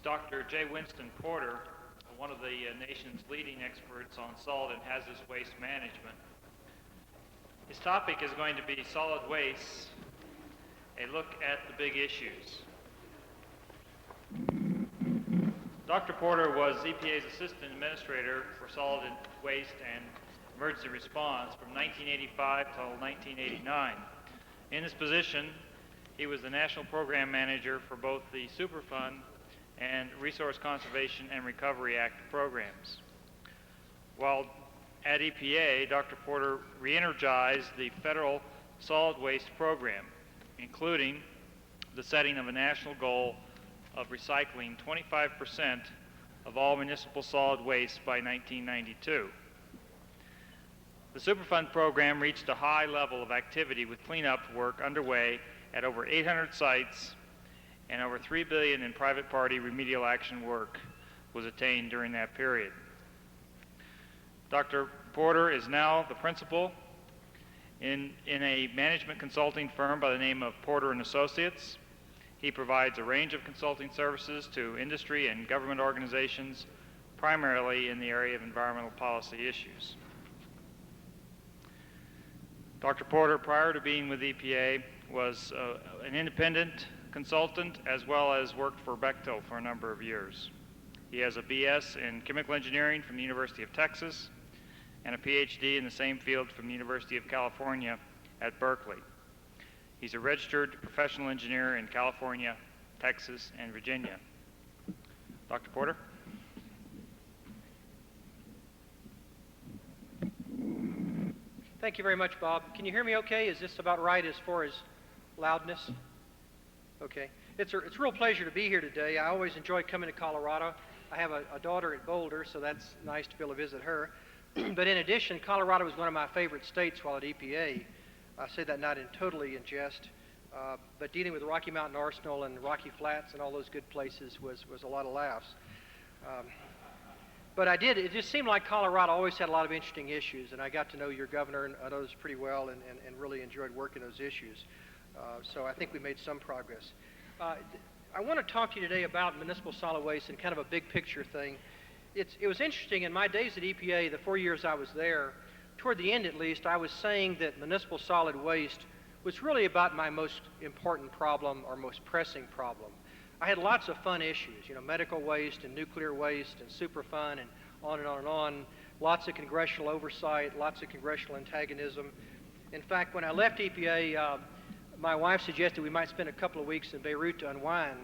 Dr. J. Winston Porter, one of the nation's leading experts on solid and hazardous waste management. His topic is going to be solid waste, a look at the big issues. Dr. Porter was EPA's Assistant Administrator for Solid Waste and Emergency Response from 1985 till 1989. In this position, he was the National Program Manager for both the Superfund and Resource Conservation and Recovery Act programs. While at EPA, Dr. Porter re-energized the federal solid waste program, including the setting of a national goal of recycling 25% of all municipal solid waste by 1992. The Superfund program reached a high level of activity with cleanup work underway at over 800 sites, and over $3 billion in private party remedial action work was attained during that period. Dr. Porter is now the principal in a management consulting firm by the name of Porter & Associates. He provides a range of consulting services to industry and government organizations, primarily in the area of environmental policy issues. Dr. Porter, prior to being with EPA, was an independent consultant as well as worked for Bechtel for a number of years. He has a BS in chemical engineering from the University of Texas and a PhD in the same field from the University of California at Berkeley. He's a registered professional engineer in California, Texas, and Virginia. Dr. Porter? Thank you very much, Bob. Can you hear me okay? Is this about right as far as loudness? Okay. It's a real pleasure to be here today. I always enjoy coming to Colorado. I have a daughter at Boulder, so that's nice to be able to visit her. But in addition, Colorado was one of my favorite states while at EPA. I say that not totally in jest, but dealing with the Rocky Mountain Arsenal and Rocky Flats and all those good places was a lot of laughs. But it just seemed like Colorado always had a lot of interesting issues, and I got to know your governor and others pretty well and really enjoyed working those issues. So I think we made some progress. I want to talk to you today about municipal solid waste and kind of a big picture thing. It was interesting, in my days at EPA, the 4 years I was there, toward the end at least, I was saying that municipal solid waste was really about my most important problem or most pressing problem. I had lots of fun issues, medical waste and nuclear waste and Superfund and on and on and on, lots of congressional oversight, lots of congressional antagonism. In fact, when I left EPA, my wife suggested we might spend a couple of weeks in Beirut to unwind.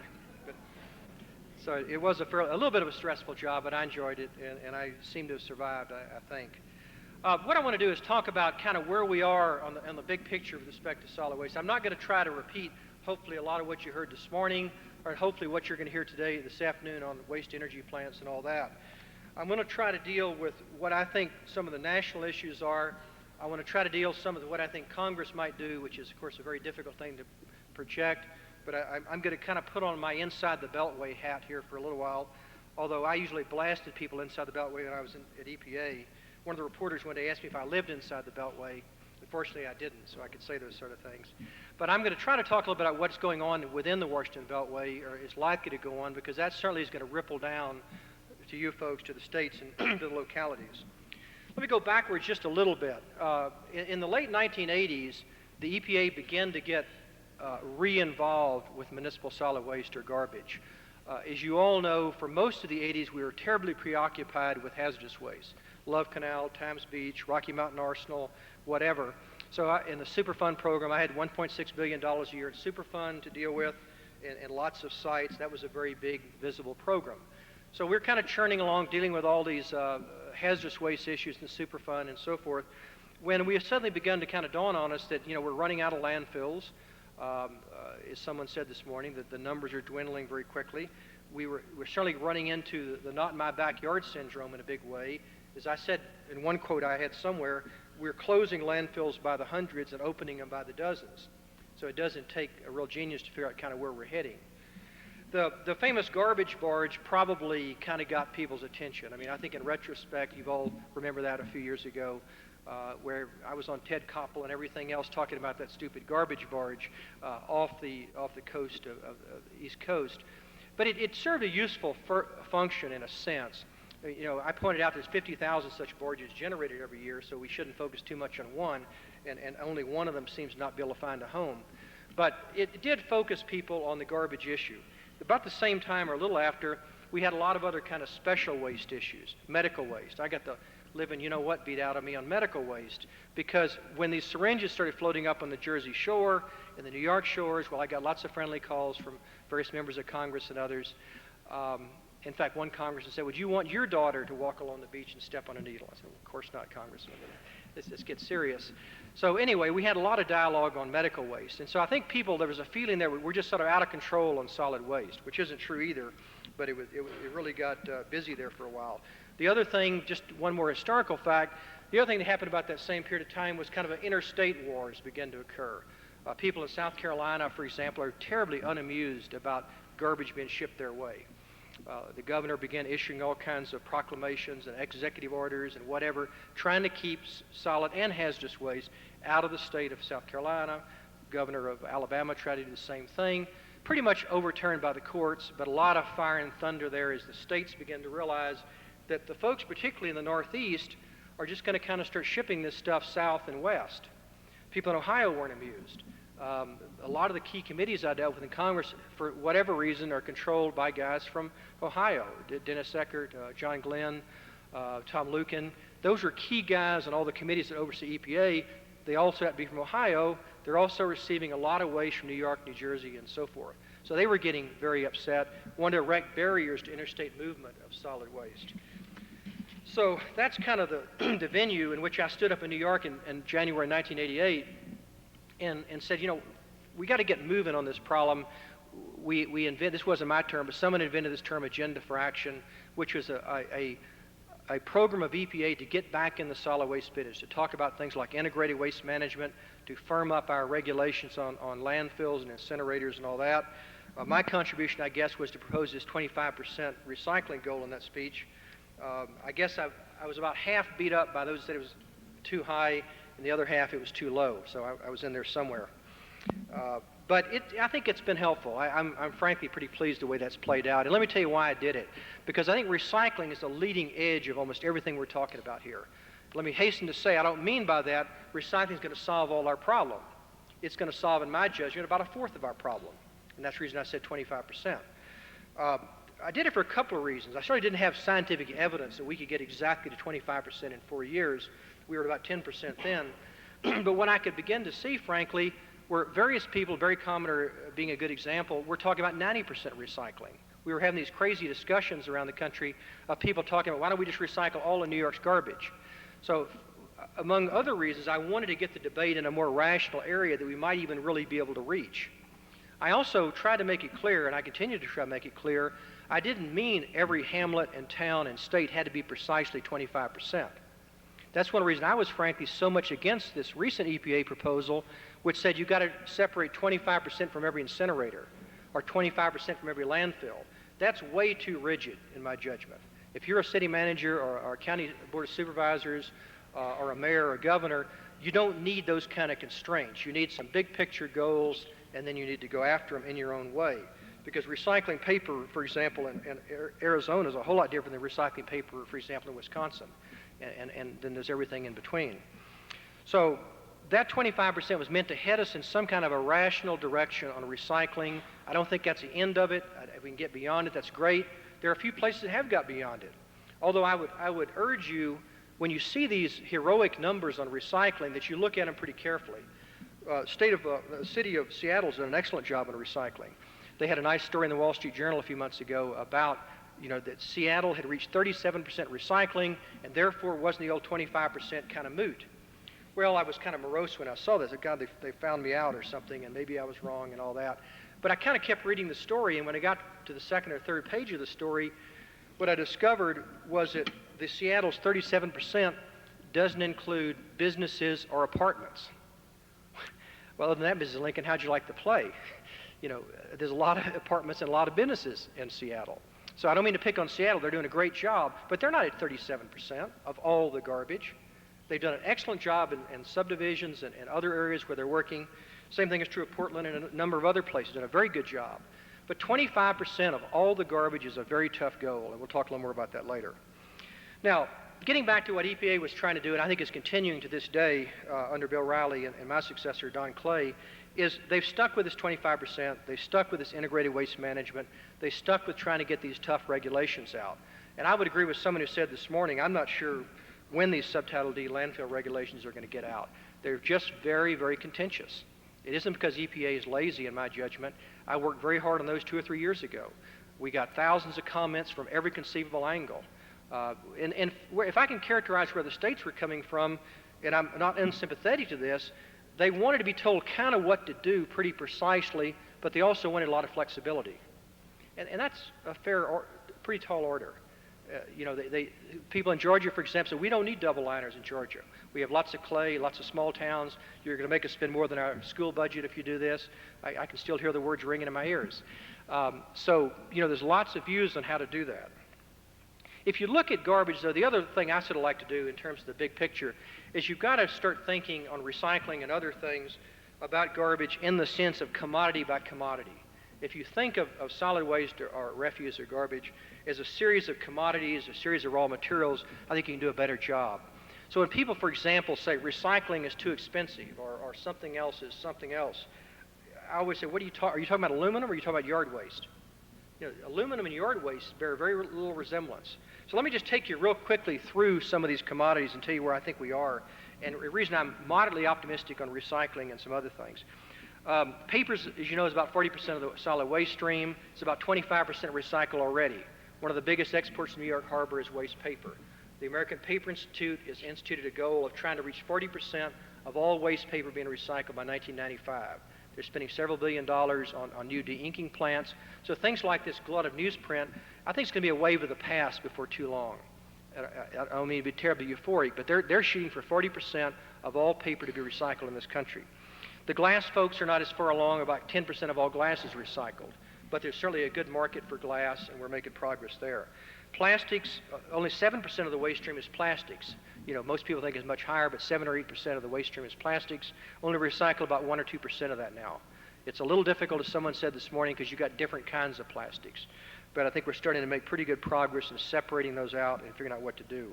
So it was a little bit of a stressful job, but I enjoyed it, and I seem to have survived, I think. What I want to do is talk about kind of where we are on the big picture with respect to solid waste. I'm not going to try to repeat, hopefully, a lot of what you heard this morning, or hopefully what you're going to hear today, this afternoon, on waste energy plants and all that. I'm going to try to deal with what I think some of the national issues are. I want to try to deal with some of what I think Congress might do, which is, of course, a very difficult thing to project. But I'm going to kind of put on my inside the Beltway hat here for a little while, although I usually blasted people inside the Beltway when I was at EPA. One of the reporters one day asked me if I lived inside the Beltway. Unfortunately, I didn't, so I could say those sort of things. But I'm going to try to talk a little bit about what's going on within the Washington Beltway, or is likely to go on, because that certainly is going to ripple down to you folks, to the states, and to the localities. Let me go backwards just a little bit. In the late 1980s, the EPA began to get re-involved with municipal solid waste or garbage. As you all know, for most of the 80s, we were terribly preoccupied with hazardous waste. Love Canal, Times Beach, Rocky Mountain Arsenal, whatever. So in the Superfund program, I had $1.6 billion a year in Superfund to deal with, and lots of sites. That was a very big, visible program. So we're kind of churning along, dealing with all these hazardous waste issues in the Superfund and so forth, when we have suddenly begun to kind of dawn on us that, we're running out of landfills. As someone said this morning, that the numbers are dwindling very quickly. We're certainly running into the not in my backyard syndrome in a big way. As I said in one quote I had somewhere, we're closing landfills by the hundreds and opening them by the dozens. So it doesn't take a real genius to figure out kind of where we're heading. The famous garbage barge probably kind of got people's attention. I mean, I think in retrospect, you've all remember that a few years ago, where I was on Ted Koppel and everything else talking about that stupid garbage barge off the coast of the East Coast. But it served a useful function in a sense. You know, I pointed out there's 50,000 such voyages generated every year, so we shouldn't focus too much on one, and only one of them seems to not be able to find a home. But it did focus people on the garbage issue. About the same time or a little after, we had a lot of other kind of special waste issues, medical waste. I got the living, you know what, beat out of me on medical waste, because when these syringes started floating up on the Jersey shore and the New York shores, well, I got lots of friendly calls from various members of Congress and others. In fact, one congressman said, would you want your daughter to walk along the beach and step on a needle? I said, well, of course not, Congressman. This gets serious. So anyway, we had a lot of dialogue on medical waste. And so I think there was a feeling that we're just sort of out of control on solid waste, which isn't true either, but it really got busy there for a while. The other thing, just one more historical fact, the other thing that happened about that same period of time was kind of an interstate wars began to occur. People in South Carolina, for example, are terribly unamused about garbage being shipped their way. The governor began issuing all kinds of proclamations and executive orders and whatever, trying to keep solid and hazardous waste out of the state of South Carolina. Governor of Alabama tried to do the same thing, pretty much overturned by the courts, but a lot of fire and thunder there as the states began to realize that the folks, particularly in the Northeast, are just going to kind of start shipping this stuff south and west. People in Ohio weren't amused. A lot of the key committees I dealt with in Congress, for whatever reason, are controlled by guys from Ohio. Dennis Eckert, John Glenn, Tom Lukin. Those are key guys on all the committees that oversee EPA. They also have to be from Ohio. They're also receiving a lot of waste from New York, New Jersey, and so forth. So they were getting very upset, wanted to erect barriers to interstate movement of solid waste. So that's kind of the venue in which I stood up in New York in January 1988 and said, you know, we got to get moving on this problem. This wasn't my term, but someone invented this term, Agenda for Action, which was a program of EPA to get back in the solid waste business, to talk about things like integrated waste management, to firm up our regulations on landfills and incinerators and all that. My contribution, I guess, was to propose this 25% recycling goal in that speech. I guess I was about half beat up by those that said it was too high, and the other half it was too low. So I was in there somewhere. But I think it's been helpful. I'm frankly pretty pleased the way that's played out. And let me tell you why I did it. Because I think recycling is the leading edge of almost everything we're talking about here. Let me hasten to say, I don't mean by that recycling is going to solve all our problem. It's going to solve, in my judgment, about a fourth of our problem. And that's the reason I said 25%. I did it for a couple of reasons. I certainly didn't have scientific evidence that we could get exactly to 25% in 4 years. We were at about 10% then. But when I could begin to see, frankly, where various people, very common being a good example, we're talking about 90% recycling. We were having these crazy discussions around the country of people talking about, why don't we just recycle all of New York's garbage? So among other reasons, I wanted to get the debate in a more rational area that we might even really be able to reach. I also tried to make it clear, and I continue to try to make it clear, I didn't mean every hamlet and town and state had to be precisely 25%. That's one reason I was frankly so much against this recent EPA proposal, which said you've got to separate 25% from every incinerator or 25% from every landfill. That's way too rigid in my judgment. If you're a city manager or a county board of supervisors or a mayor or a governor, you don't need those kind of constraints. You need some big picture goals, and then you need to go after them in your own way. Because recycling paper, for example, in Arizona is a whole lot different than recycling paper, for example, in Wisconsin. And then there's everything in between. So that 25% was meant to head us in some kind of a rational direction on recycling. I don't think that's the end of it. If we can get beyond it, that's great. There are a few places that have got beyond it. Although I would urge you, when you see these heroic numbers on recycling, that you look at them pretty carefully. The city of Seattle's done an excellent job on recycling. They had a nice story in the Wall Street Journal a few months ago about, that Seattle had reached 37% recycling and therefore wasn't the old 25% kind of moot. Well, I was kind of morose when I saw this. God, they found me out or something, and maybe I was wrong and all that. But I kind of kept reading the story, and when I got to the second or third page of the story, what I discovered was that the Seattle's 37% doesn't include businesses or apartments. Well, other than that, Mrs. Lincoln, how'd you like to play? There's a lot of apartments and a lot of businesses in Seattle. So I don't mean to pick on Seattle. They're doing a great job, but they're not at 37% of all the garbage. They've done an excellent job in subdivisions and other areas where they're working. Same thing is true of Portland and a number of other places. Done a very good job. But 25% of all the garbage is a very tough goal, and we'll talk a little more about that later. Now, getting back to what EPA was trying to do, and I think is continuing to this day under Bill Riley and my successor, Don Clay, is they've stuck with this 25%, they've stuck with this integrated waste management, they stuck with trying to get these tough regulations out. And I would agree with someone who said this morning, I'm not sure when these Subtitle D landfill regulations are going to get out. They're just very, very contentious. It isn't because EPA is lazy, in my judgment. I worked very hard on those 2 or 3 years ago. We got thousands of comments from every conceivable angle. If I can characterize where the states were coming from, and I'm not unsympathetic to this, they wanted to be told kind of what to do pretty precisely, but they also wanted a lot of flexibility. And that's a pretty tall order. People in Georgia, for example, said, we don't need double liners in Georgia. We have lots of clay, lots of small towns. You're going to make us spend more than our school budget if you do this. I can still hear the words ringing in my ears. There's lots of views on how to do that. If you look at garbage, though, the other thing I sort of like to do in terms of the big picture is you've got to start thinking on recycling and other things about garbage in the sense of commodity by commodity. If you think of solid waste or refuse or garbage as a series of commodities, a series of raw materials, I think you can do a better job. So when people, for example, say recycling is too expensive or something else is something else, I always say, are you talking about aluminum or are you talking about yard waste? Aluminum and yard waste bear very little resemblance. So let me just take you real quickly through some of these commodities and tell you where I think we are. And the reason I'm moderately optimistic on recycling and some other things. Papers, as you know, is about 40% of the solid waste stream. It's about 25% recycled already. One of the biggest exports in New York Harbor is waste paper. The American Paper Institute has instituted a goal of trying to reach 40% of all waste paper being recycled by 1995. They're spending several $1 billion on new de-inking plants. So things like this glut of newsprint, I think it's going to be a wave of the past before too long. I don't mean to be terribly euphoric, but they're shooting for 40% of all paper to be recycled in this country. The glass folks are not as far along. About 10% of all glass is recycled. But there's certainly a good market for glass, and we're making progress there. Plastics, only 7% of the waste stream is plastics. Most people think it's much higher, but 7 or 8% of the waste stream is plastics. Only recycle about 1 or 2% of that now. It's a little difficult, as someone said this morning, because you've got different kinds of plastics. But I think we're starting to make pretty good progress in separating those out and figuring out what to do.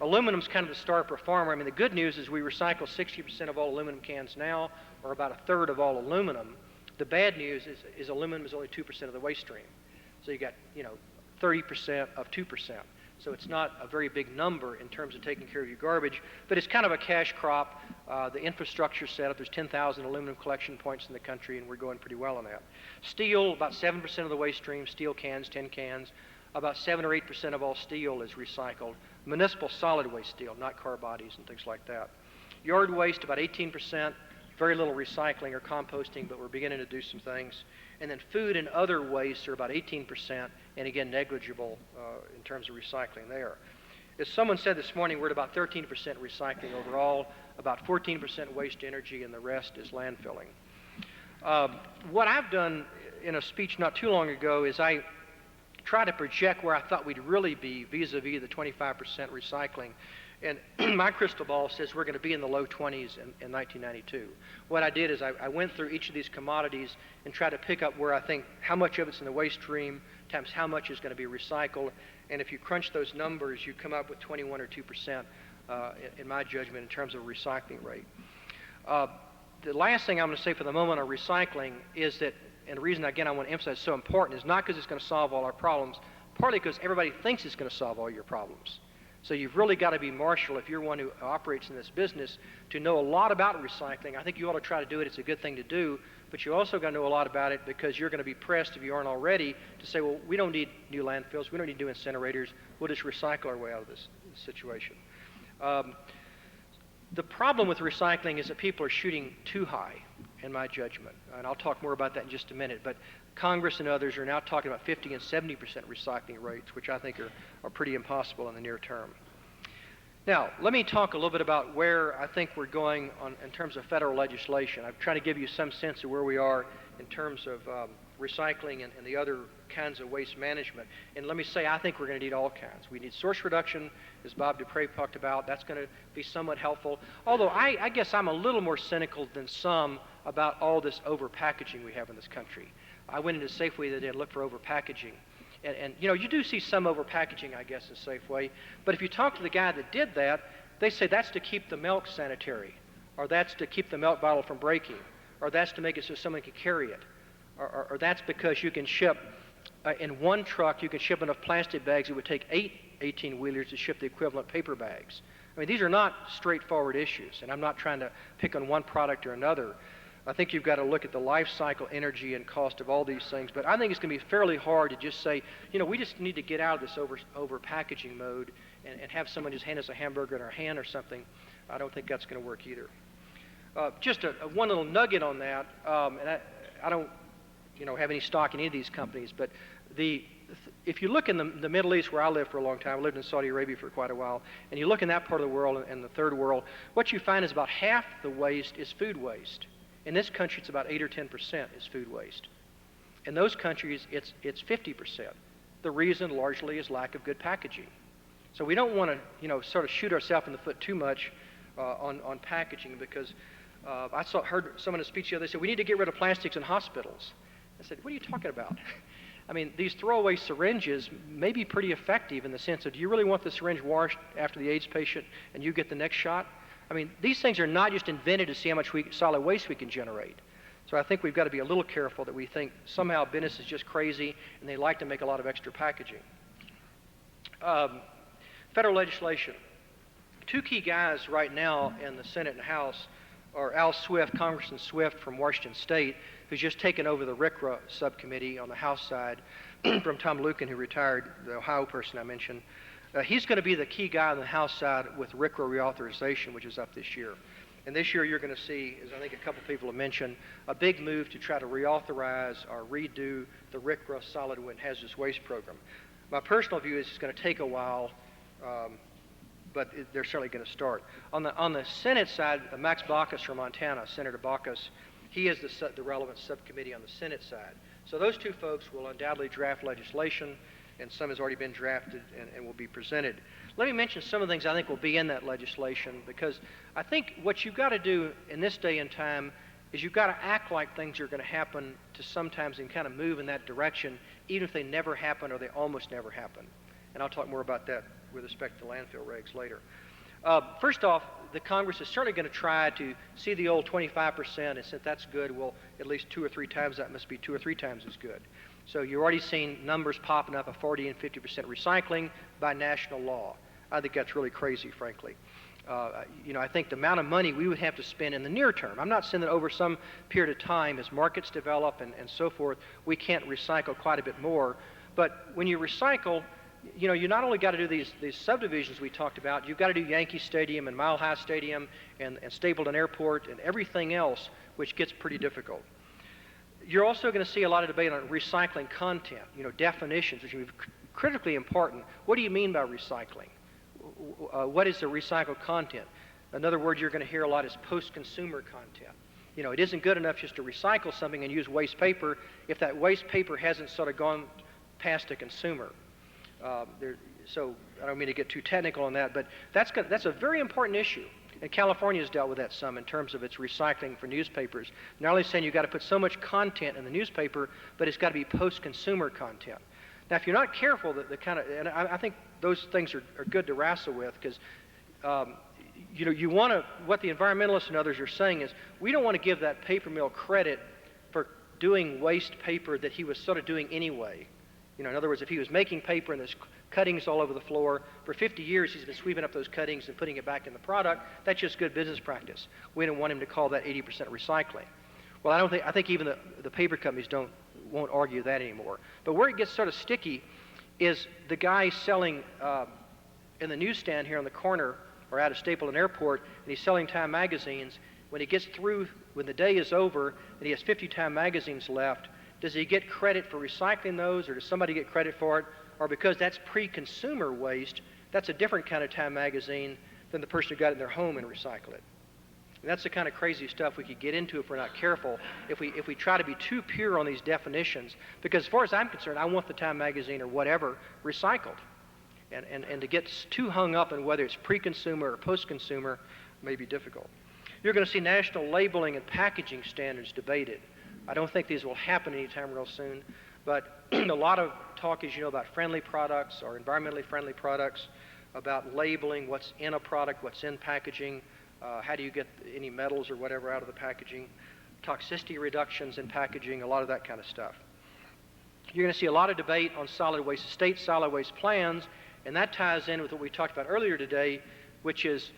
Aluminum's kind of the star performer. I mean, the good news is we recycle 60% of all aluminum cans now, or about a third of all aluminum. The bad news is aluminum is only 2% of the waste stream. So you got, 30% of 2%. So it's not a very big number in terms of taking care of your garbage, but it's kind of a cash crop. The infrastructure set up. There's 10,000 aluminum collection points in the country, and we're going pretty well on that. Steel, about 7% of the waste stream, steel cans, tin cans. About 7 or 8% of all steel is recycled. Municipal solid waste steel, not car bodies and things like that. Yard waste, about 18%. Very little recycling or composting, but we're beginning to do some things. And then food and other wastes are about 18%, and again, negligible in terms of recycling there. As someone said this morning, we're at about 13% recycling overall, about 14% waste energy, and the rest is landfilling. What I've done in a speech not too long ago is I try to project where I thought we'd really be vis-a-vis the 25% recycling. And my crystal ball says we're going to be in the low 20s in 1992. What I did is I went through each of these commodities and tried to pick up where I think how much of it's in the waste stream times how much is going to be recycled. And if you crunch those numbers, you come up with 21 or 2%, in my judgment, in terms of recycling rate. The last thing I'm going to say for the moment on recycling is that, and the reason, again, I want to emphasize it's so important is not because it's going to solve all our problems, partly because everybody thinks it's going to solve all your problems. So you've really got to be marshal if you're one who operates in this business to know a lot about recycling. I think you ought to try to do it. It's a good thing to do. But you also got to know a lot about it because you're going to be pressed, if you aren't already, to say, well, we don't need new landfills. We don't need new incinerators. We'll just recycle our way out of this situation. The problem with recycling is that people are shooting too high, in my judgment. And I'll talk more about that in just a minute. But Congress and others are now talking about 50 and 70% recycling rates, which I think are pretty impossible in the near term. Now, let me talk a little bit about where I think we're going in terms of federal legislation. I'm trying to give you some sense of where we are in terms of recycling and the other kinds of waste management. And let me say, I think we're going to need all kinds. We need source reduction, as Bob Dupre talked about. That's going to be somewhat helpful. Although I guess I'm a little more cynical than some about all this over-packaging we have in this country. I went into Safeway the other day and looked for overpackaging. And you know, you do see some overpackaging, I guess, in Safeway. But if you talk to the guy that did that, they say that's to keep the milk sanitary, or that's to keep the milk bottle from breaking, or that's to make it so someone can carry it, or that's because you can ship, in one truck, you can ship enough plastic bags it would take 8 18-wheelers to ship the equivalent paper bags. I mean, these are not straightforward issues, and I'm not trying to pick on one product or another. I think you've got to look at the life cycle, energy, and cost of all these things. But I think it's going to be fairly hard to just say, you know, we just need to get out of this over packaging mode and have someone just hand us a hamburger in our hand or something. I don't think that's going to work either. Just one little nugget on that, and I don't, you know, have any stock in any of these companies, but if you look in the Middle East, where I lived for a long time, I lived in Saudi Arabia for quite a while, and you look in that part of the world and the third world, what you find is about half the waste is food waste. In this country, it's about 8 or 10% is food waste. In those countries, it's 50%. The reason largely is lack of good packaging. So we don't want to, you know, sort of shoot ourselves in the foot too much on packaging, because heard someone in a speech the other day say, we need to get rid of plastics in hospitals. I said, what are you talking about? I mean, these throwaway syringes may be pretty effective in the sense of, do you really want the syringe washed after the AIDS patient and you get the next shot? I mean, these things are not just invented to see how much solid waste we can generate. So I think we've got to be a little careful that we think somehow business is just crazy and they like to make a lot of extra packaging. Federal legislation. Two key guys right now in the Senate and House are Al Swift, Congressman Swift from Washington State, who's just taken over the RCRA subcommittee on the House side from Tom Lukin, who retired, the Ohio person I mentioned. He's going to be the key guy on the House side with RCRA reauthorization, which is up this year. And this year you're going to see, as I think a couple people have mentioned, a big move to try to reauthorize or redo the RCRA solid and hazardous waste program. My personal view is it's going to take a while, but they're certainly going to start. On the Senate side, Max Baucus from Montana, Senator Baucus, he is the relevant subcommittee on the Senate side. So those two folks will undoubtedly draft legislation, and some has already been drafted and will be presented. Let me mention some of the things I think will be in that legislation, because I think what you've got to do in this day and time is you've got to act like things are going to happen to sometimes and kind of move in that direction, even if they never happen or they almost never happen. And I'll talk more about that with respect to landfill regs later. First off, the Congress is certainly going to try to see the old 25%, and since that's good, well, at least 2 or 3 times that must be 2 or 3 times as good. So you've already seen numbers popping up of 40 and 50% recycling by national law. I think that's really crazy, frankly. You know, I think the amount of money we would have to spend in the near term, I'm not saying that over some period of time as markets develop and so forth, we can't recycle quite a bit more. But when you recycle, you know, you not only got to do these subdivisions we talked about, you've got to do Yankee Stadium and Mile High Stadium and Stapleton Airport and everything else, which gets pretty difficult. You're also going to see a lot of debate on recycling content, you know, definitions, which are critically important. What do you mean by recycling? What is the recycled content? In other words, you're going to hear a lot is post-consumer content. You know, it isn't good enough just to recycle something and use waste paper if that waste paper hasn't sort of gone past a consumer. So I don't mean to get too technical on that, but that's a very important issue. And California has dealt with that some in terms of its recycling for newspapers. Not only saying you've got to put so much content in the newspaper, but it's got to be post-consumer content. Now, if you're not careful, and I think those things are good to wrestle with, because you know, you want to, what the environmentalists and others are saying is, we don't want to give that paper mill credit for doing waste paper that he was sort of doing anyway. You know, in other words, if he was making paper and there's cuttings all over the floor, for 50 years he's been sweeping up those cuttings and putting it back in the product, that's just good business practice. We don't want him to call that 80% recycling. Well, I think even the paper companies won't argue that anymore. But where it gets sort of sticky is the guy selling in the newsstand here on the corner or out of Stapleton Airport, and he's selling Time magazines. When he gets through, when the day is over and he has 50 Time magazines left, does he get credit for recycling those, or does somebody get credit for it? Or because that's pre-consumer waste, that's a different kind of Time magazine than the person who got it in their home and recycled it. And that's the kind of crazy stuff we could get into if we're not careful, if we try to be too pure on these definitions. Because as far as I'm concerned, I want the Time magazine or whatever recycled. And to get too hung up on whether it's pre-consumer or post-consumer may be difficult. You're going to see national labeling and packaging standards debated. I don't think these will happen anytime real soon, but a lot of talk, as you know, about friendly products or environmentally friendly products, about labeling what's in a product, what's in packaging, how do you get any metals or whatever out of the packaging, toxicity reductions in packaging, a lot of that kind of stuff. You're going to see a lot of debate on solid waste, state solid waste plans, and that ties in with what we talked about earlier today, which is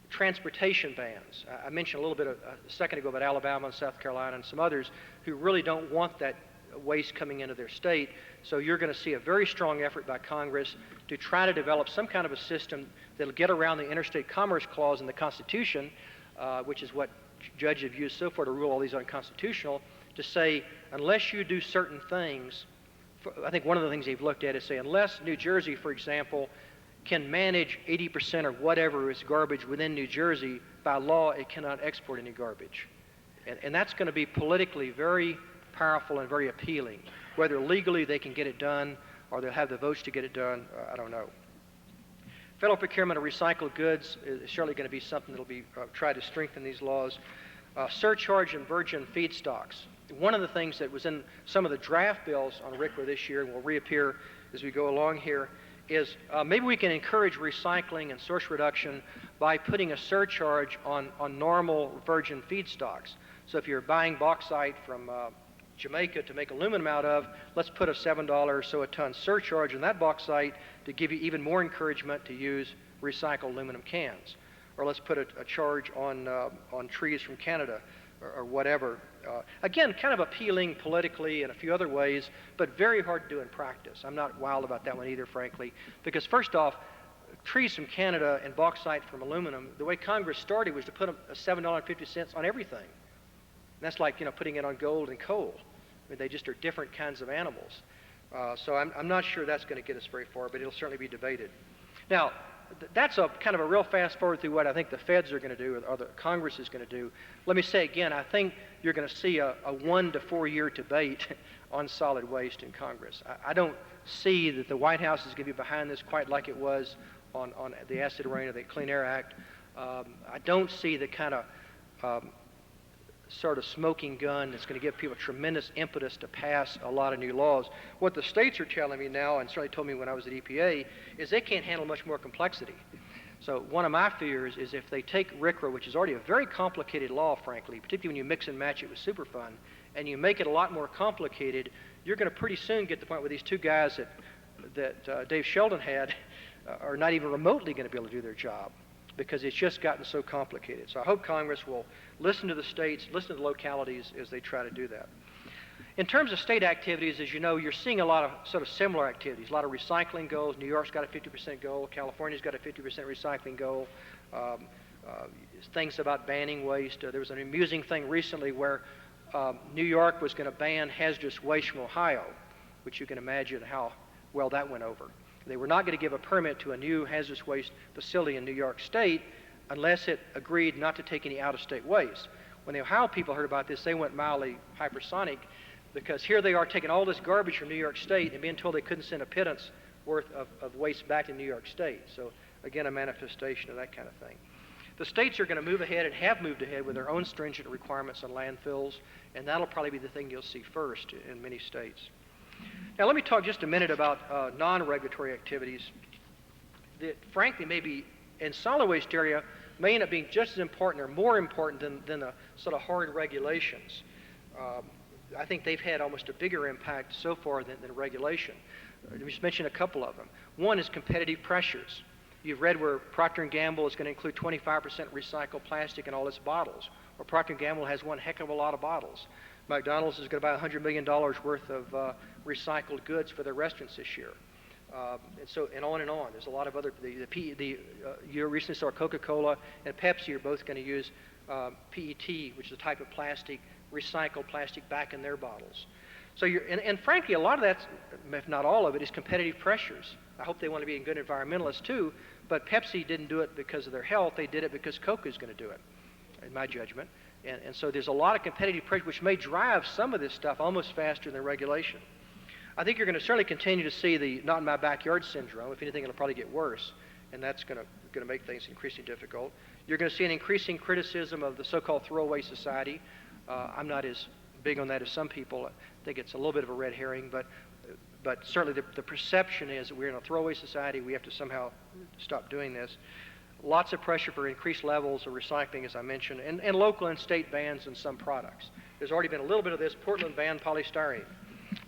transportation bans. I mentioned a little bit a second ago about Alabama and South Carolina and some others who really don't want that waste coming into their state. So you're going to see a very strong effort by Congress to try to develop some kind of a system that'll get around the Interstate Commerce Clause in the Constitution, which is what judges have used so far to rule all these unconstitutional, to say unless you do certain things, I think one of the things they've looked at is say unless New Jersey, for example, can manage 80% or whatever is garbage within New Jersey, by law it cannot export any garbage. And that's going to be politically very powerful and very appealing. Whether legally they can get it done or they'll have the votes to get it done, I don't know. Federal procurement of recycled goods is certainly going to be something that will be tried to strengthen these laws. Surcharge and virgin feedstocks. One of the things that was in some of the draft bills on RCRA this year and will reappear as we go along here is maybe we can encourage recycling and source reduction by putting a surcharge on normal virgin feedstocks. So if you're buying bauxite from Jamaica to make aluminum out of, let's put a $7 or so a ton surcharge on that bauxite to give you even more encouragement to use recycled aluminum cans. Or let's put a charge on trees from Canada or whatever. Again, kind of appealing politically in a few other ways, but very hard to do in practice. I'm not wild about that one either, frankly, because first off, trees from Canada and bauxite from aluminum, the way Congress started was to put a $7.50 on everything. And that's like, putting it on gold and coal. I mean, they just are different kinds of animals. So I'm not sure that's going to get us very far, but it'll certainly be debated. Now, that's a kind of a real fast forward through what I think the feds are going to do or the Congress is going to do. Let me say again, I think you're going to see a 1 to 4 year debate on solid waste in Congress. I don't see that the White House is going to be behind this quite like it was on the acid rain or the Clean Air Act. I don't see the kind of sort of smoking gun that's going to give people tremendous impetus to pass a lot of new laws. What the states are telling me now, and certainly told me when I was at EPA, is they can't handle much more complexity. So one of my fears is if they take RCRA, which is already a very complicated law, frankly, particularly when you mix and match it with Superfund, and you make it a lot more complicated, you're going to pretty soon get to the point where these two guys that Dave Sheldon had are not even remotely going to be able to do their job, because it's just gotten so complicated. So I hope Congress will listen to the states, listen to the localities as they try to do that. In terms of state activities, as you know, you're seeing a lot of sort of similar activities, a lot of recycling goals. New York's got a 50% goal. California's got a 50% recycling goal. Things about banning waste. There was an amusing thing recently where New York was going to ban hazardous waste from Ohio, which you can imagine how well that went over. They were not going to give a permit to a new hazardous waste facility in New York State unless it agreed not to take any out-of-state waste. When the Ohio people heard about this, they went mildly hypersonic, because here they are taking all this garbage from New York State and being told they couldn't send a pittance worth of waste back to New York State. So again, a manifestation of that kind of thing. The states are going to move ahead and have moved ahead with their own stringent requirements on landfills, and that'll probably be the thing you'll see first in many states. Now let me talk just a minute about non-regulatory activities that frankly maybe in solid waste area may end up being just as important or more important than the sort of hard regulations. I think they've had almost a bigger impact so far than regulation. Let me just mention a couple of them. One is competitive pressures. You've read where Procter & Gamble is going to include 25% recycled plastic in all its bottles, or Procter & Gamble has one heck of a lot of bottles. McDonald's is going to buy $100 million worth of recycled goods for their restaurants this year. And on and on. There's a lot of other, you recently saw Coca-Cola and Pepsi are both going to use PET, which is a type of plastic, recycled plastic back in their bottles. So and frankly, a lot of that, if not all of it, is competitive pressures. I hope they want to be good environmentalists too, but Pepsi didn't do it because of their health. They did it because Coke is going to do it, in my judgment. And so there's a lot of competitive pressure which may drive some of this stuff almost faster than regulation. I think you're going to certainly continue to see the not in my backyard syndrome. If anything, it'll probably get worse, and that's going to make things increasingly difficult. You're going to see an increasing criticism of the so-called throwaway society. I'm not as big on that as some people. I think it's a little bit of a red herring, but certainly the perception is that we're in a throwaway society. We have to somehow stop doing this. Lots of pressure for increased levels of recycling, as I mentioned, and local and state bans on some products. There's already been a little bit of this. Portland banned polystyrene.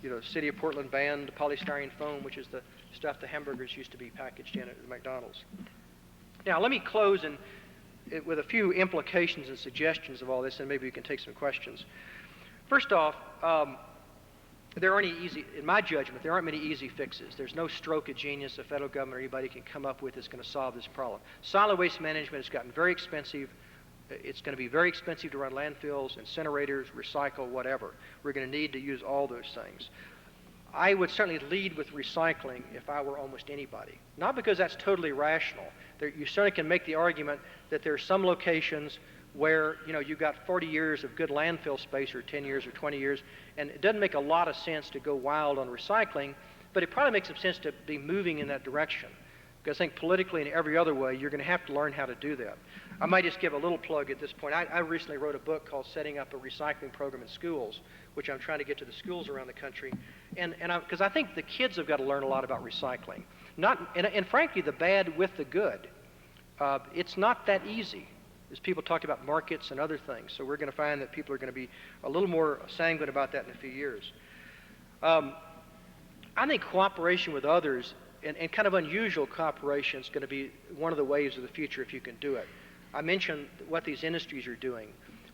The city of Portland banned polystyrene foam, which is the stuff the hamburgers used to be packaged in at McDonald's. Now, let me close with a few implications and suggestions of all this, and maybe we can take some questions. First off, there aren't any easy, in my judgment, there aren't many easy fixes. There's no stroke of genius the federal government or anybody can come up with that's going to solve this problem. Solid waste management has gotten very expensive. It's going to be very expensive to run landfills, incinerators, recycle, whatever. We're going to need to use all those things. I would certainly lead with recycling if I were almost anybody. Not because that's totally rational. You certainly can make the argument that there are some locations where you've got 40 years of good landfill space, or 10 years or 20 years, and it doesn't make a lot of sense to go wild on recycling, but it probably makes some sense to be moving in that direction. Because I think politically and every other way, you're going to have to learn how to do that. I might just give a little plug at this point. I recently wrote a book called Setting Up a Recycling Program in Schools, which I'm trying to get to the schools around the country. Because I think the kids have got to learn a lot about recycling. And frankly, the bad with the good. It's not that easy. As people talk about markets and other things. So we're going to find that people are going to be a little more sanguine about that in a few years. I think cooperation with others, and kind of unusual cooperation, is going to be one of the ways of the future if you can do it. I mentioned what these industries are doing.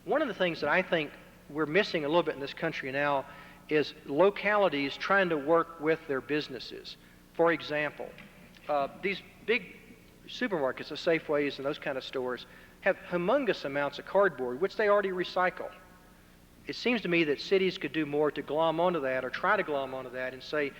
One of the things that I think we're missing a little bit in this country now is localities trying to work with their businesses. For example, these big supermarkets, the Safeways and those kind of stores, have humongous amounts of cardboard, which they already recycle. It seems to me that cities could do more to glom onto that, or try to glom onto that, and say,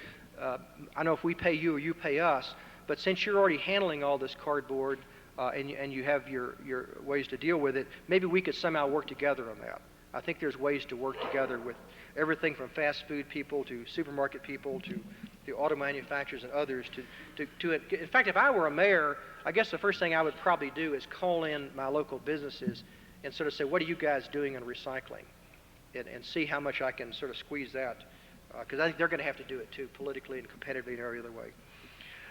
I know if we pay you or you pay us, but since you're already handling all this cardboard and you have your ways to deal with it, maybe we could somehow work together on that. I think there's ways to work together with everything from fast food people to supermarket people to the auto manufacturers and others in fact, if I were a mayor, I guess the first thing I would probably do is call in my local businesses and sort of say, what are you guys doing on recycling? And see how much I can sort of squeeze that, because I think they're going to have to do it too, politically and competitively in every other way.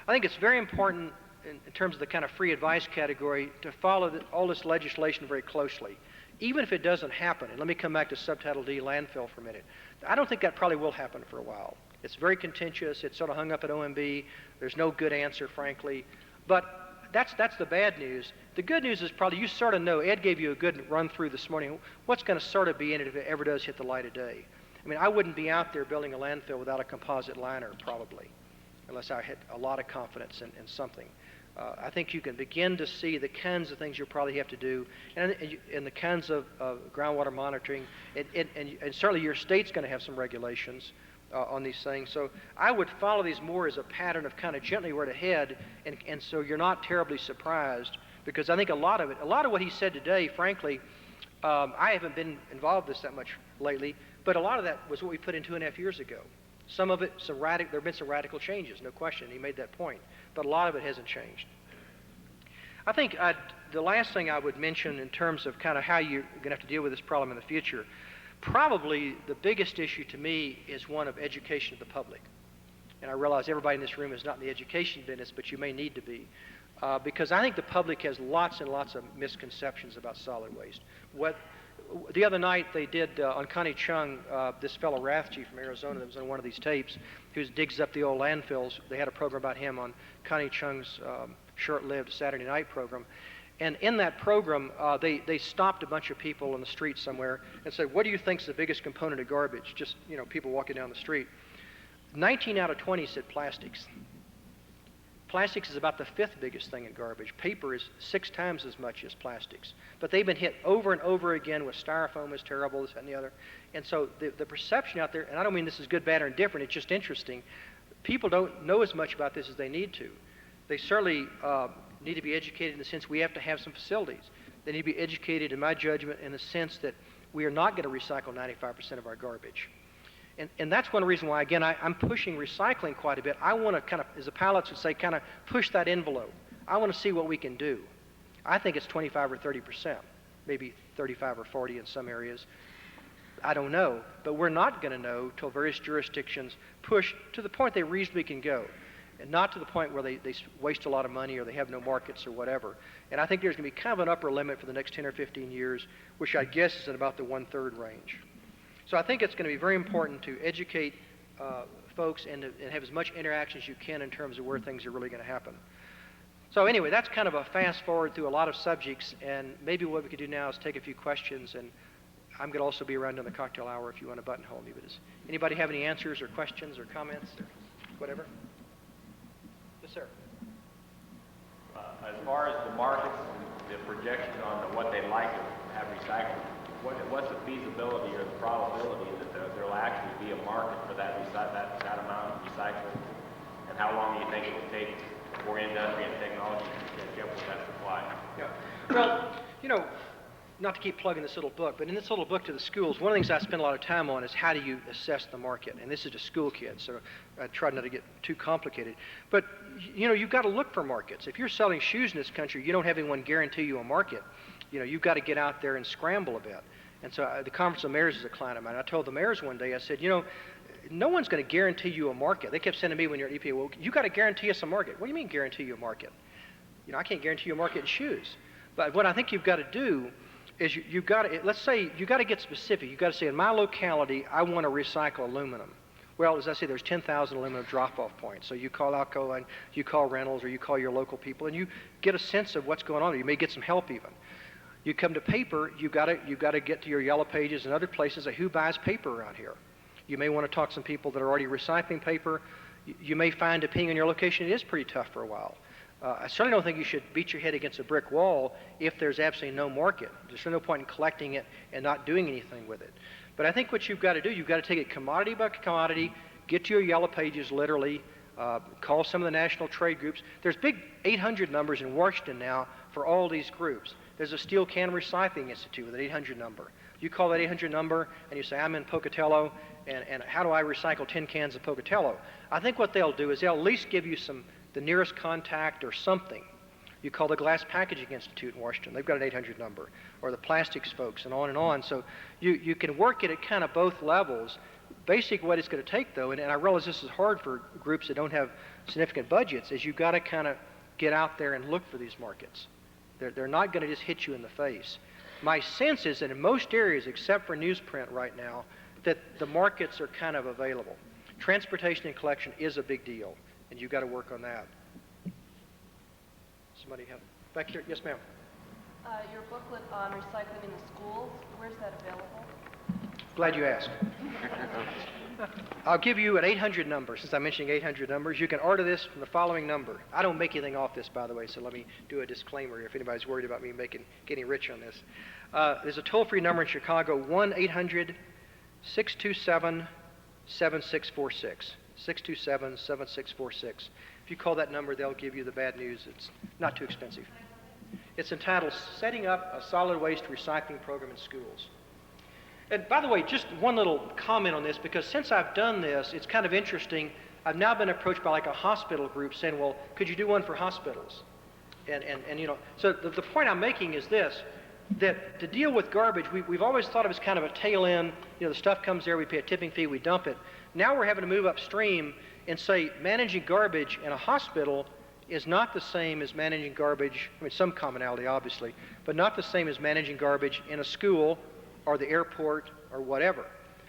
I think it's very important in terms of the kind of free advice category to follow all this legislation very closely. Even if it doesn't happen, and let me come back to Subtitle D, landfill, for a minute. I don't think that probably will happen for a while. It's very contentious. It's sort of hung up at OMB. There's no good answer, frankly. But that's the bad news. The good news is probably you sort of know. Ed gave you a good run through this morning. What's going to sort of be in it if it ever does hit the light of day? I mean, I wouldn't be out there building a landfill without a composite liner, probably, unless I had a lot of confidence in something. I think you can begin to see the kinds of things you'll probably have to do, and the kinds of groundwater monitoring, and certainly your state's going to have some regulations on these things. So I would follow these more as a pattern of kind of gently where to head, and so you're not terribly surprised, because I think a lot of what he said today, frankly, I haven't been involved in this that much lately, but a lot of that was what we put in 2.5 years ago. Some of it, there have been some radical changes, no question. He made that point. But a lot of it hasn't changed. I think the last thing I would mention in terms of kind of how you're going to have to deal with this problem in the future, probably the biggest issue to me is one of education of the public. And I realize everybody in this room is not in the education business, but you may need to be. Because I think the public has lots and lots of misconceptions about solid waste. The other night they did on Connie Chung, this fellow Rathje from Arizona that was on one of these tapes, who digs up the old landfills. They had a program about him on Connie Chung's short-lived Saturday night program. And in that program, they stopped a bunch of people on the street somewhere and said, what do you think is the biggest component of garbage? Just, people walking down the street. 19 out of 20 said plastics. Plastics is about the 5th biggest thing in garbage. Paper is 6 times as much as plastics. But they've been hit over and over again with styrofoam is terrible, this, that, and the other. And so the perception out there, and I don't mean this is good, bad, or indifferent, it's just interesting. People don't know as much about this as they need to. They certainly need to be educated in the sense we have to have some facilities. They need to be educated, in my judgment, in the sense that we are not going to recycle 95% of our garbage. And that's one reason why, again, I'm pushing recycling quite a bit. I want to kind of, as the pilots would say, kind of push that envelope. I want to see what we can do. I think it's 25 or 30%, maybe 35 or 40 in some areas. I don't know, but we're not going to know till various jurisdictions push to the point they reasonably can go, and not to the point where they waste a lot of money or they have no markets or whatever. And I think there's going to be kind of an upper limit for the next 10 or 15 years, which I guess is at about the 1/3 range. So I think it's going to be very important to educate folks and have as much interaction as you can in terms of where things are really going to happen. So anyway, that's kind of a fast forward through a lot of subjects, and maybe what we could do now is take a few questions, and I'm going to also be around in the cocktail hour if you want to buttonhole me. But does anybody have any answers or questions or comments or whatever? Yes, sir. As far as the markets, the projection on what they'd like to have recycled, what's the feasibility or the probability that there'll actually be a market for that amount of recycling? And how long do you think it will take for industry and technology to catch up with that supply? Yeah. Well, you know, not to keep plugging this little book, but in this little book to the schools, one of the things I spend a lot of time on is how do you assess the market? And this is to school kids, so I try not to get too complicated. But, you know, you've got to look for markets. If you're selling shoes in this country, you don't have anyone guarantee you a market. You know, you've got to get out there and scramble a bit. And so the Conference of Mayors is a client of mine. I told the mayors one day, I said, you know, no one's going to guarantee you a market. They kept saying to me when you're at EPA, well, you got to guarantee us a market. What do you mean guarantee you a market? You know, I can't guarantee you a market in shoes. But what I think you've got to do is you've got to, let's say, you've got to get specific. You've got to say, in my locality, I want to recycle aluminum. Well, as I say, there's 10,000 aluminum drop-off points. So you call Alcoa, and you call Reynolds, or you call your local people, and you get a sense of what's going on. You may get some help even. You come to paper, you've got to get to your Yellow Pages and other places. Say, who buys paper around here? You may want to talk to some people that are already recycling paper. You may find, depending on your location, it is pretty tough for a while. I certainly don't think you should beat your head against a brick wall if there's absolutely no market. There's no point in collecting it and not doing anything with it. But I think what you've got to do, you've got to take it commodity by commodity, get to your Yellow Pages literally, call some of the national trade groups. There's big 800 numbers in Washington now for all these groups. There's a Steel Can Recycling Institute with an 800 number. You call that 800 number and you say, I'm in Pocatello, and how do I recycle 10 cans of Pocatello? I think what they'll do is they'll at least give you the nearest contact or something. You call the Glass Packaging Institute in Washington. They've got an 800 number. Or the plastics folks, and on and on. So you can work it at kind of both levels. Basically what it's going to take, though, and I realize this is hard for groups that don't have significant budgets, is you've got to kind of get out there and look for these markets. They're not going to just hit you in the face. My sense is that in most areas, except for newsprint right now, that the markets are kind of available. Transportation and collection is a big deal, and you've got to work on that. Somebody have back here? Yes, ma'am. Your booklet on recycling in the schools, where's that available? Glad you asked. I'll give you an 800 number. Since I'm mentioning 800 numbers, you can order this from the following number. I don't make anything off this, by the way, so let me do a disclaimer if anybody's worried about me getting rich on this. There's a toll-free number in Chicago, 1-800-627-7646. 627-7646. If you call that number, they'll give you the bad news. It's not too expensive. It's entitled Setting Up a Solid Waste Recycling Program in Schools. And by the way, just one little comment on this, because since I've done this, it's kind of interesting. I've now been approached by like a hospital group saying, well, could you do one for hospitals? And you know, so the point I'm making is this, that to deal with garbage, we've always thought of it as kind of a tail end. You know, the stuff comes there, we pay a tipping fee, we dump it. Now we're having to move upstream and say managing garbage in a hospital is not the same as managing garbage, I mean some commonality obviously, but not the same as managing garbage in a school or the airport or whatever.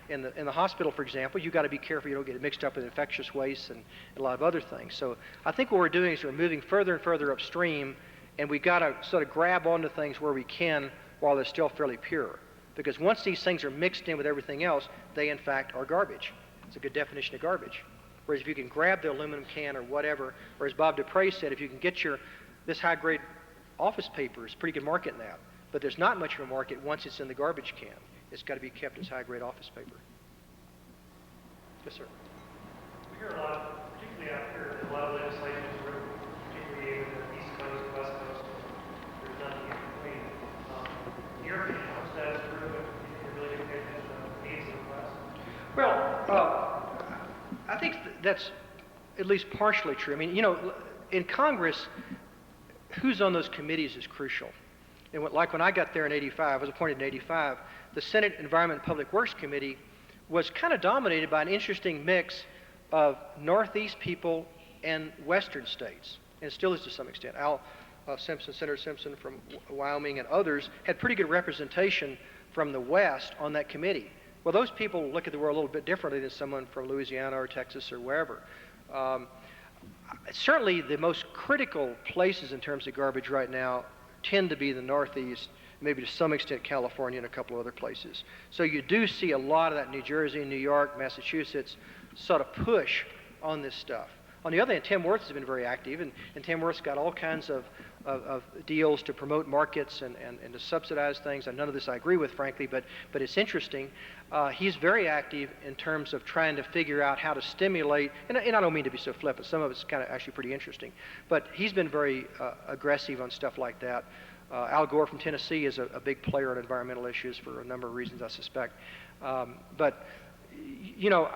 In the hospital, for example, you've got to be careful you don't get it mixed up with infectious waste and a lot of other things. So I think what we're doing is we're moving further and further upstream, and we've got to sort of grab onto things where we can while they're still fairly pure. Because once these things are mixed in with everything else, they in fact are garbage. It's a good definition of garbage. Whereas if you can grab the aluminum can or whatever, or as Bob Dupre said, if you can get this high-grade office paper, it's a pretty good market in that. But there's not much of a market once it's in the garbage can. It's got to be kept as high-grade office paper. Yes, sir. We hear a lot, particularly out here, a lot of legislation is written, particularly in the East Coast, West Coast. There's nothing in between. In your opinion, how much that is true, and you really do pay attention to the needs of the West? Well, I think that's at least partially true. I mean, you know, in Congress, who's on those committees is crucial. And like when I got there in '85, I was appointed in '85, the Senate Environment and Public Works Committee was kind of dominated by an interesting mix of Northeast people and Western states, and still is to some extent. Senator Simpson from Wyoming and others had pretty good representation from the West on that committee. Well, those people look at the world a little bit differently than someone from Louisiana or Texas or wherever. Certainly the most critical places in terms of garbage right now tend to be the Northeast, maybe to some extent California and a couple of other places. So you do see a lot of that in New Jersey, New York, Massachusetts sort of push on this stuff. On the other hand, Tim Wirth has been very active, and Tim Wirth's got all kinds of deals to promote markets and to subsidize things. And none of this I agree with, frankly, but it's interesting. He's very active in terms of trying to figure out how to stimulate, and I don't mean to be so flippant, some of it's kind of actually pretty interesting, but he's been very aggressive on stuff like that. Al Gore from Tennessee is a big player on environmental issues for a number of reasons, I suspect. But, you know,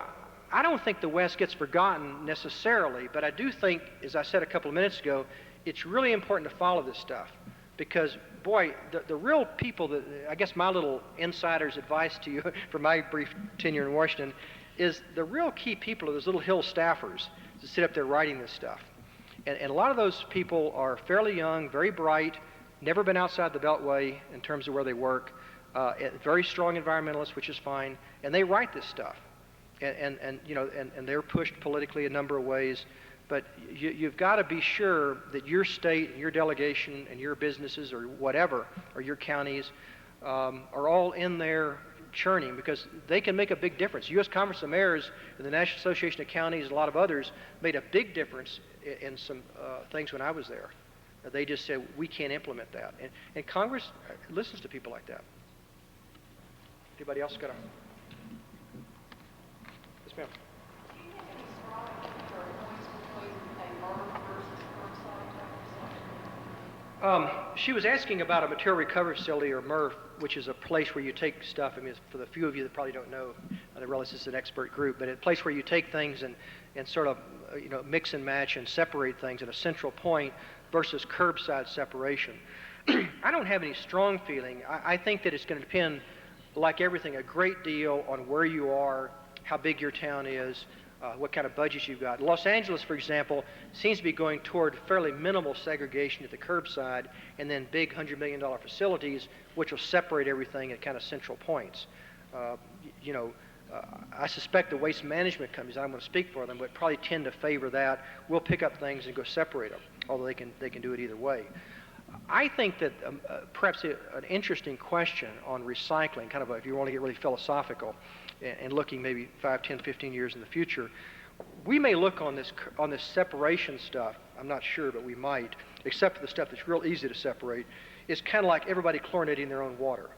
I don't think the West gets forgotten necessarily, but I do think, as I said a couple of minutes ago, it's really important to follow this stuff because, boy, the real people that, I guess my little insider's advice to you from my brief tenure in Washington is the real key people are those little Hill staffers that sit up there writing this stuff. And a lot of those people are fairly young, very bright, never been outside the Beltway in terms of where they work, very strong environmentalists, which is fine, and they write this stuff. And you know, and they're pushed politically a number of ways, but you've got to be sure that your state and your delegation and your businesses or whatever, or your counties, are all in there churning because they can make a big difference. U.S. Conference of Mayors and the National Association of Counties and a lot of others made a big difference in some things when I was there. They just said, we can't implement that. And Congress listens to people like that. Anybody else got a... Yes, ma'am. Do you have any strategy or points between a MRF versus curbside type recycling? She was asking about a material recovery facility, or MRF, which is a place where you take stuff. I mean, for the few of you that probably don't know, I realize this is an expert group, but a place where you take things and sort of you know, mix and match and separate things at a central point versus curbside separation. I don't have any strong feeling. I think that it's going to depend, like everything, a great deal on where you are, how big your town is, what kind of budgets you've got. Los Angeles, for example, seems to be going toward fairly minimal segregation at the curbside and then big $100 million facilities which will separate everything at kind of central points. You know, I suspect the waste management companies, I don't want to speak for them, but probably tend to favor that. We'll pick up things and go separate them, although they can do it either way. I think that perhaps an interesting question on recycling, kind of if you want to get really philosophical and looking maybe 5, 10, 15 years in the future, we may look on this separation stuff, I'm not sure, but we might, except for the stuff that's real easy to separate, is kind of like everybody chlorinating their own water.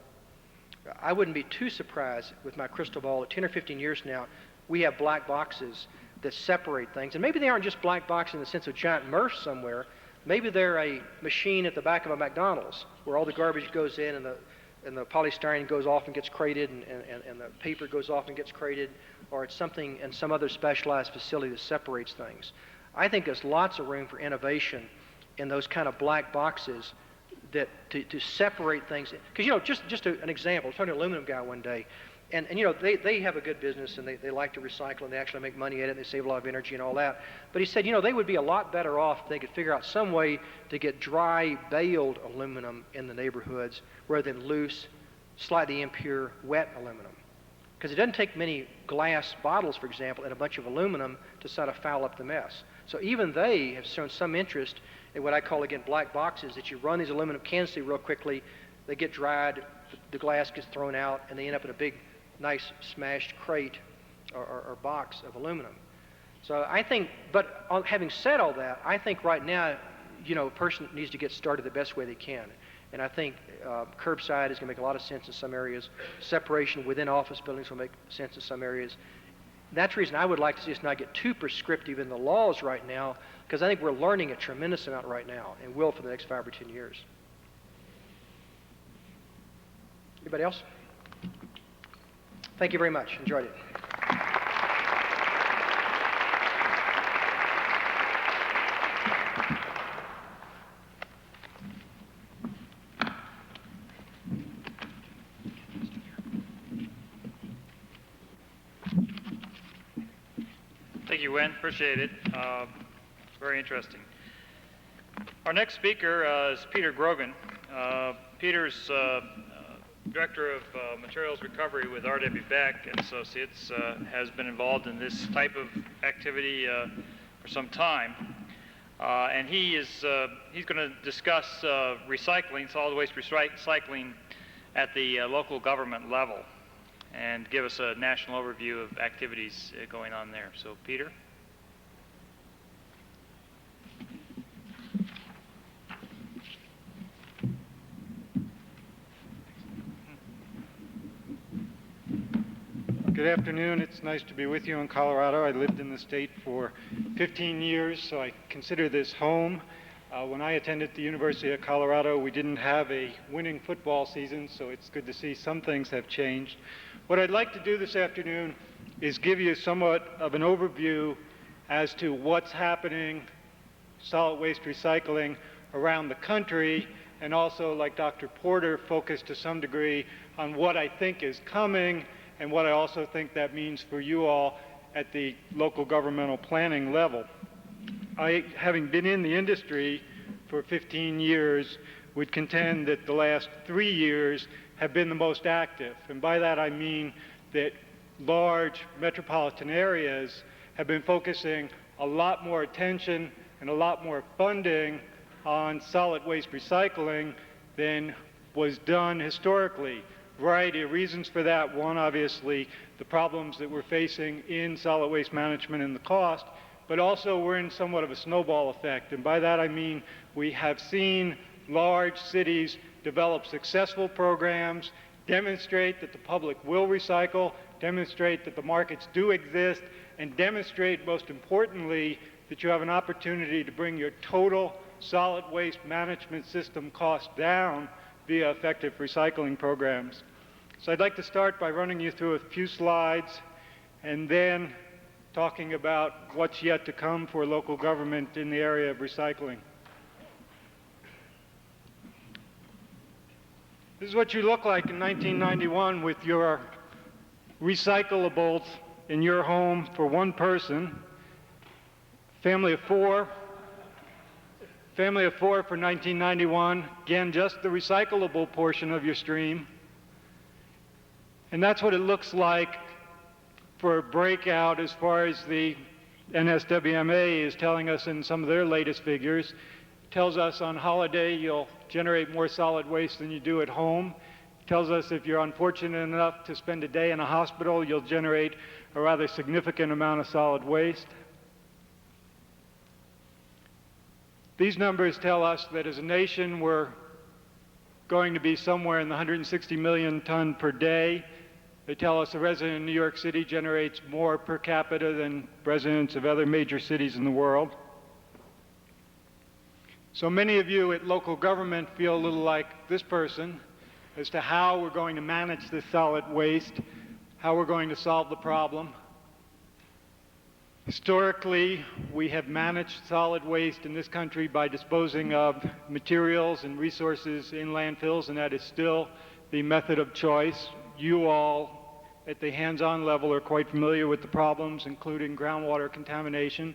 I wouldn't be too surprised with my crystal ball that 10 or 15 years from now, we have black boxes that separate things. And maybe they aren't just black boxes in the sense of giant MRFs somewhere. Maybe they're a machine at the back of a McDonald's where all the garbage goes in and the polystyrene goes off and gets crated and the paper goes off and gets crated, or it's something in some other specialized facility that separates things. I think there's lots of room for innovation in those kind of black boxes that to separate things. Because, you know, just an example, I was talking to an aluminum guy one day, and you know, they have a good business and they like to recycle and they actually make money at it and they save a lot of energy and all that. But he said, you know, they would be a lot better off if they could figure out some way to get dry, baled aluminum in the neighborhoods rather than loose, slightly impure, wet aluminum. Because it doesn't take many glass bottles, for example, and a bunch of aluminum to sort of foul up the mess. So even they have shown some interest in what I call, again, black boxes, that you run these aluminum cans through real quickly, they get dried, the glass gets thrown out, and they end up in a big, nice, smashed crate or box of aluminum. So I think, but having said all that, I think right now, you know, a person needs to get started the best way they can. And I think curbside is going to make a lot of sense in some areas. Separation within office buildings will make sense in some areas. That's the reason I would like to see us not get too prescriptive in the laws right now, because I think we're learning a tremendous amount right now and will for the next 5 or 10 years. Anybody else? Thank you very much. Enjoyed it. Thank you, Wen. Appreciate it. Very interesting. Our next speaker is Peter Grogan. Peter's Director of Materials Recovery with R.W. Beck and Associates, has been involved in this type of activity for some time. And he's going to discuss recycling, solid waste recycling at the local government level, and give us a national overview of activities going on there. So, Peter? Good afternoon. It's nice to be with you in Colorado. I lived in the state for 15 years, so I consider this home. When I attended the University of Colorado, we didn't have a winning football season, so it's good to see some things have changed. What I'd like to do this afternoon is give you somewhat of an overview as to what's happening, solid waste recycling around the country, and also, like Dr. Porter, focus to some degree on what I think is coming and what I also think that means for you all at the local governmental planning level. I, having been in the industry for 15 years, would contend that the last 3 years have been the most active. And by that I mean that large metropolitan areas have been focusing a lot more attention and a lot more funding on solid waste recycling than was done historically. Variety of reasons for that. One, obviously, the problems that we're facing in solid waste management and the cost, but also we're in somewhat of a snowball effect. And by that I mean we have seen large cities develop successful programs, demonstrate that the public will recycle, demonstrate that the markets do exist, and demonstrate, most importantly, that you have an opportunity to bring your total solid waste management system cost down via effective recycling programs. So I'd like to start by running you through a few slides and then talking about what's yet to come for local government in the area of recycling. This is what you look like in 1991 with your recyclables in your home for one person. Family of four for 1991. Again, just the recyclable portion of your stream. And that's what it looks like for a breakout as far as the NSWMA is telling us in some of their latest figures. It tells us on holiday you'll generate more solid waste than you do at home. It tells us if you're unfortunate enough to spend a day in a hospital, you'll generate a rather significant amount of solid waste. These numbers tell us that as a nation we're going to be somewhere in the 160 million ton per day. They tell us a resident in New York City generates more per capita than residents of other major cities in the world. So many of you at local government feel a little like this person as to how we're going to manage this solid waste, how we're going to solve the problem. Historically, we have managed solid waste in this country by disposing of materials and resources in landfills, and that is still the method of choice. You all, at the hands-on level, are quite familiar with the problems, including groundwater contamination,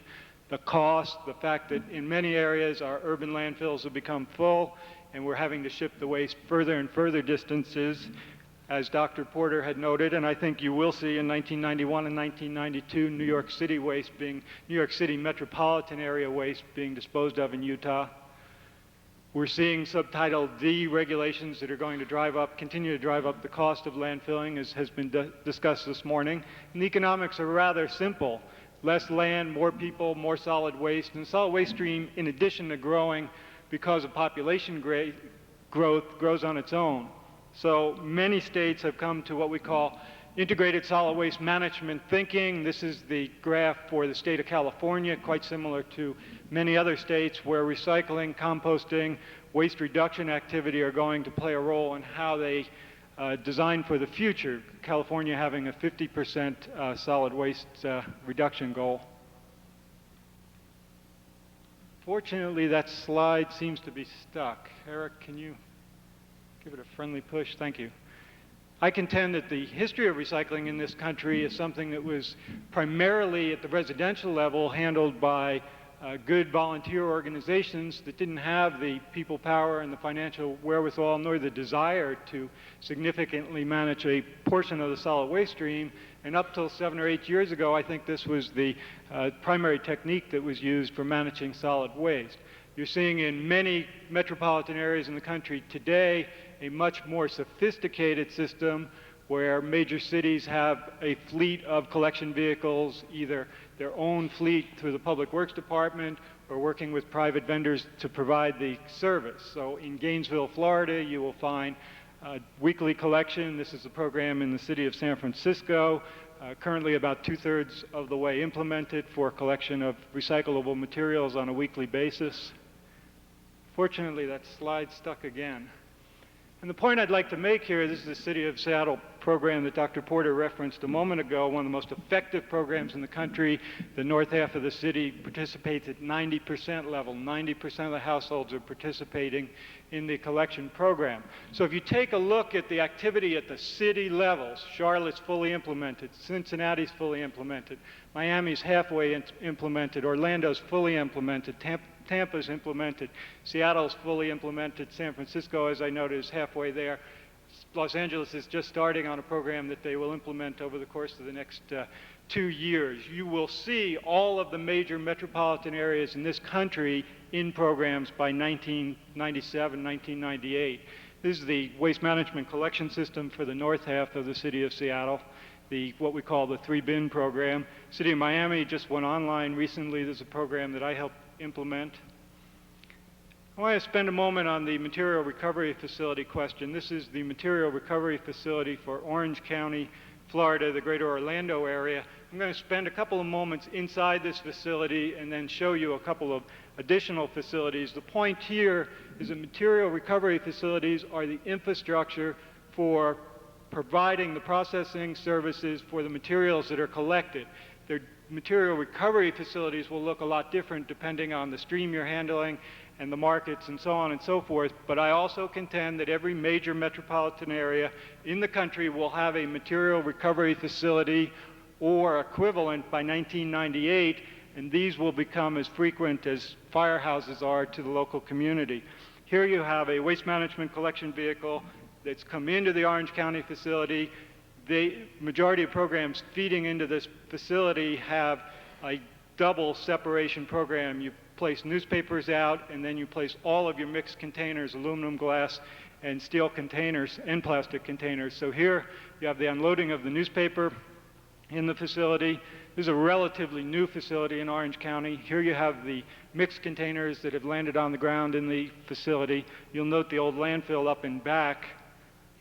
the cost, the fact that in many areas our urban landfills have become full, and we're having to ship the waste further and further distances, as Dr. Porter had noted, and I think you will see in 1991 and 1992 New York City metropolitan area waste being disposed of in Utah. We're seeing Subtitle D regulations that are going to continue to drive up the cost of landfilling, as has been discussed this morning. And the economics are rather simple. Less land, more people, more solid waste. And the solid waste stream, in addition to growing because of population growth, grows on its own. So many states have come to what we call integrated solid waste management thinking. This is the graph for the state of California, quite similar to many other states where recycling, composting, waste reduction activity are going to play a role in how they design for the future, California having a 50% solid waste reduction goal. Fortunately, that slide seems to be stuck. Eric, can you give it a friendly push? Thank you. I contend that the history of recycling in this country is something that was primarily at the residential level handled by good volunteer organizations that didn't have the people power and the financial wherewithal nor the desire to significantly manage a portion of the solid waste stream. And up till 7 or 8 years ago, I think this was the primary technique that was used for managing solid waste. You're seeing in many metropolitan areas in the country today a much more sophisticated system where major cities have a fleet of collection vehicles, either their own fleet through the Public Works Department or working with private vendors to provide the service. So in Gainesville, Florida, you will find weekly collection. This is a program in the city of San Francisco, currently about 2/3 of the way implemented for collection of recyclable materials on a weekly basis. Fortunately, that slide stuck again. And the point I'd like to make here, this is the City of Seattle program that Dr. Porter referenced a moment ago, one of the most effective programs in the country. The north half of the city participates at 90% level. 90% of the households are participating in the collection program. So if you take a look at the activity at the city levels, Charlotte's fully implemented, Cincinnati's fully implemented, Miami's halfway implemented, Orlando's fully implemented, Tampa's implemented, Seattle's fully implemented, San Francisco, as I noted, is halfway there. Los Angeles is just starting on a program that they will implement over the course of the next 2 years. You will see all of the major metropolitan areas in this country in programs by 1997, 1998. This is the waste management collection system for the north half of the city of Seattle, what we call the 3-bin program. City of Miami just went online recently. There's a program that I helped implement. I want to spend a moment on the material recovery facility question. This is the material recovery facility for Orange County, Florida, the greater Orlando area. I'm going to spend a couple of moments inside this facility and then show you a couple of additional facilities. The point here is that material recovery facilities are the infrastructure for providing the processing services for the materials that are collected. Their material recovery facilities will look a lot different depending on the stream you're handling and the markets and so on and so forth, but I also contend that every major metropolitan area in the country will have a material recovery facility or equivalent by 1998, and these will become as frequent as firehouses are to the local community. Here you have a waste management collection vehicle that's come into the Orange County facility. The majority of programs feeding into this facility have a double separation program. You place newspapers out, and then you place all of your mixed containers, aluminum, glass, and steel containers, and plastic containers. So here you have the unloading of the newspaper in the facility. This is a relatively new facility in Orange County. Here you have the mixed containers that have landed on the ground in the facility. You'll note the old landfill up in back.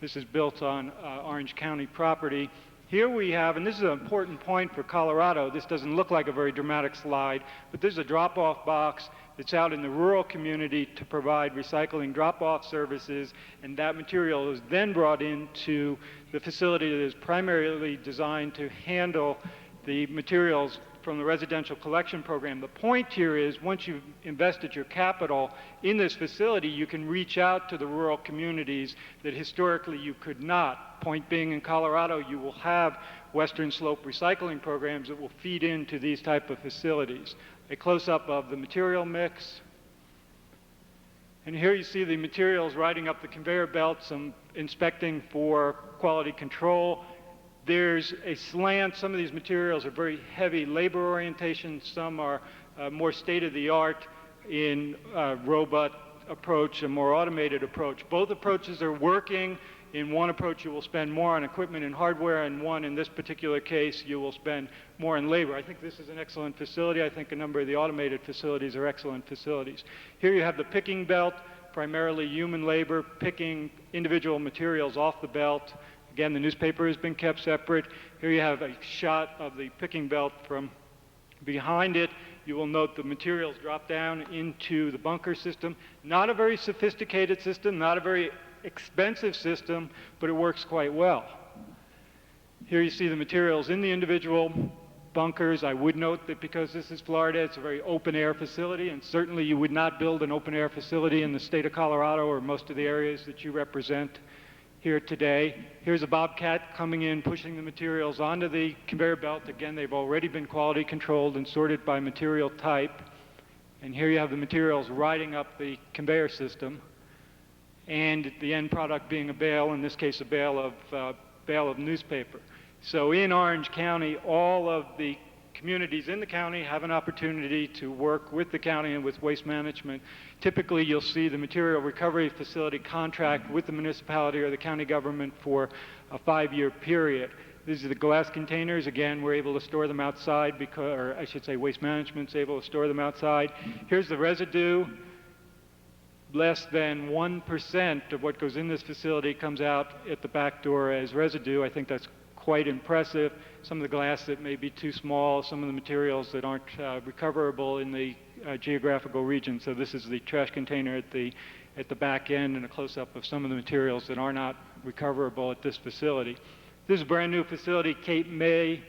This is built on Orange County property. Here we have, and this is an important point for Colorado, this doesn't look like a very dramatic slide, but this is a drop-off box that's out in the rural community to provide recycling drop-off services, and that material is then brought into the facility that is primarily designed to handle the materials from the residential collection program. The point here is once you've invested your capital in this facility, you can reach out to the rural communities that historically you could not. Point being, in Colorado, you will have Western Slope recycling programs that will feed into these type of facilities. A close-up of the material mix. And here you see the materials riding up the conveyor belt, some inspecting for quality control. There's a slant. Some of these materials are very heavy labor orientation. Some are more state-of-the-art in robot approach, a more automated approach. Both approaches are working. In one approach, you will spend more on equipment and hardware, and one, in this particular case, you will spend more on labor. I think this is an excellent facility. I think a number of the automated facilities are excellent facilities. Here you have the picking belt, primarily human labor, picking individual materials off the belt. Again, the newspaper has been kept separate. Here you have a shot of the picking belt from behind it. You will note the materials drop down into the bunker system. Not a very sophisticated system, not a very expensive system, but it works quite well. Here you see the materials in the individual bunkers. I would note that because this is Florida, it's a very open-air facility, and certainly you would not build an open-air facility in the state of Colorado or most of the areas that you represent. here today. Here's a Bobcat coming in, pushing the materials onto the conveyor belt. Again, they've already been quality controlled and sorted by material type. And here you have the materials riding up the conveyor system, and the end product being a bale, in this case a bale of newspaper. So in Orange County, all of the communities in the county have an opportunity to work with the county and with Waste Management. Typically, you'll see the material recovery facility contract with the municipality or the county government for a 5-year period. These are the glass containers. Again, we're able to store them outside because, or I should say Waste Management's able to store them outside. Here's the residue. Less than 1% of what goes in this facility comes out at the back door as residue. I think that's quite impressive. Some of the glass that may be too small, some of the materials that aren't recoverable in the geographical region. So this is the trash container at the back end, and a close-up of some of the materials that are not recoverable at this facility. This is a brand new facility, Cape May,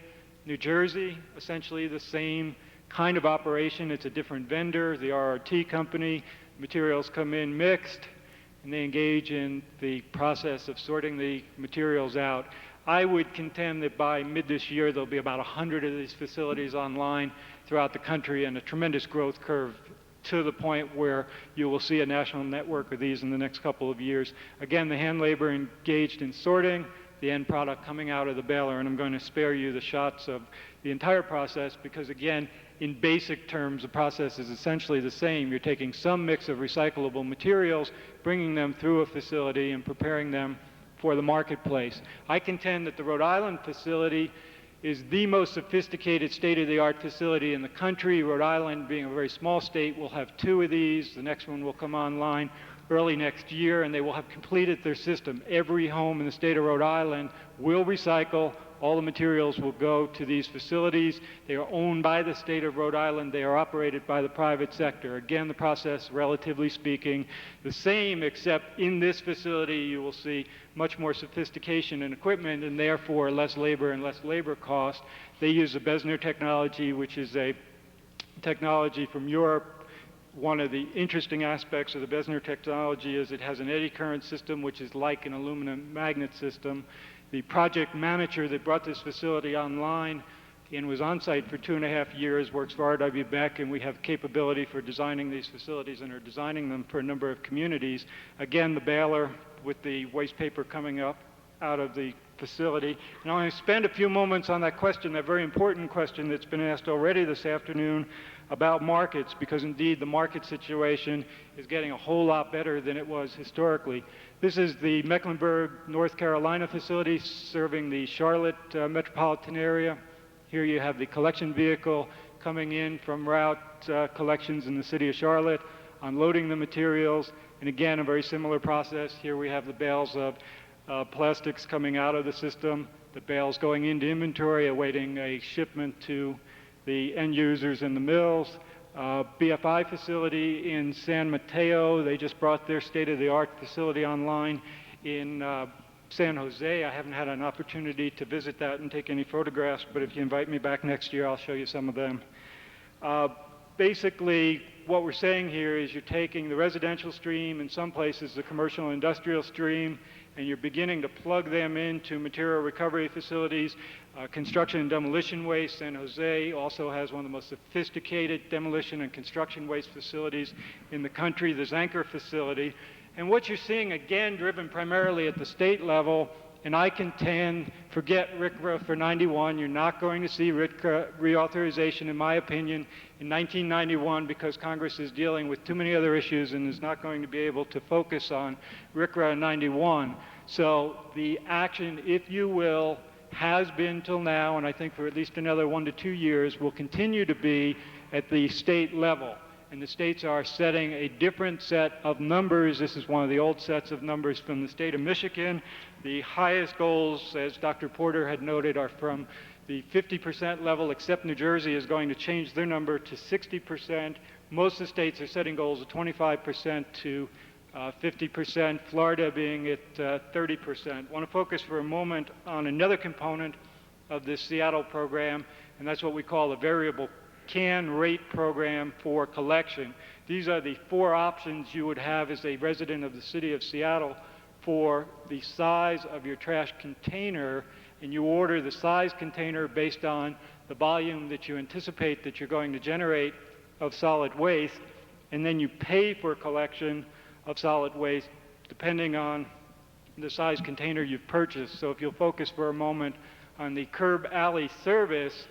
New Jersey, essentially the same kind of operation. It's a different vendor, the RRT company. Materials come in mixed, and they engage in the process of sorting the materials out. I would contend that by mid this year, there'll be about 100 of these facilities online throughout the country, and a tremendous growth curve to the point where you will see a national network of these in the next couple of years. Again, the hand labor engaged in sorting, the end product coming out of the baler, and I'm going to spare you the shots of the entire process because, again, in basic terms, the process is essentially the same. You're taking some mix of recyclable materials, bringing them through a facility, and preparing them for the marketplace. I contend that the Rhode Island facility is the most sophisticated state-of-the-art facility in the country. Rhode Island, being a very small state, will have 2 of these. The next one will come online early next year, and they will have completed their system. Every home in the state of Rhode Island will recycle. All the materials will go to these facilities. They are owned by the state of Rhode Island. They are operated by the private sector. Again, the process, relatively speaking, the same, except in this facility you will see much more sophistication in equipment and therefore less labor and less labor cost. They use the Besner technology, which is a technology from Europe. One of the interesting aspects of the Besner technology is it has an eddy current system, which is like an aluminum magnet system. The project manager that brought this facility online and was on site for 2.5 years works for R.W. Beck, and we have capability for designing these facilities and are designing them for a number of communities. Again, the baler with the waste paper coming up out of the facility. And I want to spend a few moments on that question, that very important question that's been asked already this afternoon about markets, because indeed the market situation is getting a whole lot better than it was historically. This is the Mecklenburg, North Carolina facility serving the Charlotte metropolitan area. Here you have the collection vehicle coming in from route collections in the city of Charlotte, unloading the materials, and again a very similar process. Here we have the bales of plastics coming out of the system, the bales going into inventory, awaiting a shipment to the end users in the mills. BFI facility in San Mateo, they just brought their state-of-the-art facility online in San Jose. I haven't had an opportunity to visit that and take any photographs, but if you invite me back next year, I'll show you some of them. Basically, what we're saying here is you're taking the residential stream, in some places the commercial and industrial stream, and you're beginning to plug them into material recovery facilities. Construction and demolition waste, San Jose also has one of the most sophisticated demolition and construction waste facilities in the country, the Zanker facility. And what you're seeing, again, driven primarily at the state level, and I contend, forget RCRA for 91, you're not going to see RCRA reauthorization, in my opinion, in 1991 because Congress is dealing with too many other issues and is not going to be able to focus on RCRA in 91. So the action, if you will, has been till now, and I think for at least another 1 to 2 years, will continue to be at the state level. And the states are setting a different set of numbers. This is one of the old sets of numbers from the state of Michigan. The highest goals, as Dr. Porter had noted, are from the 50% level, except New Jersey is going to change their number to 60%. Most of the states are setting goals of 25% to 50%, Florida being at 30%. I want to focus for a moment on another component of this Seattle program, and that's what we call a variable can rate program for collection. These are the 4 options you would have as a resident of the city of Seattle for the size of your trash container, and you order the size container based on the volume that you anticipate that you're going to generate of solid waste, and then you pay for collection of solid waste depending on the size container you've purchased. So if you'll focus for a moment on the curb alley service,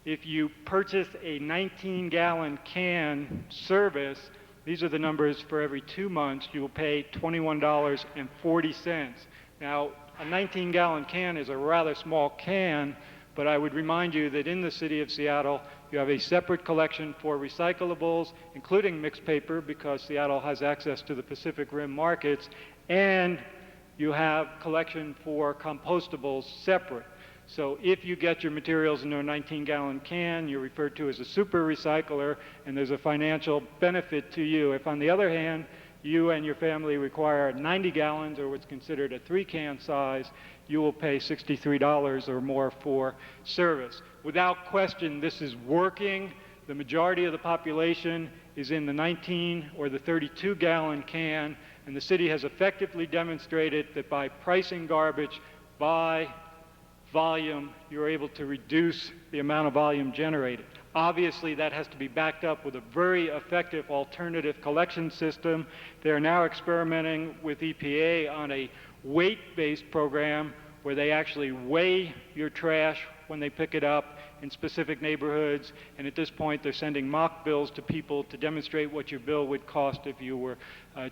if you purchase a 19-gallon can service, these are the numbers for every 2 months, you will pay $21.40. Now, a 19-gallon can is a rather small can, but I would remind you that in the city of Seattle, you have a separate collection for recyclables, including mixed paper, because Seattle has access to the Pacific Rim markets, and you have collection for compostables separate. So if you get your materials into a 19-gallon can, you're referred to as a super recycler, and there's a financial benefit to you. If, on the other hand, you and your family require 90 gallons, or what's considered a 3-can size, you will pay $63 or more for service. Without question, this is working. The majority of the population is in the 19 or the 32-gallon can, and the city has effectively demonstrated that by pricing garbage by volume, you're able to reduce the amount of volume generated. Obviously, that has to be backed up with a very effective alternative collection system. They are now experimenting with EPA on a weight-based program where they actually weigh your trash when they pick it up in specific neighborhoods, and at this point they're sending mock bills to people to demonstrate what your bill would cost if you were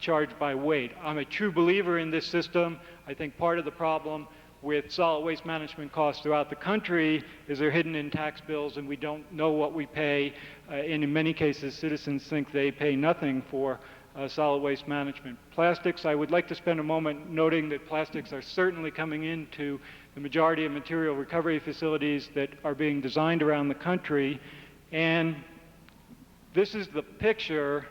charged by weight. I'm a true believer in this system. I think part of the problem with solid waste management costs throughout the country is they're hidden in tax bills and we don't know what we pay, and in many cases citizens think they pay nothing for solid waste management. Plastics, I would like to spend a moment noting that plastics are certainly coming into the majority of material recovery facilities that are being designed around the country, and this is the picture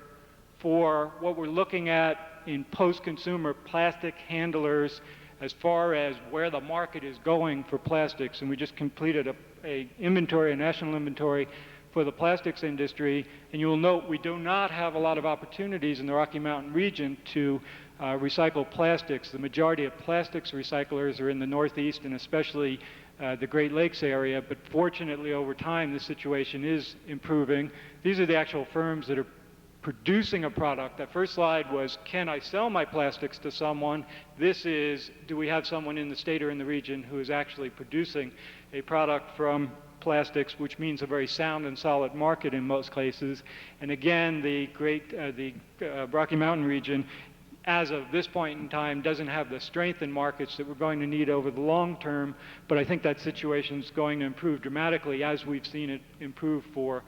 for what we're looking at in post-consumer plastic handlers as far as where the market is going for plastics. And we just completed a national inventory for the plastics industry, and you will note we do not have a lot of opportunities in the Rocky Mountain region to recycle plastics. The majority of plastics recyclers are in the Northeast and especially the Great Lakes area, but fortunately over time this situation is improving. These are the actual firms that are producing a product. That first slide was, can I sell my plastics to someone? This is, do we have someone in the state or in the region who is actually producing a product from plastics, which means a very sound and solid market in most cases. And again, the Rocky Mountain region, as of this point in time, doesn't have the strength in markets that we're going to need over the long term, but I think that situation is going to improve dramatically as we've seen it improve for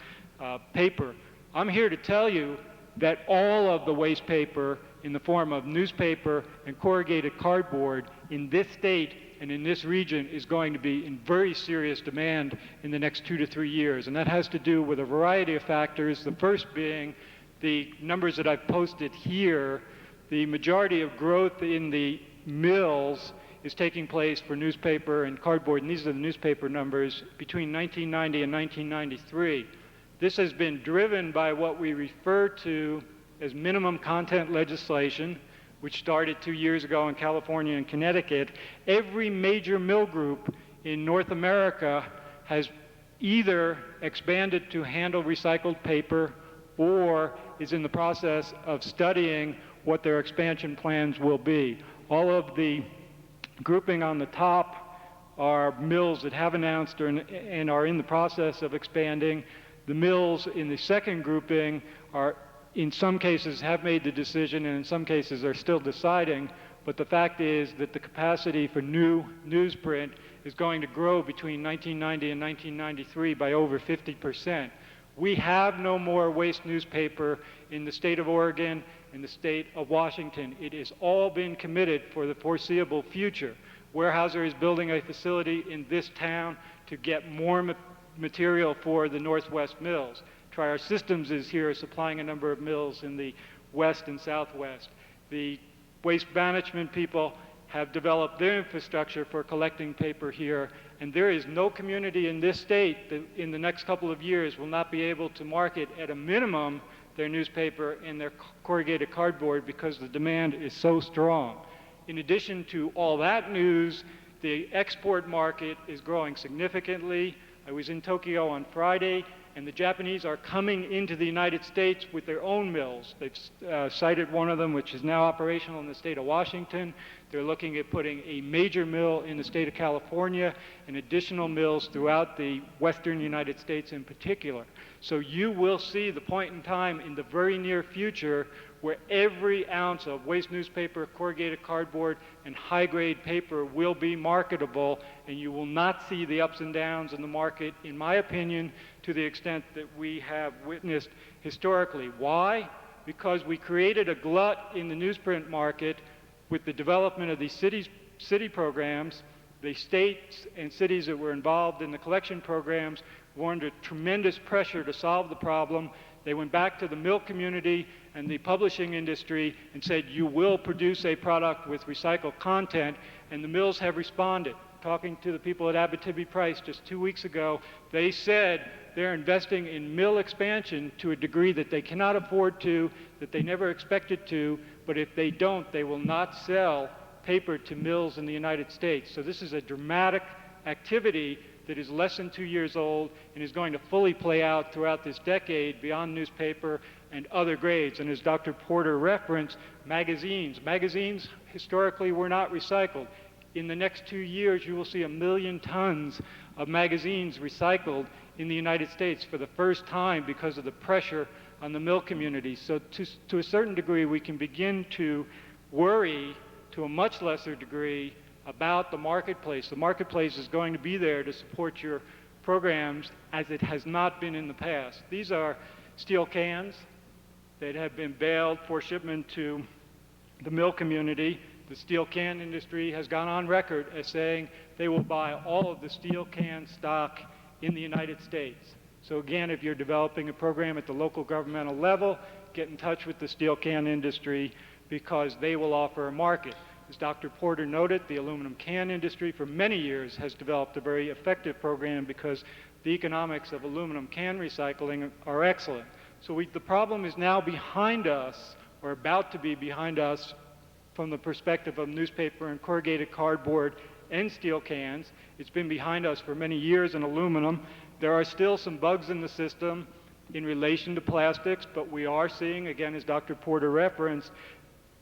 paper. I'm here to tell you that all of the waste paper in the form of newspaper and corrugated cardboard in this state and in this region is going to be in very serious demand in the next 2 to 3 years. And that has to do with a variety of factors, the first being the numbers that I've posted here. The majority of growth in the mills is taking place for newspaper and cardboard, and these are the newspaper numbers, between 1990 and 1993. This has been driven by what we refer to as minimum content legislation, which started 2 years ago in California and Connecticut. Every major mill group in North America has either expanded to handle recycled paper or is in the process of studying what their expansion plans will be. All of the grouping on the top are mills that have announced and are in the process of expanding. The mills in the second grouping are, in some cases, have made the decision, and in some cases are still deciding, but the fact is that the capacity for new newsprint is going to grow between 1990 and 1993 by over 50%. We have no more waste newspaper in the state of Oregon, in the state of Washington. It has all been committed for the foreseeable future. Weyerhaeuser is building a facility in this town to get more material for the Northwest mills. Triar Systems is here supplying a number of mills in the west and southwest. The waste management people have developed their infrastructure for collecting paper here, and there is no community in this state that in the next couple of years will not be able to market at a minimum their newspaper and their corrugated cardboard because the demand is so strong. in addition to all that news, the export market is growing significantly. I was in Tokyo on Friday, and the Japanese are coming into the United States with their own mills. They've cited one of them, which is now operational in the state of Washington. They're looking at putting a major mill in the state of California and additional mills throughout the western United States in particular. So you will see the point in time in the very near future where every ounce of waste newspaper, corrugated cardboard, and high-grade paper will be marketable, and you will not see the ups and downs in the market, in my opinion, to the extent that we have witnessed historically. Why? Because we created a glut in the newsprint market with the development of these city programs. The states and cities that were involved in the collection programs were under tremendous pressure to solve the problem. They went back to the mill community and the publishing industry and said, you will produce a product with recycled content, and the mills have responded. Talking to the people at Abitibi-Price just 2 weeks ago, they said they're investing in mill expansion to a degree that they cannot afford to, that they never expected to, but if they don't, they will not sell paper to mills in the United States. So this is a dramatic activity that is less than 2 years old and is going to fully play out throughout this decade beyond newspaper and other grades. And as Dr. Porter referenced, magazines. Magazines historically were not recycled. In the next 2 years, you will see 1 million tons of magazines recycled in the United States for the first time because of the pressure on the mill community. So to a certain degree, we can begin to worry to a much lesser degree about the marketplace. The marketplace is going to be there to support your programs as it has not been in the past. These are steel cans that have been baled for shipment to the mill community. The steel can industry has gone on record as saying they will buy all of the steel can stock in the United States. So again, if you're developing a program at the local governmental level, get in touch with the steel can industry because they will offer a market. As Dr. Porter noted, the aluminum can industry for many years has developed a very effective program because the economics of aluminum can recycling are excellent. So the problem is now behind us, or about to be behind us, from the perspective of newspaper and corrugated cardboard and steel cans. It's been behind us for many years in aluminum. There are still some bugs in the system in relation to plastics, but we are seeing, again, as Dr. Porter referenced,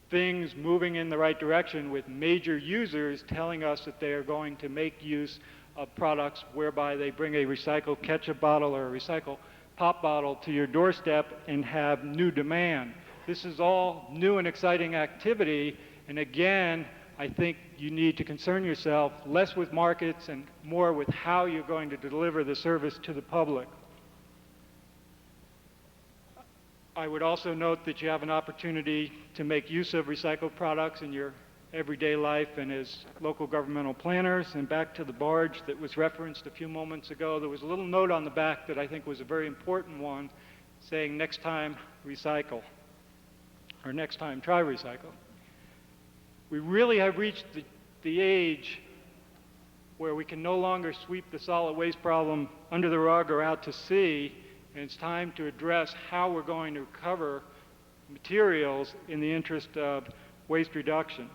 things moving in the right direction with major users telling us that they are going to make use of products whereby they bring a recycled ketchup bottle or a recycled pop bottle to your doorstep and have new demand. This is all new and exciting activity, and again, I think you need to concern yourself less with markets and more with how you're going to deliver the service to the public. I would also note that you have an opportunity to make use of recycled products in your everyday life and as local governmental planners. And back to the barge that was referenced a few moments ago, there was a little note on the back that I think was a very important one saying next time recycle, or next time try recycle. We really have reached the age where we can no longer sweep the solid waste problem under the rug or out to sea, and it's time to address how we're going to recover materials in the interest of waste reduction.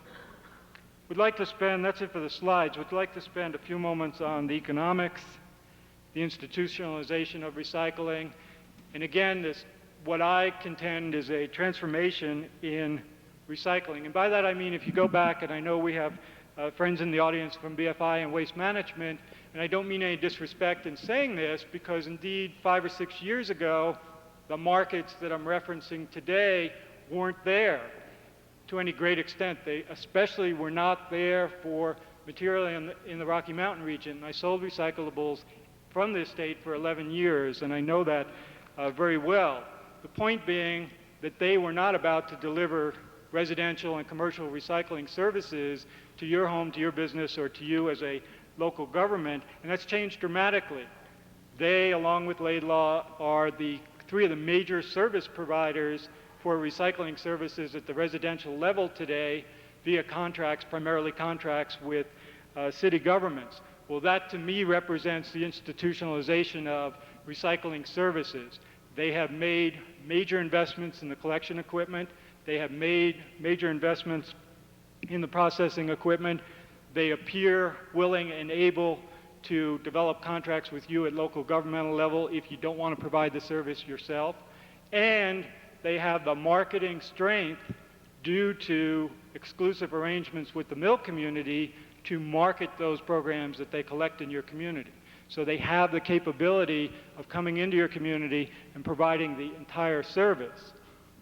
We'd like to spend, that's it for the slides, we'd like to spend a few moments on the economics, the institutionalization of recycling, and again, this, what I contend is a transformation in recycling. And by that I mean if you go back, and I know we have friends in the audience from BFI and Waste Management, and I don't mean any disrespect in saying this, because indeed 5 or 6 years ago, the markets that I'm referencing today weren't there to any great extent. They especially were not there for material in the Rocky Mountain region. I sold recyclables from this state for 11 years, and I know that very well. The point being that they were not about to deliver residential and commercial recycling services to your home, to your business, or to you as a local government, and that's changed dramatically. They, along with Laidlaw, are the 3 of the major service providers for recycling services at the residential level today via contracts, primarily contracts with city governments. Well, that to me represents the institutionalization of recycling services. They have made major investments in the collection equipment. They have made major investments in the processing equipment. They appear willing and able to develop contracts with you at local governmental level if you don't want to provide the service yourself. And they have the marketing strength due to exclusive arrangements with the mill community to market those programs that they collect in your community. So they have the capability of coming into your community and providing the entire service.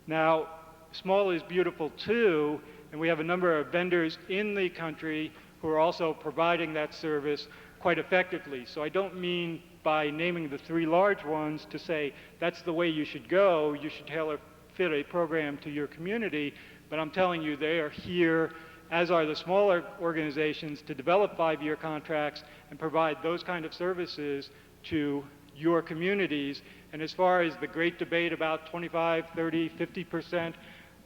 Now, small is beautiful too, and we have a number of vendors in the country who are also providing that service quite effectively. So I don't mean by naming the 3 large ones to say that's the way you should go, you should tailor fit a program to your community, but I'm telling you they are here, as are the smaller organizations, to develop 5-year contracts and provide those kind of services to your communities. And as far as the great debate about 25, 30, 50%,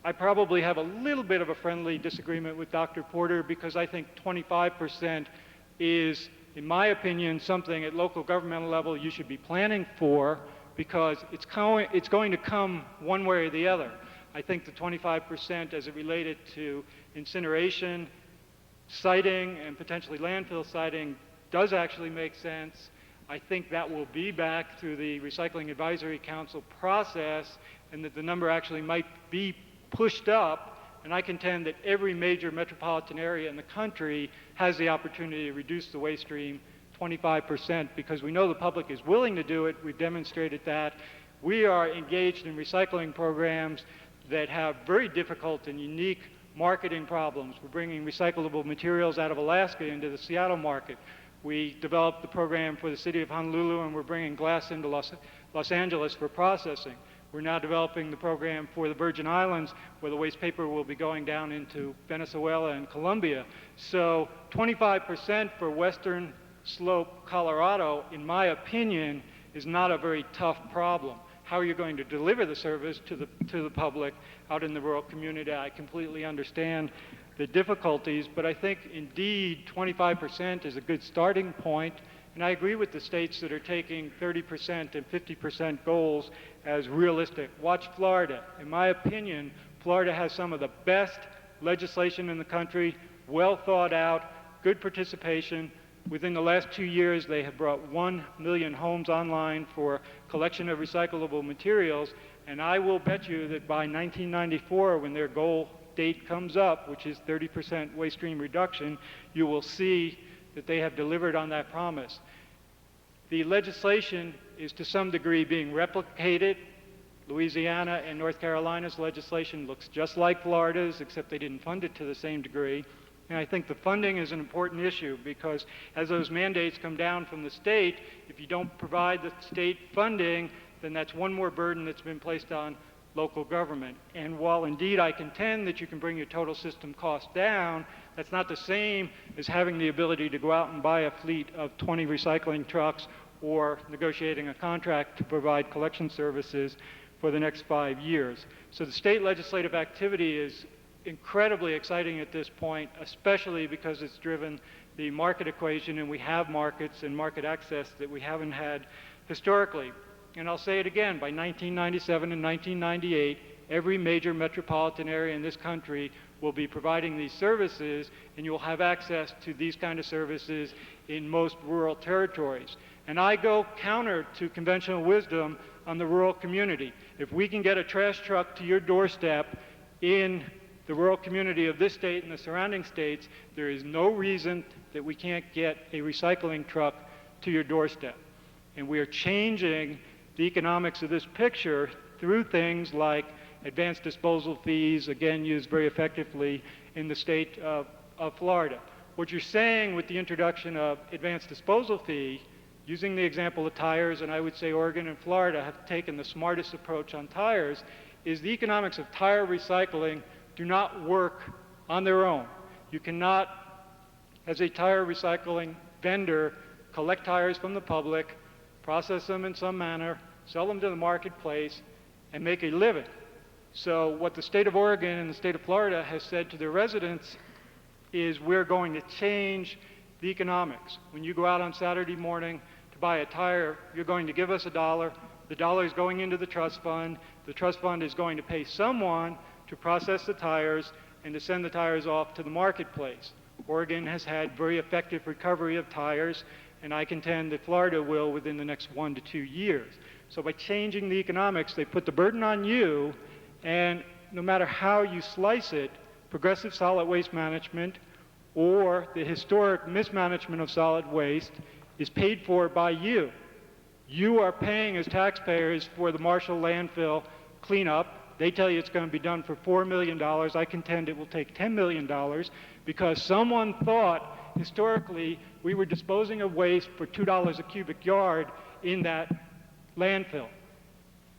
I probably have a little bit of a friendly disagreement with Dr. Porter, because I think 25% is, in my opinion, something at local governmental level you should be planning for, because it's going to come one way or the other. I think the 25% as it related to incineration, siting, and potentially landfill siting does actually make sense. I think that will be back through the Recycling Advisory Council process, and that the number actually might be pushed up. And I contend that every major metropolitan area in the country has the opportunity to reduce the waste stream 25%, because we know the public is willing to do it. We've demonstrated that. We are engaged in recycling programs that have very difficult and unique marketing problems. We're bringing recyclable materials out of Alaska into the Seattle market. We developed the program for the city of Honolulu, and we're bringing glass into Los Angeles for processing. We're now developing the program for the Virgin Islands, where the waste paper will be going down into Venezuela and Colombia. So 25% for Western Slope, Colorado, in my opinion, is not a very tough problem. How are you going to deliver the service to the public out in the rural community? I completely understand the difficulties, but I think indeed 25% is a good starting point, and I agree with the states that are taking 30% and 50% goals as realistic. Watch Florida. In my opinion, Florida has some of the best legislation in the country, well thought out, good participation. Within the last 2 years, they have brought 1 million homes online for collection of recyclable materials, and I will bet you that by 1994, when their goal date comes up, which is 30% waste stream reduction, you will see that they have delivered on that promise. The legislation is to some degree being replicated. Louisiana and North Carolina's legislation looks just like Florida's, except they didn't fund it to the same degree. And I think the funding is an important issue, because as those mandates come down from the state, if you don't provide the state funding, then that's one more burden that's been placed on local government. And while indeed I contend that you can bring your total system cost down, that's not the same as having the ability to go out and buy a fleet of 20 recycling trucks or negotiating a contract to provide collection services for the next 5 years. So the state legislative activity is incredibly exciting at this point, especially because it's driven the market equation, and we have markets and market access that we haven't had historically. And I'll say it again, by 1997 and 1998, every major metropolitan area in this country will be providing these services, and you'll have access to these kind of services in most rural territories. And I go counter to conventional wisdom on the rural community. If we can get a trash truck to your doorstep in the rural community of this state and the surrounding states, there is no reason that we can't get a recycling truck to your doorstep. And we are changing the economics of this picture through things like advanced disposal fees, again used very effectively in the state of Florida. What you're saying with the introduction of advanced disposal fee, using the example of tires, and I would say Oregon and Florida have taken the smartest approach on tires, is the economics of tire recycling do not work on their own. You cannot, as a tire recycling vendor, collect tires from the public, process them in some manner, sell them to the marketplace, and make a living. So what the state of Oregon and the state of Florida has said to their residents is, we're going to change the economics. When you go out on Saturday morning to buy a tire, you're going to give us $1. The dollar is going into the trust fund. The trust fund is going to pay someone to process the tires, and to send the tires off to the marketplace. Oregon has had very effective recovery of tires, and I contend that Florida will within the next 1 to 2 years. So by changing the economics, they put the burden on you, and no matter how you slice it, progressive solid waste management or the historic mismanagement of solid waste is paid for by you. You are paying as taxpayers for the Marshall landfill cleanup. They tell you it's going to be done for $4 million. I contend it will take $10 million because someone thought historically we were disposing of waste for $2 a cubic yard in that landfill.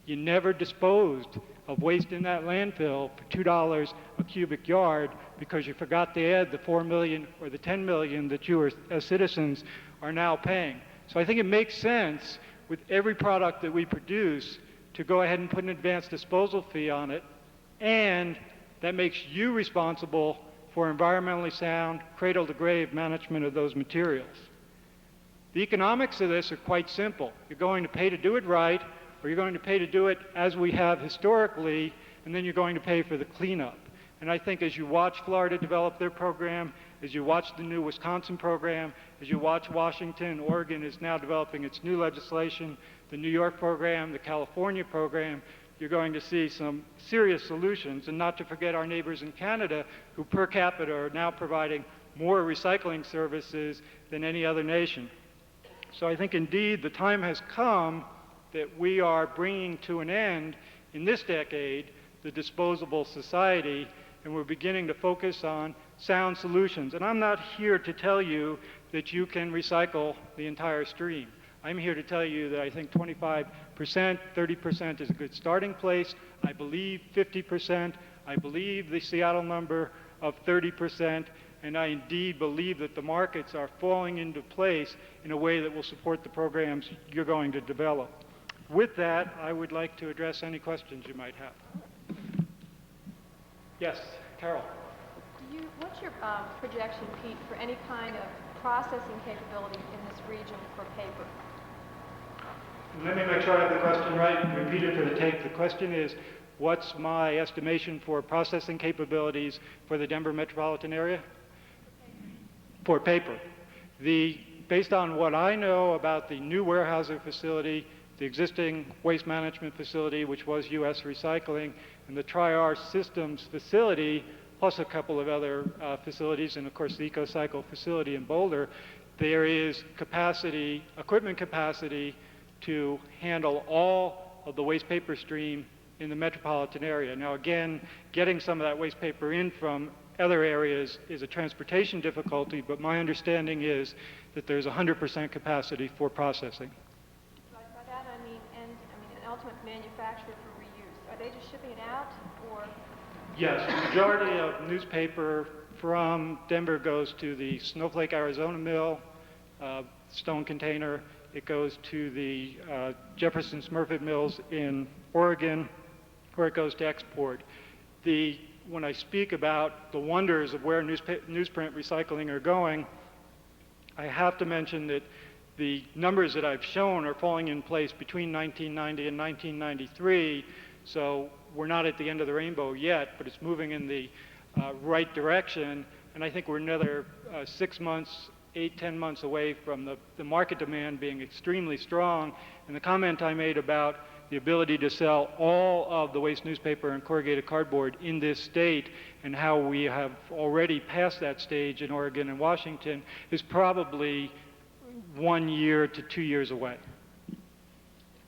You never disposed of waste in that landfill for $2 a cubic yard because you forgot to add the $4 million or the $10 million that you as citizens are now paying. So I think it makes sense with every product that we produce to go ahead and put an advanced disposal fee on it, and that makes you responsible for environmentally sound, cradle-to-grave management of those materials. The economics of this are quite simple. You're going to pay to do it right, or you're going to pay to do it as we have historically, and then you're going to pay for the cleanup. And I think as you watch Florida develop their program, as you watch the new Wisconsin program, as you watch Washington, Oregon is now developing its new legislation, the New York program, the California program, you're going to see some serious solutions, and not to forget our neighbors in Canada, who per capita are now providing more recycling services than any other nation. So I think indeed the time has come that we are bringing to an end in this decade the disposable society, and we're beginning to focus on sound solutions. And I'm not here to tell you that you can recycle the entire stream. I'm here to tell you that I think 25%, 30% is a good starting place. I believe 50%. I believe the Seattle number of 30%. And I indeed believe that the markets are falling into place in a way that will support the programs you're going to develop. With that, I would like to address any questions you might have. Yes, Carol. What's your projection, Pete, for any kind of processing capability in this region for paper? Let me make sure I have the question right. Repeat it for the tape. The question is, what's my estimation for processing capabilities for the Denver metropolitan area? For paper. Based on what I know about the new Weyerhaeuser facility, the existing waste management facility, which was U.S. Recycling, and the Tri-R Systems facility, plus a couple of other facilities, and of course the EcoCycle facility in Boulder, there is capacity, equipment capacity, to handle all of the waste paper stream in the metropolitan area. Now again, getting some of that waste paper in from other areas is a transportation difficulty, but my understanding is that there's 100% capacity for processing. By that I mean an ultimate manufacturer for reuse. Are they just shipping it out, or? Yes, the majority of newspaper from Denver goes to the Snowflake, Arizona mill, stone container. It goes to the Jefferson Smurfit mills in Oregon, where it goes to export. When I speak about the wonders of where newsprint recycling are going, I have to mention that the numbers that I've shown are falling in place between 1990 and 1993, so we're not at the end of the rainbow yet, but it's moving in the right direction, and I think we're another 6 months, 8-10 months away from the market demand being extremely strong. And the comment I made about the ability to sell all of the waste newspaper and corrugated cardboard in this state, and how we have already passed that stage in Oregon and Washington, is probably 1 year to 2 years away. The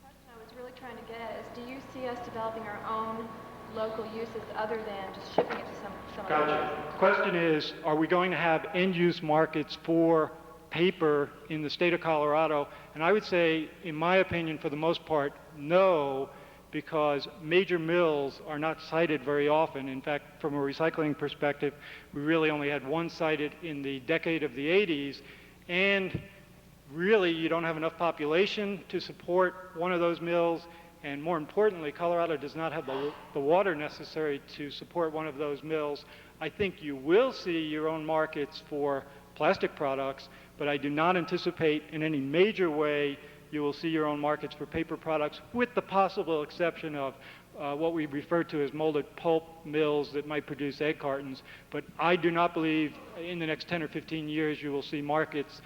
question I was really trying to get at is, do you see us developing our own local uses other than just shipping it to some other Gotcha. The question is, are we going to have end-use markets for paper in the state of Colorado? And I would say, in my opinion, for the most part, no, because major mills are not cited very often. In fact, from a recycling perspective, we really only had one cited in the decade of the 80s, and really you don't have enough population to support one of those mills, and more importantly, Colorado does not have the water necessary to support one of those mills. I think you will see your own markets for plastic products, but I do not anticipate in any major way you will see your own markets for paper products, with the possible exception of what we refer to as molded pulp mills that might produce egg cartons. But I do not believe in the next 10 or 15 years you will see markets,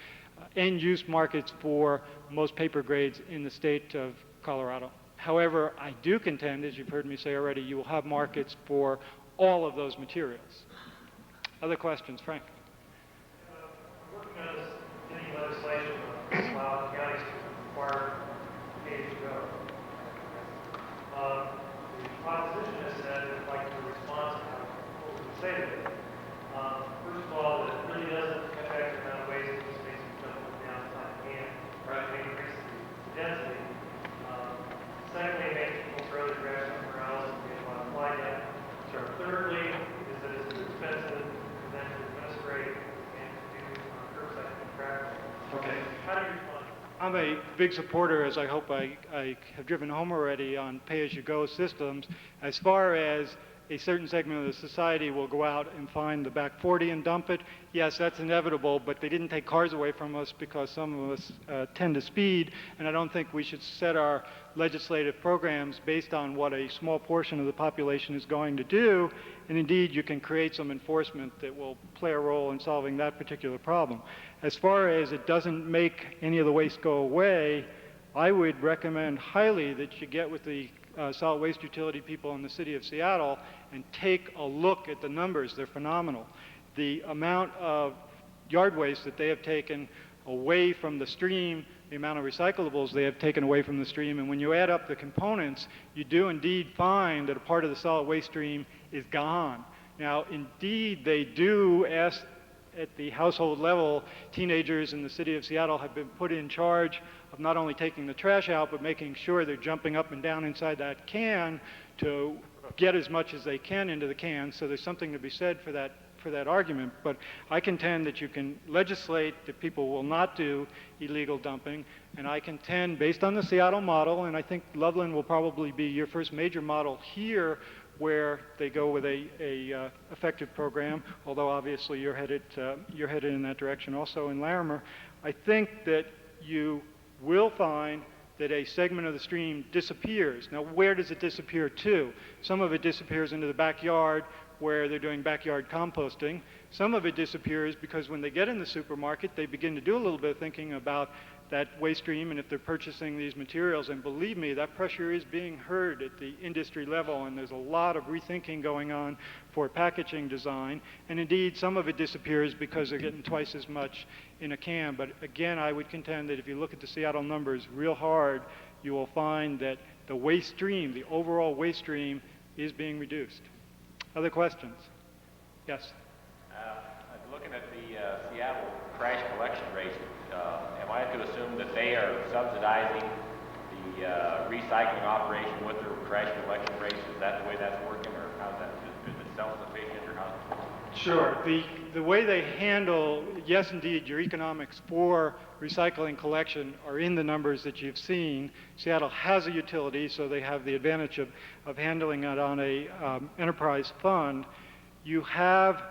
end-use markets for most paper grades in the state of Colorado. However, I do contend, as you've heard me say already, you will have markets for all of those materials. Other questions? Frank? Working on this, any legislation that allows counties to require pay-as-you-go. The opposition has said they'd like the response to what we say to it. First of all, that it really doesn't cut back the amount of waste that this makes it jump down inside the can, right? It increases the density. Secondly, it makes people throw their trash somewhere else and they want to apply that. So thirdly, is that it's too expensive for them to administrate and to do curbside practice. Okay. How do you respond? I'm a big supporter, as I hope I have driven home already, on pay-as-you-go systems. As far as a certain segment of the society will go out and find the back 40 and dump it, yes, that's inevitable, but they didn't take cars away from us because some of us tend to speed, and I don't think we should set our legislative programs based on what a small portion of the population is going to do, and indeed you can create some enforcement that will play a role in solving that particular problem. As far as it doesn't make any of the waste go away, I would recommend highly that you get with the solid waste utility people in the city of Seattle and take a look at the numbers. They're phenomenal. The amount of yard waste that they have taken away from the stream, the amount of recyclables they have taken away from the stream, and when you add up the components, you do indeed find that a part of the solid waste stream is gone. Now, indeed, they do ask at the household level, teenagers in the city of Seattle have been put in charge of not only taking the trash out, but making sure they're jumping up and down inside that can to get as much as they can into the can. So there's something to be said for that argument. But I contend that you can legislate that people will not do illegal dumping. And I contend, based on the Seattle model, and I think Loveland will probably be your first major model here, where they go with a effective program, although obviously you're headed in that direction also in Larimer. I think that you will find that a segment of the stream disappears. Now, where does it disappear to? Some of it disappears into the backyard where they're doing backyard composting. Some of it disappears because when they get in the supermarket, they begin to do a little bit of thinking about that waste stream and if they're purchasing these materials. And believe me, that pressure is being heard at the industry level, and there's a lot of rethinking going on for packaging design. And indeed, some of it disappears because they're getting twice as much in a can. But again, I would contend that if you look at the Seattle numbers real hard, you will find that the waste stream, the overall waste stream, is being reduced. Other questions? Yes? Looking at the Seattle trash collection rates, am I to assume that they are subsidizing the recycling operation with their trash collection rates? Is that the way that's working, or how's that? Is it self-sufficient, or how's? Sure. The way they handle, yes, indeed, your economics for recycling collection are in the numbers that you've seen. Seattle has a utility, so they have the advantage of handling it on a enterprise fund. You have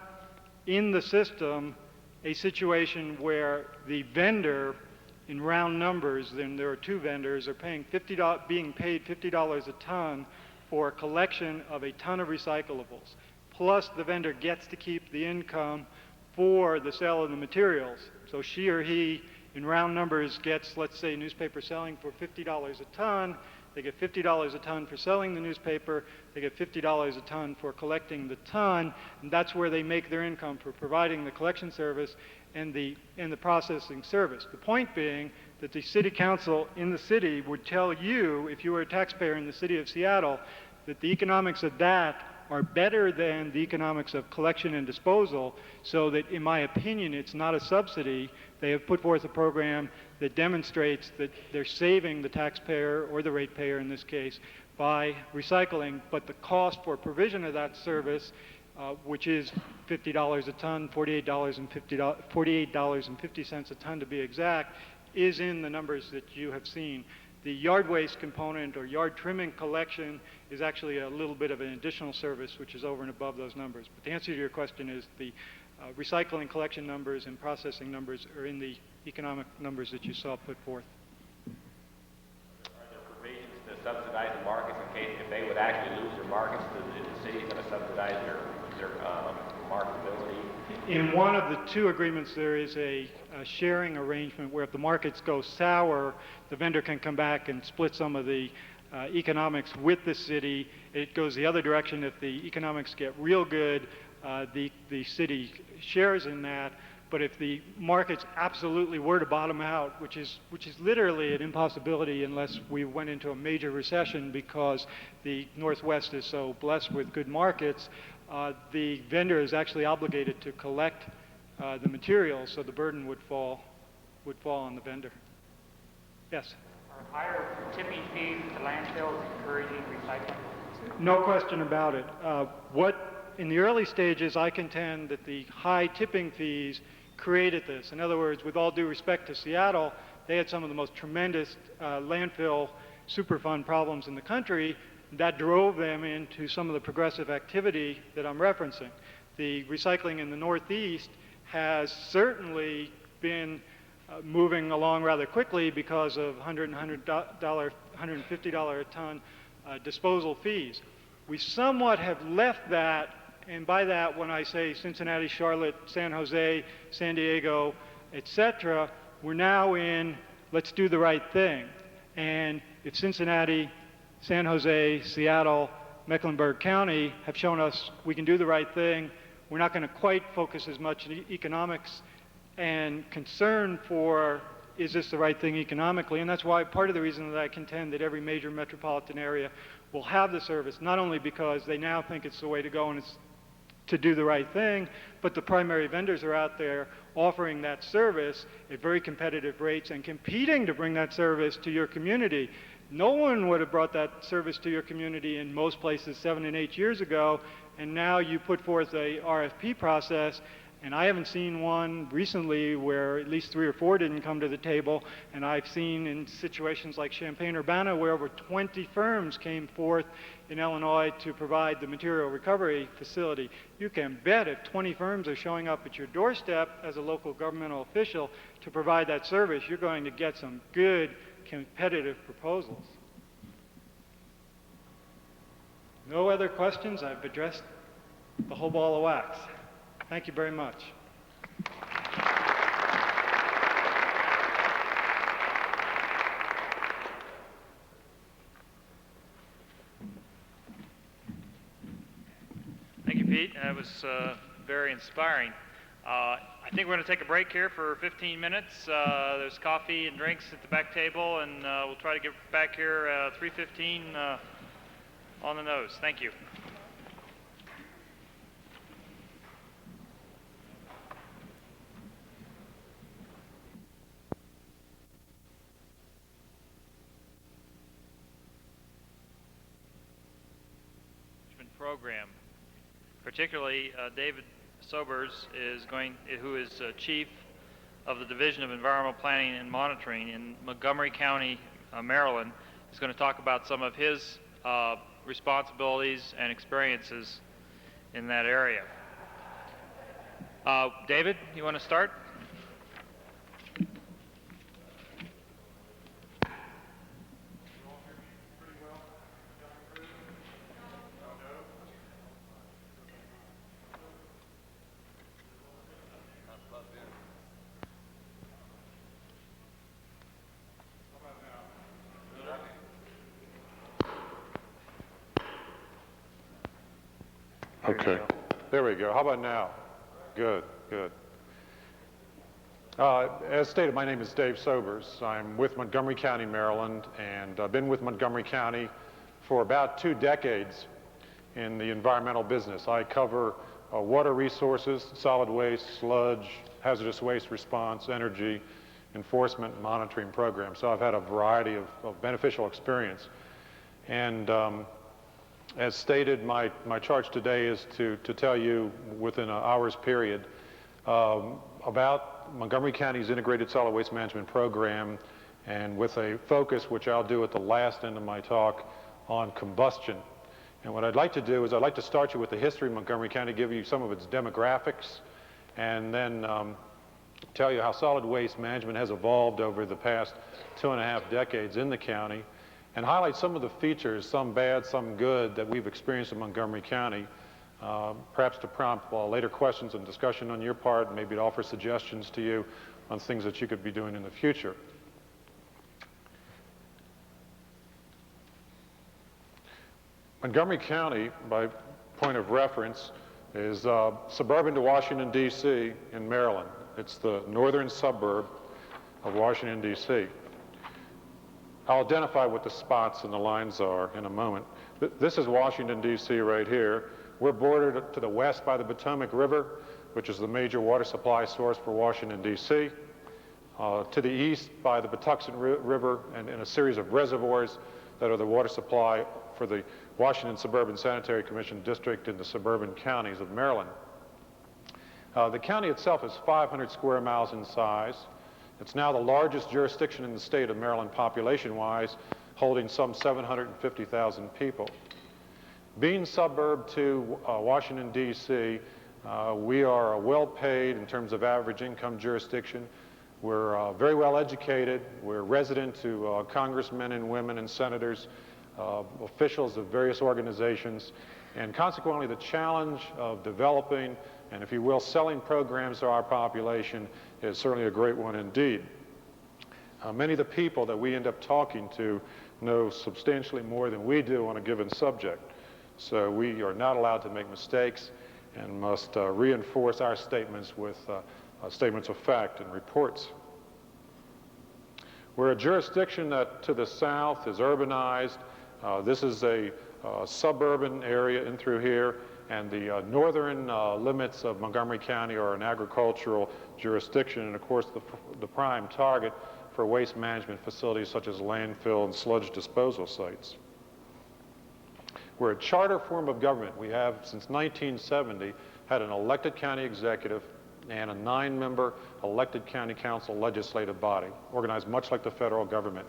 in the system a situation where the vendor, in round numbers, then there are two vendors, are being paid $50 a ton for collection of a ton of recyclables. Plus the vendor gets to keep the income for the sale of the materials. So she or he, in round numbers, gets, let's say, newspaper selling for $50 a ton. They get $50 a ton for selling the newspaper. They get $50 a ton for collecting the ton, and that's where they make their income for providing the collection service and the processing service. The point being that the city council in the city would tell you, if you were a taxpayer in the city of Seattle, that the economics of that are better than the economics of collection and disposal, so that, in my opinion, it's not a subsidy. They have put forth a program that demonstrates that they're saving the taxpayer, or the ratepayer in this case, by recycling, but the cost for provision of that service, which is $50 a ton, $48.50 a ton to be exact, is in the numbers that you have seen. The yard waste component or yard trimming collection is actually a little bit of an additional service which is over and above those numbers. But the answer to your question is the recycling collection numbers and processing numbers are in the economic numbers that you saw put forth. Are there provisions to subsidize the markets in case if they would would actually lose their markets? Is the city going to subsidize their marketability? In one of the two agreements, there is a sharing arrangement where if the markets go sour, the vendor can come back and split some of the economics with the city. It goes the other direction. If the economics get real good, the city shares in that. But if the markets absolutely were to bottom out, which is literally an impossibility unless we went into a major recession because the Northwest is so blessed with good markets, the vendor is actually obligated to collect the materials, so the burden would fall on the vendor. Yes? Are higher tipping fees to landfills encouraging recycling? No question about it. In the early stages, I contend that the high tipping fees created this. In other words, with all due respect to Seattle, they had some of the most tremendous landfill Superfund problems in the country. That drove them into some of the progressive activity that I'm referencing. The recycling in the Northeast has certainly been moving along rather quickly because of $150 a ton disposal fees. We somewhat have left that, and by that when I say Cincinnati, Charlotte, San Jose, San Diego, etc., we're now in let's do the right thing. And if Cincinnati, San Jose, Seattle, Mecklenburg County have shown us we can do the right thing, we're not going to quite focus as much on economics and concern for is this the right thing economically, and that's why part of the reason that I contend that every major metropolitan area will have the service, not only because they now think it's the way to go and it's to do the right thing, but the primary vendors are out there offering that service at very competitive rates and competing to bring that service to your community. No one would have brought that service to your community in most places 7 and 8 years ago, and now you put forth a RFP process, and I haven't seen one recently where at least 3 or 4 didn't come to the table, and I've seen in situations like Champaign-Urbana where over 20 firms came forth in Illinois to provide the material recovery facility. You can bet if 20 firms are showing up at your doorstep as a local governmental official to provide that service, you're going to get some good competitive proposals. No other questions? I've addressed the whole ball of wax. Thank you very much. Thank you, Pete. That was very inspiring. I think we're going to take a break here for 15 minutes. There's coffee and drinks at the back table, and we'll try to get back here 3:15 on the nose. Thank you. Program. Particularly, David Sobers who is chief of the Division of Environmental Planning and Monitoring in Montgomery County, Maryland, is going to talk about some of his responsibilities and experiences in that area. David, you want to start? Okay, there we go. How about now? Good, good. As stated, my name is Dave Sobers. I'm with Montgomery County, Maryland, and I've been with Montgomery County for about 2 decades in the environmental business. I cover water resources, solid waste, sludge, hazardous waste response, energy, enforcement, and monitoring programs. So I've had a variety of beneficial experience. And as stated, my charge today is to tell you within an hour's period about Montgomery County's Integrated Solid Waste Management Program, and with a focus, which I'll do at the last end of my talk, on combustion. And what I'd like to do is I'd like to start you with the history of Montgomery County, give you some of its demographics, and then tell you how solid waste management has evolved over the past 2.5 decades in the county, and highlight some of the features, some bad, some good, that we've experienced in Montgomery County, perhaps to prompt later questions and discussion on your part, maybe to offer suggestions to you on things that you could be doing in the future. Montgomery County, by point of reference, is suburban to Washington, D.C. in Maryland. It's the northern suburb of Washington, D.C. I'll identify what the spots and the lines are in a moment. This is Washington, D.C. right here. We're bordered to the west by the Potomac River, which is the major water supply source for Washington, D.C. To the east by the Patuxent River and a series of reservoirs that are the water supply for the Washington Suburban Sanitary Commission district in the suburban counties of Maryland. The county itself is 500 square miles in size. It's now the largest jurisdiction in the state of Maryland population-wise, holding some 750,000 people. Being suburb to Washington, D.C., we are a well-paid, in terms of average income, jurisdiction. We're very well educated. We're resident to congressmen and women and senators, officials of various organizations, and consequently the challenge of developing and, if you will, selling programs to our population is certainly a great one indeed. Many of the people that we end up talking to know substantially more than we do on a given subject. So we are not allowed to make mistakes and must reinforce our statements with statements of fact and reports. We're a jurisdiction that to the south is urbanized. This is a suburban area in through here, and the northern limits of Montgomery County are an agricultural jurisdiction, and of course the prime target for waste management facilities such as landfill and sludge disposal sites. We're a charter form of government. We have, since 1970, had an elected county executive and a 9-member elected county council legislative body, organized much like the federal government.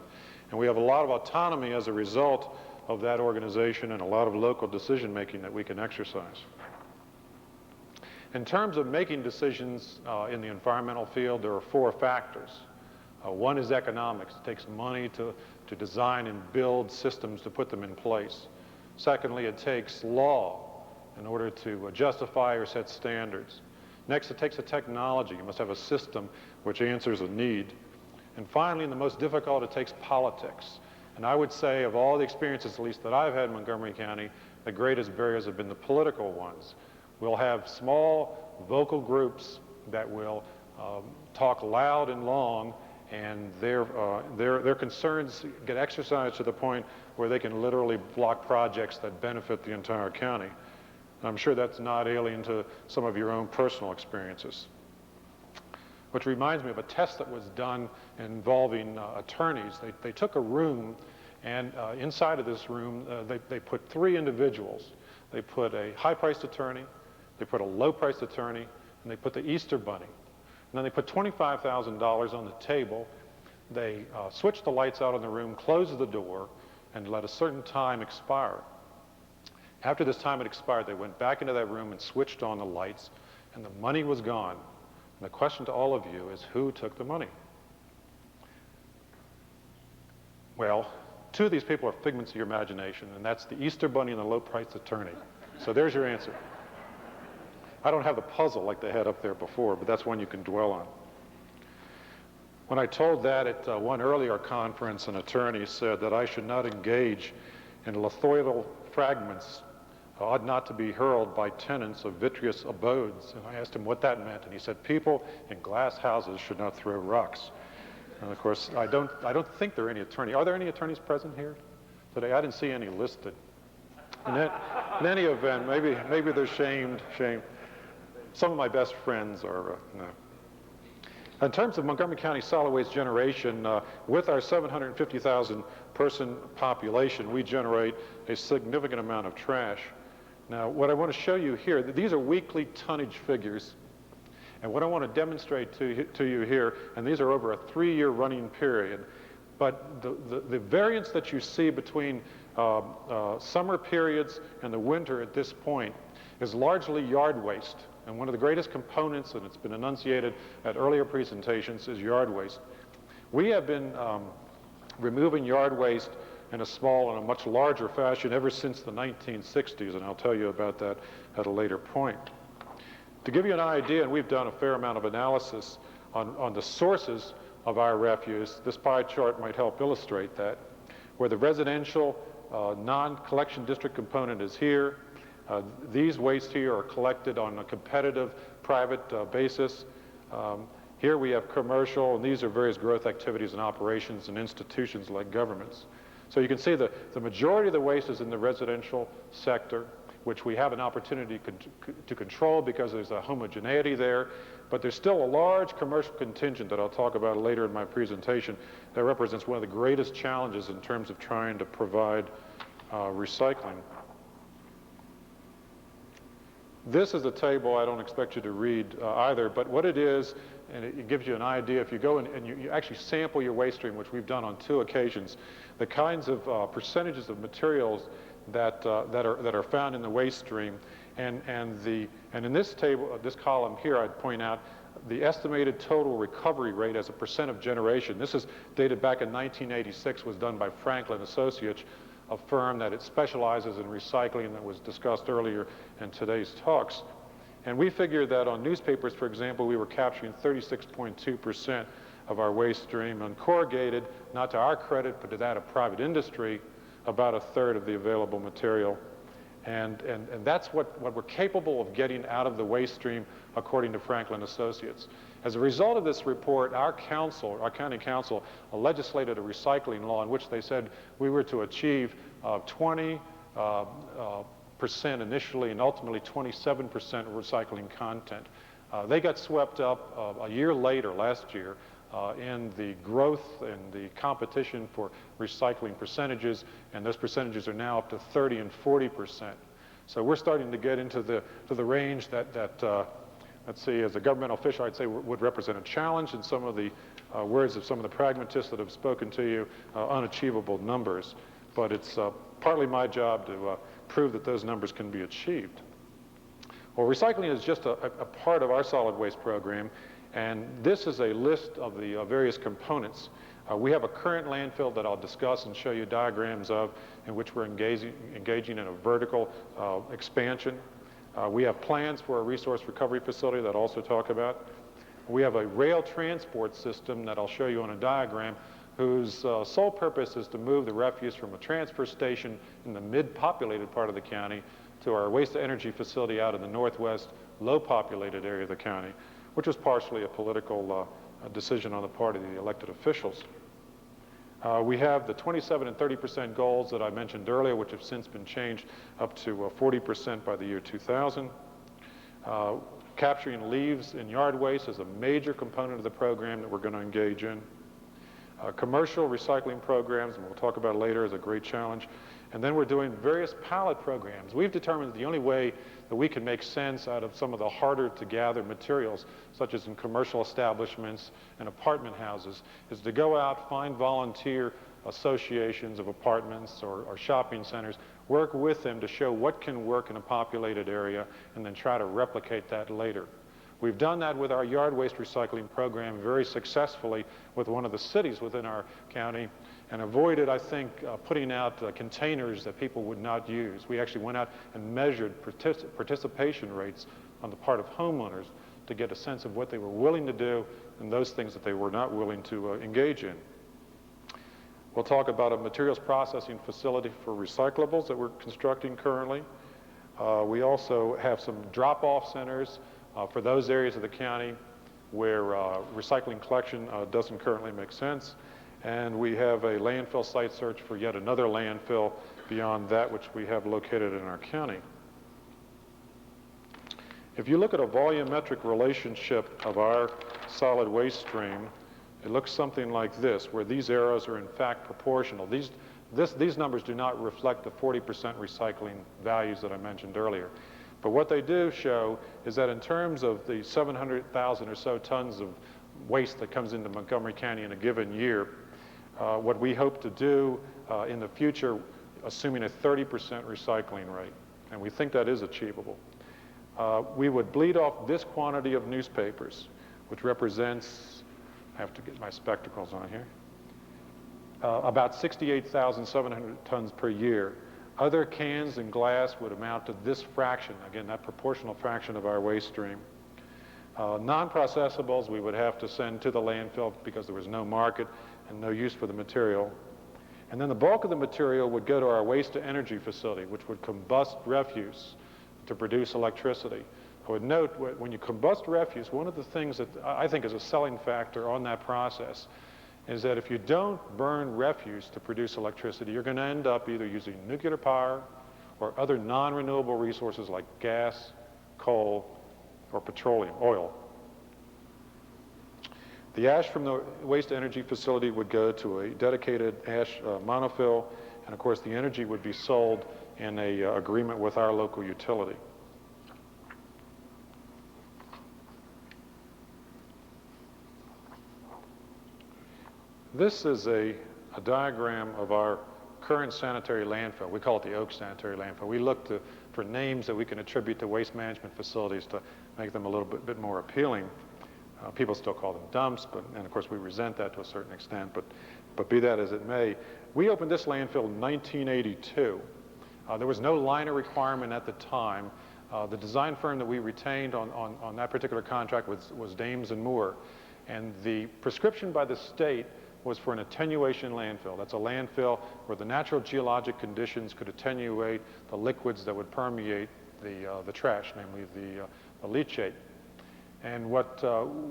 And we have a lot of autonomy as a result of that organization and a lot of local decision-making that we can exercise. In terms of making decisions in the environmental field, there are 4 factors. One is economics. It takes money to design and build systems to put them in place. Secondly, it takes law in order to justify or set standards. Next, it takes a technology. You must have a system which answers a need. And finally, and the most difficult, it takes politics. And I would say, of all the experiences, at least that I've had in Montgomery County, the greatest barriers have been the political ones. We'll have small vocal groups that will talk loud and long, and their concerns get exercised to the point where they can literally block projects that benefit the entire county. I'm sure that's not alien to some of your own personal experiences. Which reminds me of a test that was done involving attorneys. They took a room, and inside of this room, they put 3 individuals. They put a high-priced attorney, they put a low-priced attorney, and they put the Easter Bunny. And then they put $25,000 on the table. They switched the lights out in the room, closed the door, and let a certain time expire. After this time had expired, they went back into that room and switched on the lights, and the money was gone. And the question to all of you is, who took the money? Well, 2 of these people are figments of your imagination, and that's the Easter Bunny and the low-priced attorney. So there's your answer. I don't have the puzzle like they had up there before, but that's one you can dwell on. When I told that at one earlier conference, an attorney said that I should not engage in lithoidal fragments ought not to be hurled by tenants of vitreous abodes. And I asked him what that meant, and he said people in glass houses should not throw rocks. And of course, I don't think there are any attorneys. Are there any attorneys present here today? I didn't see any listed. In any event, maybe they're shamed. Some of my best friends are no. In terms of Montgomery County solid waste generation, with our 750,000 person population, we generate a significant amount of trash. Now, what I want to show you here, these are weekly tonnage figures. And what I want to demonstrate to you here, and these are over a 3-year running period, but the variance that you see between summer periods and the winter at this point is largely yard waste. And one of the greatest components, and it's been enunciated at earlier presentations, is yard waste. We have been removing yard waste in a small and a much larger fashion ever since the 1960s, and I'll tell you about that at a later point. To give you an idea, and we've done a fair amount of analysis on the sources of our refuse, this pie chart might help illustrate that, where the residential non-collection district component is here. These wastes here are collected on a competitive private basis. Here we have commercial, and these are various growth activities and operations and institutions like governments. So you can see the majority of the waste is in the residential sector, which we have an opportunity to control because there's a homogeneity there. But there's still a large commercial contingent that I'll talk about later in my presentation that represents one of the greatest challenges in terms of trying to provide recycling. This is a table I don't expect you to read either, but what it is, and it gives you an idea, if you go in and you actually sample your waste stream, which we've done on 2 occasions, the kinds of percentages of materials that are found in the waste stream, and in this table, this column here, I'd point out the estimated total recovery rate as a percent of generation. This is dated back in 1986, was done by Franklin Associates, a firm that it specializes in recycling that was discussed earlier in today's talks. And we figured that on newspapers, for example, we were capturing 36.2% of our waste stream. On corrugated, not to our credit, but to that of private industry, about 1/3 of the available material. And that's what we're capable of getting out of the waste stream, according to Franklin Associates. As a result of this report, our county council, legislated a recycling law in which they said we were to achieve 20% initially and ultimately 27% recycling content. They got swept up a year later, last year, in the growth and the competition for recycling percentages, and those percentages are now up to 30 and 40%. So we're starting to get into the range that let's see, as a governmental official, I'd say would represent a challenge, in some of the words of some of the pragmatists that have spoken to you, unachievable numbers. But it's partly my job to prove that those numbers can be achieved. Well, recycling is just a part of our solid waste program, and this is a list of the various components. We have a current landfill that I'll discuss and show you diagrams of, in which we're engaging in a vertical expansion. We have plans for a resource recovery facility that I'll also talk about. We have a rail transport system that I'll show you on a diagram, whose sole purpose is to move the refuse from a transfer station in the mid-populated part of the county to our waste-to-energy facility out in the northwest, low-populated area of the county, which was partially a political decision on the part of the elected officials. We have the 27 and 30% goals that I mentioned earlier, which have since been changed up to 40% by the year 2000. Capturing leaves and yard waste is a major component of the program that we're going to engage in. Commercial recycling programs, and we'll talk about it later, is a great challenge. And then we're doing various pallet programs. We've determined that the only way that we can make sense out of some of the harder to gather materials, such as in commercial establishments and apartment houses, is to go out, find volunteer associations of apartments or shopping centers, work with them to show what can work in a populated area, and then try to replicate that later. We've done that with our yard waste recycling program very successfully with one of the cities within our county, and avoided, I think, putting out containers that people would not use. We actually went out and measured participation rates on the part of homeowners to get a sense of what they were willing to do and those things that they were not willing to engage in. We'll talk about a materials processing facility for recyclables that we're constructing currently. We also have some drop-off centers for those areas of the county where recycling collection doesn't currently make sense. And we have a landfill site search for yet another landfill beyond that which we have located in our county. If you look at a volumetric relationship of our solid waste stream, it looks something like this, where these arrows are in fact proportional. These numbers do not reflect the 40% recycling values that I mentioned earlier. But what they do show is that in terms of the 700,000 or so tons of waste that comes into Montgomery County in a given year, what we hope to do in the future, assuming a 30% recycling rate, and we think that is achievable, we would bleed off this quantity of newspapers, which represents, I have to get my spectacles on here, about 68,700 tons per year. Other cans and glass would amount to this fraction, again, that proportional fraction of our waste stream. Non-processables we would have to send to the landfill because there was no market and no use for the material. And then the bulk of the material would go to our waste-to-energy facility, which would combust refuse to produce electricity. I would note, when you combust refuse, one of the things that I think is a selling factor on that process is that if you don't burn refuse to produce electricity, you're going to end up either using nuclear power or other non-renewable resources like gas, coal, or petroleum, oil. The ash from the waste-to-energy facility would go to a dedicated ash monofill, and of course the energy would be sold in a agreement with our local utility. This is a diagram of our current sanitary landfill. We call it the Oak Sanitary Landfill. We look for names that we can attribute to waste management facilities to make them a little bit more appealing. People still call them dumps, and of course we resent that to a certain extent, but be that as it may. We opened this landfill in 1982. There was no liner requirement at the time. The design firm that we retained on that particular contract was Dames and Moore, and the prescription by the state was for an attenuation landfill. That's a landfill where the natural geologic conditions could attenuate the liquids that would permeate the trash, namely the leachate. And what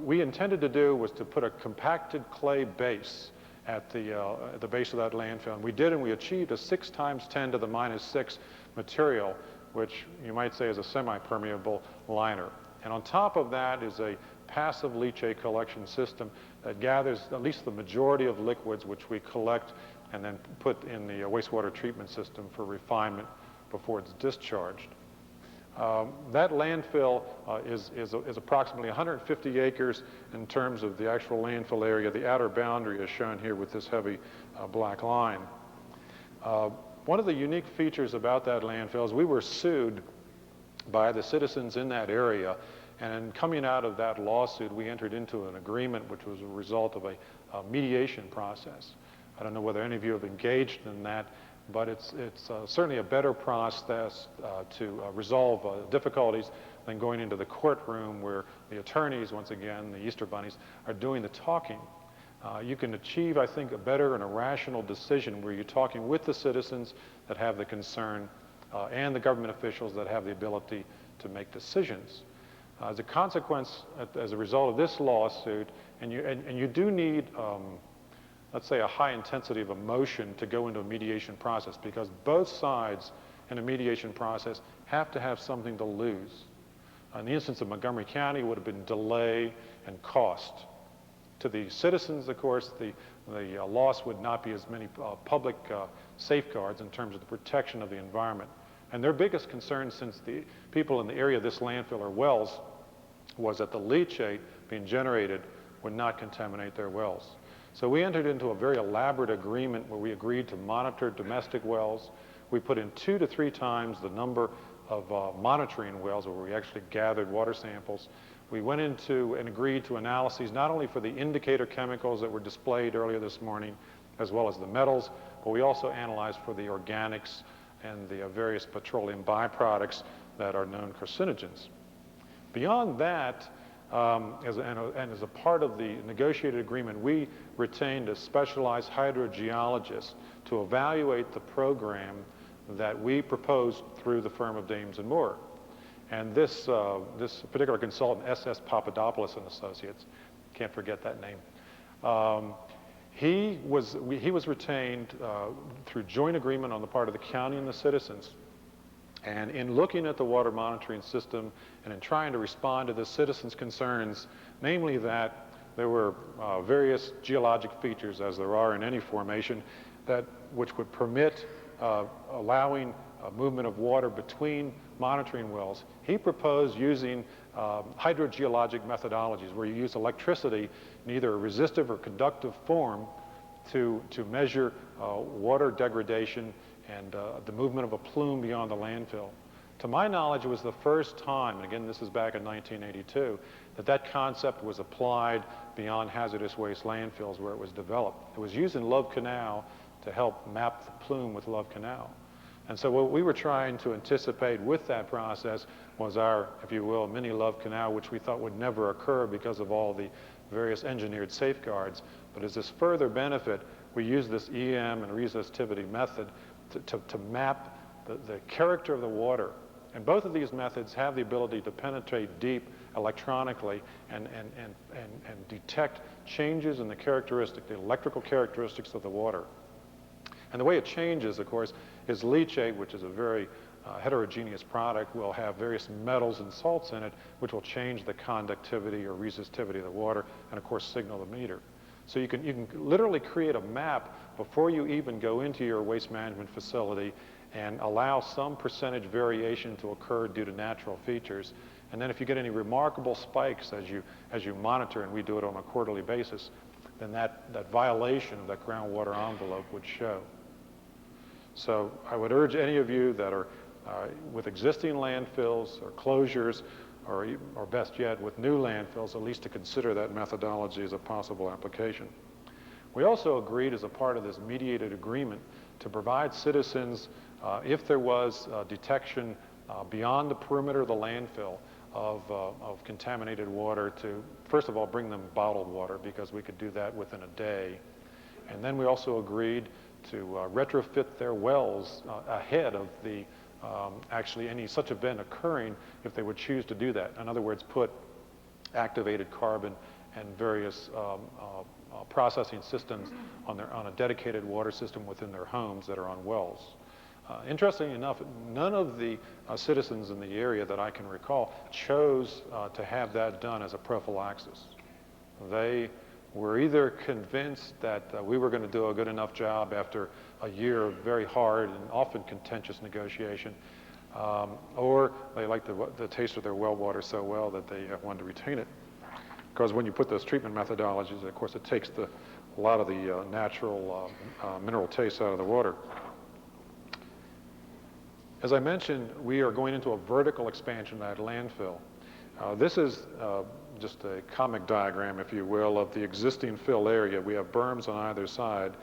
we intended to do was to put a compacted clay base at the base of that landfill. And we did, and we achieved a 6 × 10⁻⁶ material, which you might say is a semi-permeable liner. And on top of that is a passive leachate collection system that gathers at least the majority of liquids, which we collect and then put in the wastewater treatment system for refinement before it's discharged. That landfill is approximately 150 acres in terms of the actual landfill area. The outer boundary is shown here with this heavy black line. One of the unique features about that landfill is we were sued by the citizens in that area, and coming out of that lawsuit, we entered into an agreement which was a result of a mediation process. I don't know whether any of you have engaged in that, but it's certainly a better process to resolve difficulties than going into the courtroom where the attorneys, once again, the Easter bunnies, are doing the talking. You can achieve, I think, a better and a rational decision where you're talking with the citizens that have the concern and the government officials that have the ability to make decisions. As a consequence, as a result of this lawsuit, and you do need let's say, a high intensity of emotion to go into a mediation process, because both sides in a mediation process have to have something to lose. In the instance of Montgomery County, it would have been delay and cost. To the citizens, of course, the loss would not be as many public safeguards in terms of the protection of the environment. And their biggest concern, since the people in the area of this landfill are wells, was that the leachate being generated would not contaminate their wells. So we entered into a very elaborate agreement where we agreed to monitor domestic wells. We put in 2 to 3 times the number of monitoring wells where we actually gathered water samples. We went into and agreed to analyses not only for the indicator chemicals that were displayed earlier this morning, as well as the metals, but we also analyzed for the organics and the various petroleum byproducts that are known carcinogens. Beyond that, as a part of the negotiated agreement, we retained a specialized hydrogeologist to evaluate the program that we proposed through the firm of Dames and Moore. And this particular consultant, S.S. Papadopoulos and Associates, can't forget that name, he was retained through joint agreement on the part of the county and the citizens. And in looking at the water monitoring system and in trying to respond to the citizens' concerns, namely that there were various geologic features, as there are in any formation, which would permit allowing movement of water between monitoring wells, he proposed using hydrogeologic methodologies where you use electricity in either a resistive or conductive form to measure water degradation and the movement of a plume beyond the landfill. To my knowledge, it was the first time, and again, this is back in 1982, that that concept was applied beyond hazardous waste landfills where it was developed. It was used in Love Canal to help map the plume with Love Canal. And so what we were trying to anticipate with that process was our, if you will, mini Love Canal, which we thought would never occur because of all the various engineered safeguards. But as this further benefit, we use this EM and resistivity method to map the character of the water. And both of these methods have the ability to penetrate deep electronically and detect changes in the characteristic, the electrical characteristics of the water. And the way it changes, of course, is leachate, which is a very heterogeneous product, will have various metals and salts in it, which will change the conductivity or resistivity of the water, and of course signal the meter. So you can literally create a map before you even go into your waste management facility and allow some percentage variation to occur due to natural features. And then if you get any remarkable spikes as you monitor, and we do it on a quarterly basis, then that violation of that groundwater envelope would show. So I would urge any of you that are with existing landfills or closures, or best yet with new landfills, at least to consider that methodology as a possible application. We also agreed as a part of this mediated agreement to provide citizens, if there was detection beyond the perimeter of the landfill of contaminated water, to first of all bring them bottled water, because we could do that within a day. And then we also agreed to retrofit their wells ahead of the actually any such event occurring, if they would choose to do that. In other words, put activated carbon and various processing systems on a dedicated water system within their homes that are on wells. Interestingly enough, none of the citizens in the area that I can recall chose to have that done as a prophylaxis. They were either convinced that we were going to do a good enough job after a year of very hard and often contentious negotiation, or they liked the taste of their well water so well that they wanted to retain it. Because when you put those treatment methodologies, of course, it takes a lot of the natural mineral taste out of the water. As I mentioned, we are going into a vertical expansion of that landfill. This is just a comic diagram, if you will, of the existing fill area. We have berms on either side.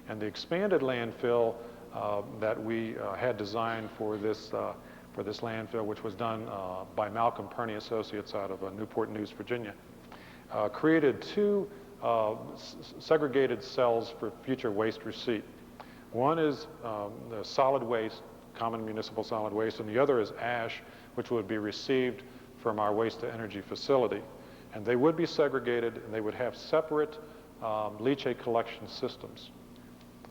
And the expanded landfill that we had designed for this landfill, which was done by Malcolm Perney Associates out of Newport News, Virginia, created two segregated cells for future waste receipt. One is the solid waste, common municipal solid waste, and the other is ash, which would be received from our waste to energy facility. And they would be segregated, and they would have separate leachate collection systems.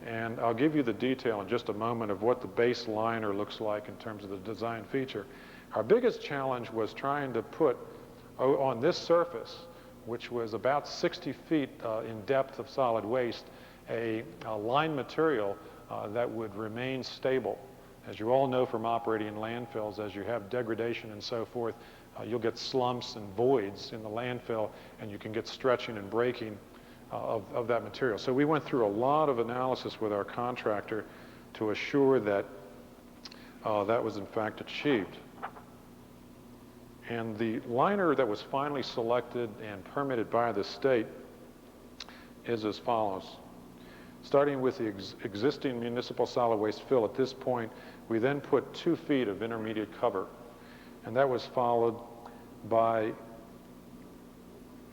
And I'll give you the detail in just a moment of what the base liner looks like in terms of the design feature. Our biggest challenge was trying to put on this surface, which was about 60 feet in depth of solid waste, a line material that would remain stable. As you all know from operating in landfills, as you have degradation and so forth, you'll get slumps and voids in the landfill, and you can get stretching and breaking of that material. So we went through a lot of analysis with our contractor to assure that that was in fact achieved. And the liner that was finally selected and permitted by the state is as follows. Starting with the existing municipal solid waste fill, at this point, we then put 2 feet of intermediate cover. And that was followed by, I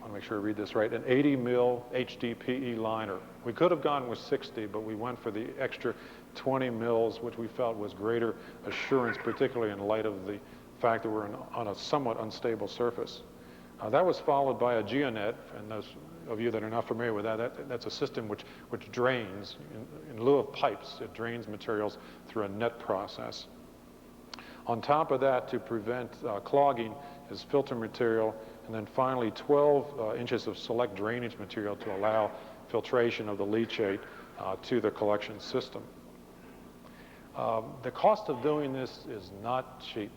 want to make sure I read this right, an 80 mil HDPE liner. We could have gone with 60, but we went for the extra 20 mils, which we felt was greater assurance, particularly in light of the fact that we're on a somewhat unstable surface. That was followed by a geonet, and those of you that are not familiar with that's a system which drains, in lieu of pipes, it drains materials through a net process. On top of that, to prevent clogging, is filter material, and then finally 12 inches of select drainage material to allow filtration of the leachate to the collection system. The cost of doing this is not cheap,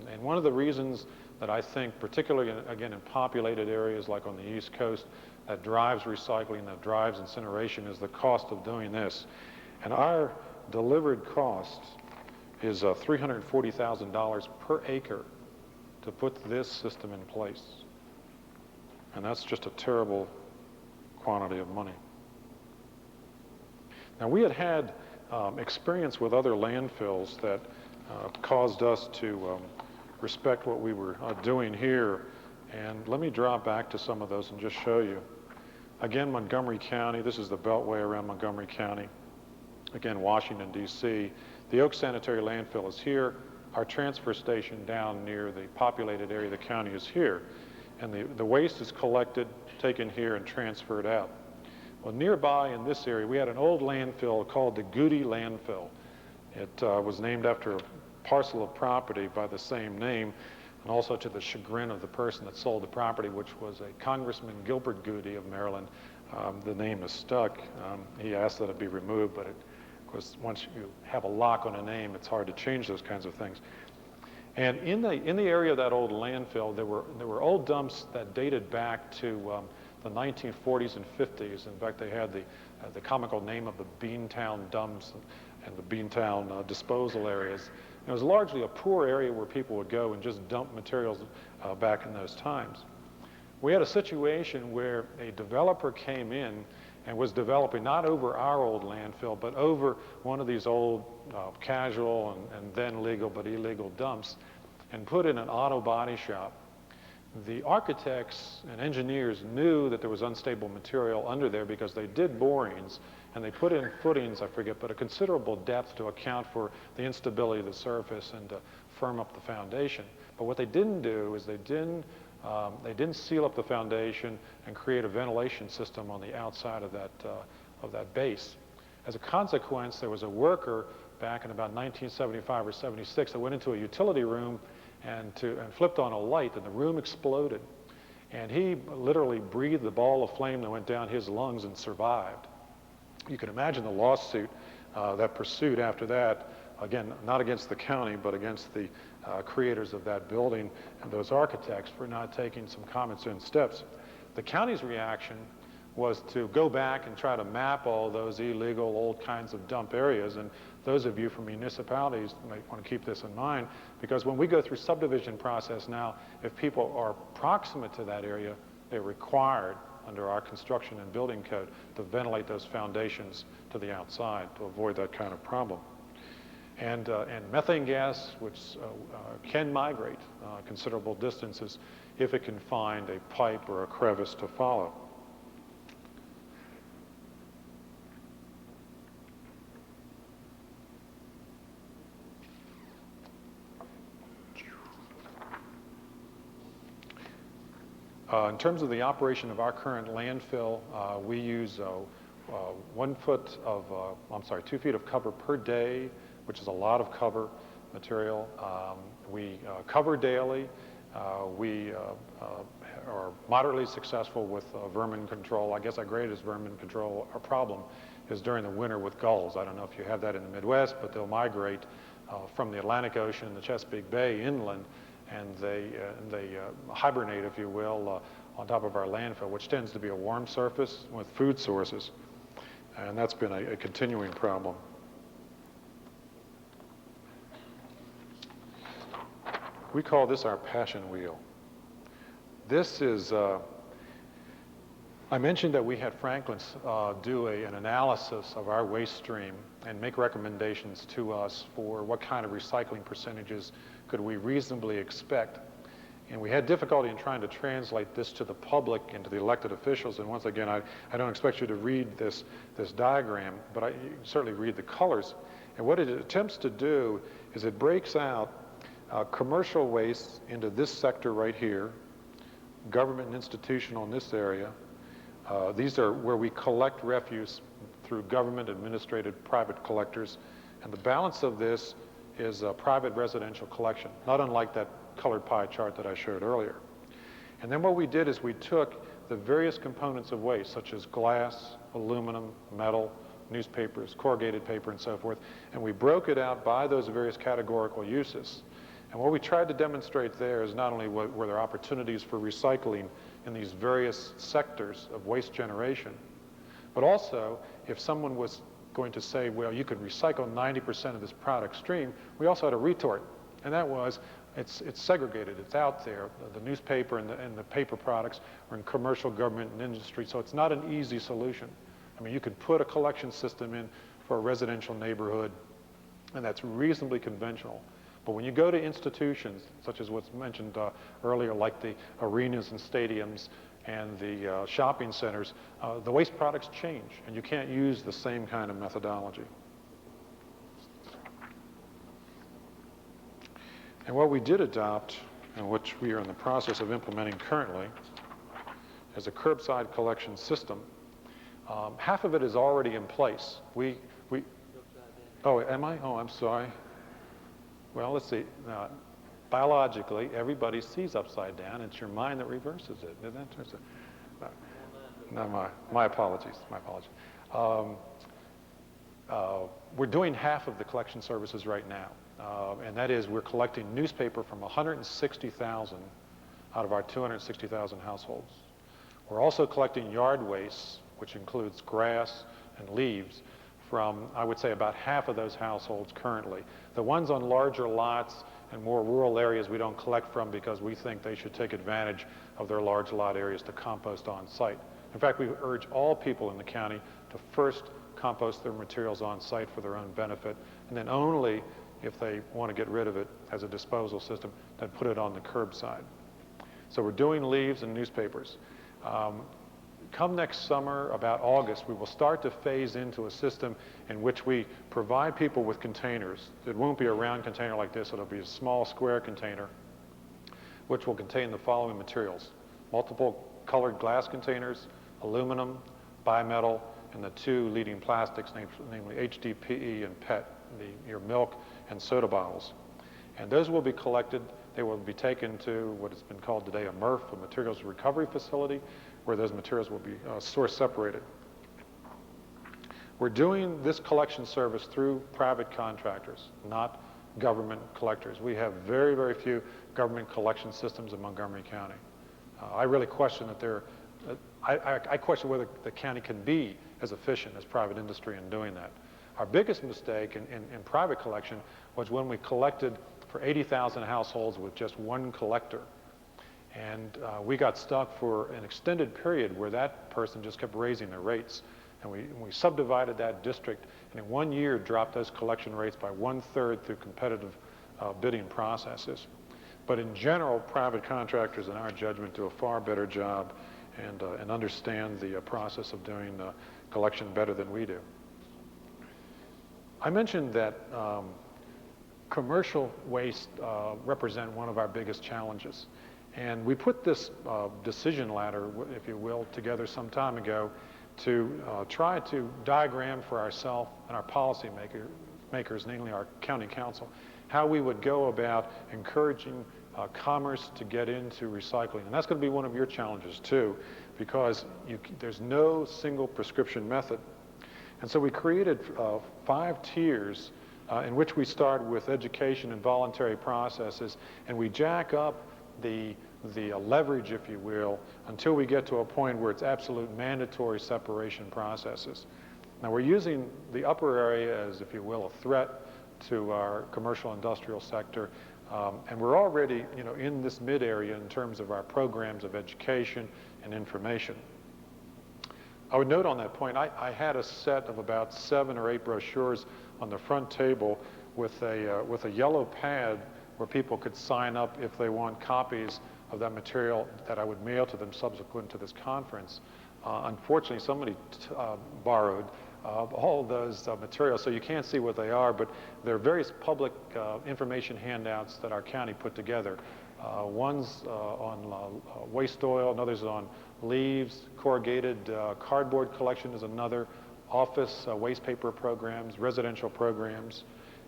and one of the reasons that I think, particularly again in populated areas like on the East Coast, that drives recycling, that drives incineration, is the cost of doing this. And our delivered costs is $340,000 per acre to put this system in place. And that's just a terrible quantity of money. Now, we had experience with other landfills that caused us to respect what we were doing here. And let me draw back to some of those and just show you. Again, Montgomery County, this is the beltway around Montgomery County. Again, Washington, D.C. The Oak Sanitary Landfill is here. Our transfer station down near the populated area of the county is here. And the waste is collected, taken here, and transferred out. Well, nearby in this area, we had an old landfill called the Goody Landfill. It was named after a parcel of property by the same name, and also to the chagrin of the person that sold the property, which was a Congressman Gilbert Goody of Maryland. The name is stuck. He asked that it be removed, but of course, once you have a lock on a name, it's hard to change those kinds of things. And in the area of that old landfill, there were old dumps that dated back to the 1940s and 50s. In fact, they had the comical name of the Beantown dumps and the Beantown disposal areas. It was largely a poor area where people would go and just dump materials back in those times. We had a situation where a developer came in and was developing not over our old landfill, but over one of these old casual and then legal but illegal dumps, and put in an auto body shop. The architects and engineers knew that there was unstable material under there because they did borings, and they put in footings, I forget, but a considerable depth to account for the instability of the surface and to firm up the foundation. But what they didn't do is they didn't seal up the foundation and create a ventilation system on the outside of that base. As a consequence, there was a worker back in about 1975 or 76 that went into a utility room and flipped on a light, and the room exploded. And he literally breathed the ball of flame that went down his lungs and survived. You can imagine the lawsuit that pursued after that, again, not against the county, but against the creators of that building and those architects for not taking some common sense steps. The county's reaction was to go back and try to map all those illegal old kinds of dump areas. And those of you from municipalities might want to keep this in mind, because when we go through subdivision process now, if people are proximate to that area, they're required under our construction and building code to ventilate those foundations to the outside to avoid that kind of problem. And methane gas, which can migrate considerable distances if it can find a pipe or a crevice to follow. In terms of the operation of our current landfill, we use 2 feet of cover per day, which is a lot of cover material. We cover daily. We are moderately successful with vermin control. I guess our greatest vermin control problem is during the winter with gulls. I don't know if you have that in the Midwest, but they'll migrate from the Atlantic Ocean, the Chesapeake Bay inland, and they hibernate, if you will, on top of our landfill, which tends to be a warm surface with food sources. And that's been a continuing problem. We call this our passion wheel. This is, I mentioned that we had Franklin do an analysis of our waste stream and make recommendations to us for what kind of recycling percentages could we reasonably expect. And we had difficulty in trying to translate this to the public and to the elected officials. And once again, I don't expect you to read this diagram, but you can certainly read the colors. And what it attempts to do is it breaks out commercial waste into this sector right here, government and institutional in this area. These are where we collect refuse through government administrated private collectors. And the balance of this is private residential collection, not unlike that colored pie chart that I showed earlier. And then what we did is we took the various components of waste, such as glass, aluminum, metal, newspapers, corrugated paper, and so forth, and we broke it out by those various categorical uses. And what we tried to demonstrate there is not only were there opportunities for recycling in these various sectors of waste generation, but also if someone was going to say, well, you could recycle 90% of this product stream, we also had a retort, and that was, it's segregated, it's out there. The newspaper and the paper products are in commercial, government, and industry, so it's not an easy solution. I mean, you could put a collection system in for a residential neighborhood, and that's reasonably conventional. But when you go to institutions, such as what's mentioned earlier, like the arenas and stadiums and the shopping centers, the waste products change, and you can't use the same kind of methodology. And what we did adopt, and which we are in the process of implementing currently, is a curbside collection system. Half of it is already in place. Oh, am I? Oh, I'm sorry. Well, let's see. Biologically, everybody sees upside down. It's your mind that reverses it. Isn't that? No, my apologies. My apologies. We're doing half of the collection services right now. And that is, we're collecting newspaper from 160,000 out of our 260,000 households. We're also collecting yard waste, which includes grass and leaves, from, I would say, about half of those households currently. The ones on larger lots and more rural areas we don't collect from because we think they should take advantage of their large lot areas to compost on site. In fact, we urge all people in the county to first compost their materials on site for their own benefit, and then only if they want to get rid of it as a disposal system, then put it on the curbside. So we're doing leaves and newspapers. Come next summer, about August, we will start to phase into a system in which we provide people with containers. It won't be a round container like this. It'll be a small square container, which will contain the following materials: multiple colored glass containers, aluminum, bimetal, and the two leading plastics, namely HDPE and PET, your milk and soda bottles. And those will be collected. They will be taken to what has been called today a MRF, a materials recovery facility, where those materials will be source separated. We're doing this collection service through private contractors, not government collectors. We have very, very few government collection systems in Montgomery County. I really question that I question whether the county can be as efficient as private industry in doing that. Our biggest mistake in private collection was when we collected for 80,000 households with just one collector. And we got stuck for an extended period where that person just kept raising their rates. And we subdivided that district, and in 1 year dropped those collection rates by 1/3 through competitive bidding processes. But in general, private contractors, in our judgment, do a far better job and understand the process of doing collection better than we do. I mentioned that commercial waste represent one of our biggest challenges. And we put this decision ladder, if you will, together some time ago to try to diagram for ourselves and our policy makers, namely our county council, how we would go about encouraging commerce to get into recycling. And that's going to be one of your challenges too, because there's no single prescription method. And so we created 5 tiers in which we start with education and voluntary processes, and we jack up the leverage, if you will, until we get to a point where it's absolute mandatory separation processes. Now we're using the upper area as, if you will, a threat to our commercial industrial sector, and we're already, in this mid area in terms of our programs of education and information. I would note on that point, I had a set of about 7 or 8 brochures on the front table with a yellow pad where people could sign up if they want copies of that material that I would mail to them subsequent to this conference. Unfortunately, somebody borrowed all those materials, so you can't see what they are, but there are various public information handouts that our county put together. One's on waste oil, another's on leaves, corrugated cardboard collection is another, office waste paper programs, residential programs,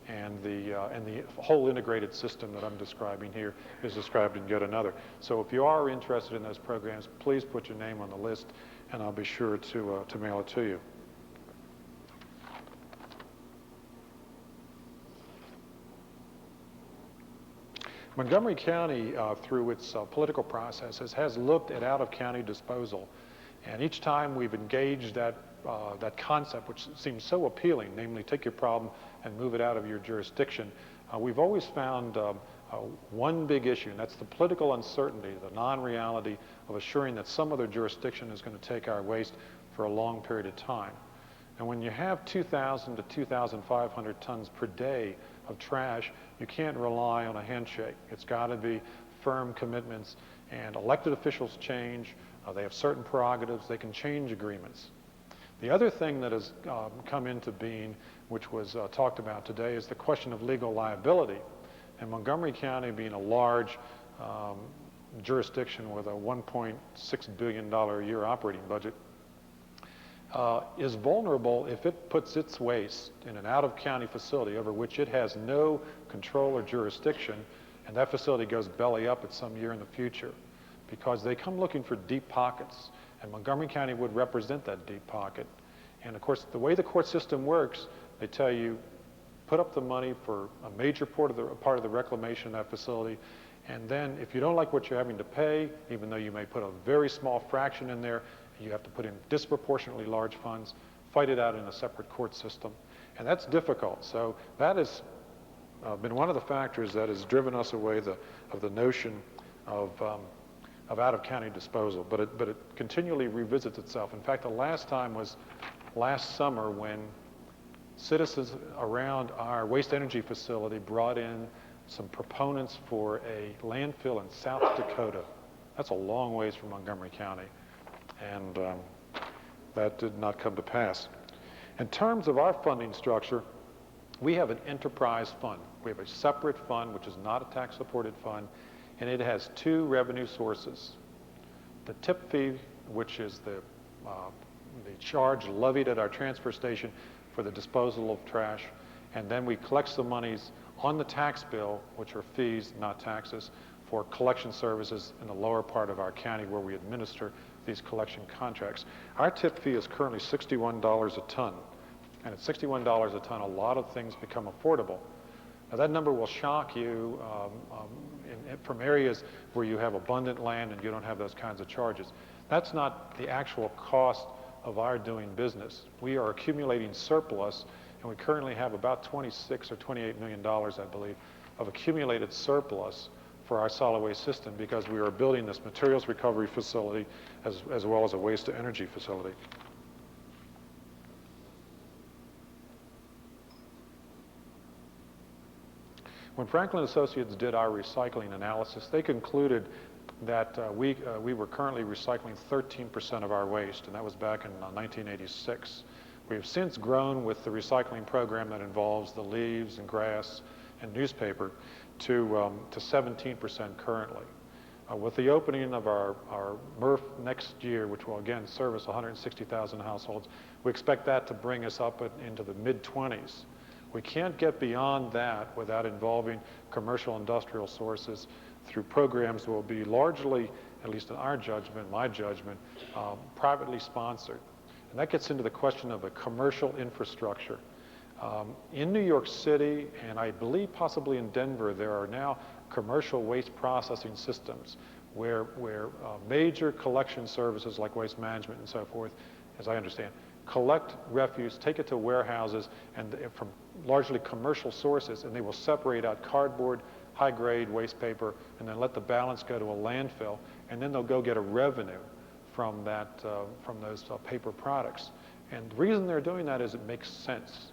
and the whole integrated system that I'm describing here is described in yet another. So if you are interested in those programs, please put your name on the list, and I'll be sure to mail it to you. Montgomery County, through its political processes, has looked at out-of-county disposal And each time we've engaged that concept, which seems so appealing, namely take your problem and move it out of your jurisdiction, we've always found one big issue, and that's the political uncertainty, the non-reality of assuring that some other jurisdiction is going to take our waste for a long period of time. And when you have 2,000 to 2,500 tons per day of trash, you can't rely on a handshake. It's got to be firm commitments, and elected officials change. They have certain prerogatives. They can change agreements. The other thing that has come into being, which was talked about today, is the question of legal liability. And Montgomery County, being a large jurisdiction with a $1.6 billion a year operating budget, is vulnerable if it puts its waste in an out-of-county facility over which it has no control or jurisdiction, and that facility goes belly up at some year in the future, because they come looking for deep pockets, and Montgomery County would represent that deep pocket. And of course, the way the court system works, they tell you, put up the money for a major part of the reclamation of that facility, and then if you don't like what you're having to pay, even though you may put a very small fraction in there, you have to put in disproportionately large funds, fight it out in a separate court system. And that's difficult. So that has been one of the factors that has driven us away of the notion of out-of-county disposal. But it continually revisits itself. In fact, the last time was last summer when citizens around our waste energy facility brought in some proponents for a landfill in South Dakota. That's a long ways from Montgomery County. And that did not come to pass. In terms of our funding structure, we have an enterprise fund. We have a separate fund, which is not a tax-supported fund, and it has two revenue sources. The tip fee, which is the charge levied at our transfer station for the disposal of trash, and then we collect the monies on the tax bill, which are fees, not taxes, for collection services in the lower part of our county where we administer these collection contracts. Our tip fee is currently $61 a ton. And at $61 a ton, a lot of things become affordable. Now that number will shock you from areas where you have abundant land and you don't have those kinds of charges. That's not the actual cost of our doing business. We are accumulating surplus, and we currently have about $26 or $28 million, I believe, of accumulated surplus for our solid waste system because we are building this materials recovery facility as well as a waste to energy facility. When Franklin Associates did our recycling analysis, they concluded that we were currently recycling 13% of our waste, and that was back in 1986. We have since grown with the recycling program that involves the leaves and grass and newspaper to 17% currently. With the opening of our MRF next year, which will again service 160,000 households, we expect that to bring us up into the mid-20s. We can't get beyond that without involving commercial industrial sources through programs that will be largely, at least in our judgment, my judgment, privately sponsored. And that gets into the question of a commercial infrastructure. In New York City, and I believe possibly in Denver, there are now commercial waste processing systems where major collection services like Waste Management and so forth, as I understand, collect refuse, take it to warehouses and from largely commercial sources, and they will separate out cardboard, high-grade waste paper, and then let the balance go to a landfill, and then they'll go get a revenue from that, from those paper products. And the reason they're doing that is it makes sense.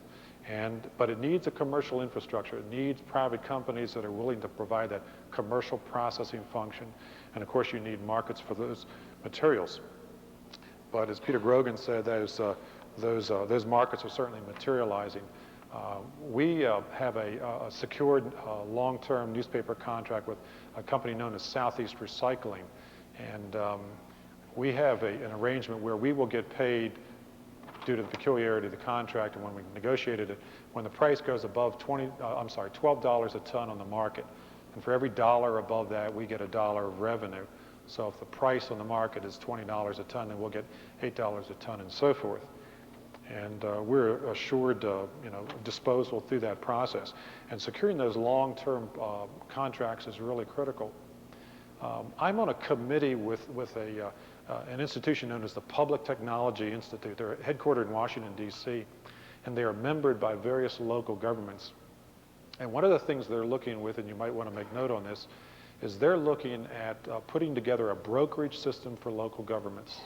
But it needs a commercial infrastructure. It needs private companies that are willing to provide that commercial processing function. And of course, you need markets for those materials. But as Peter Grogan said, those markets are certainly materializing. We have a secured long-term newspaper contract with a company known as Southeast Recycling. And we have an arrangement where we will get paid due to the peculiarity of the contract, and when we negotiated it, when the price goes above $12 a ton on the market, and for every dollar above that, we get $1 of revenue. So if the price on the market is $20 a ton, then we'll get $8 a ton, and so forth. And we're assured, disposal through that process. And securing those long-term contracts is really critical. I'm on a committee with an institution known as the Public Technology Institute. They're headquartered in Washington, D.C., and they are membered by various local governments. And one of the things they're looking with, and you might want to make note on this, is they're looking at putting together a brokerage system for local governments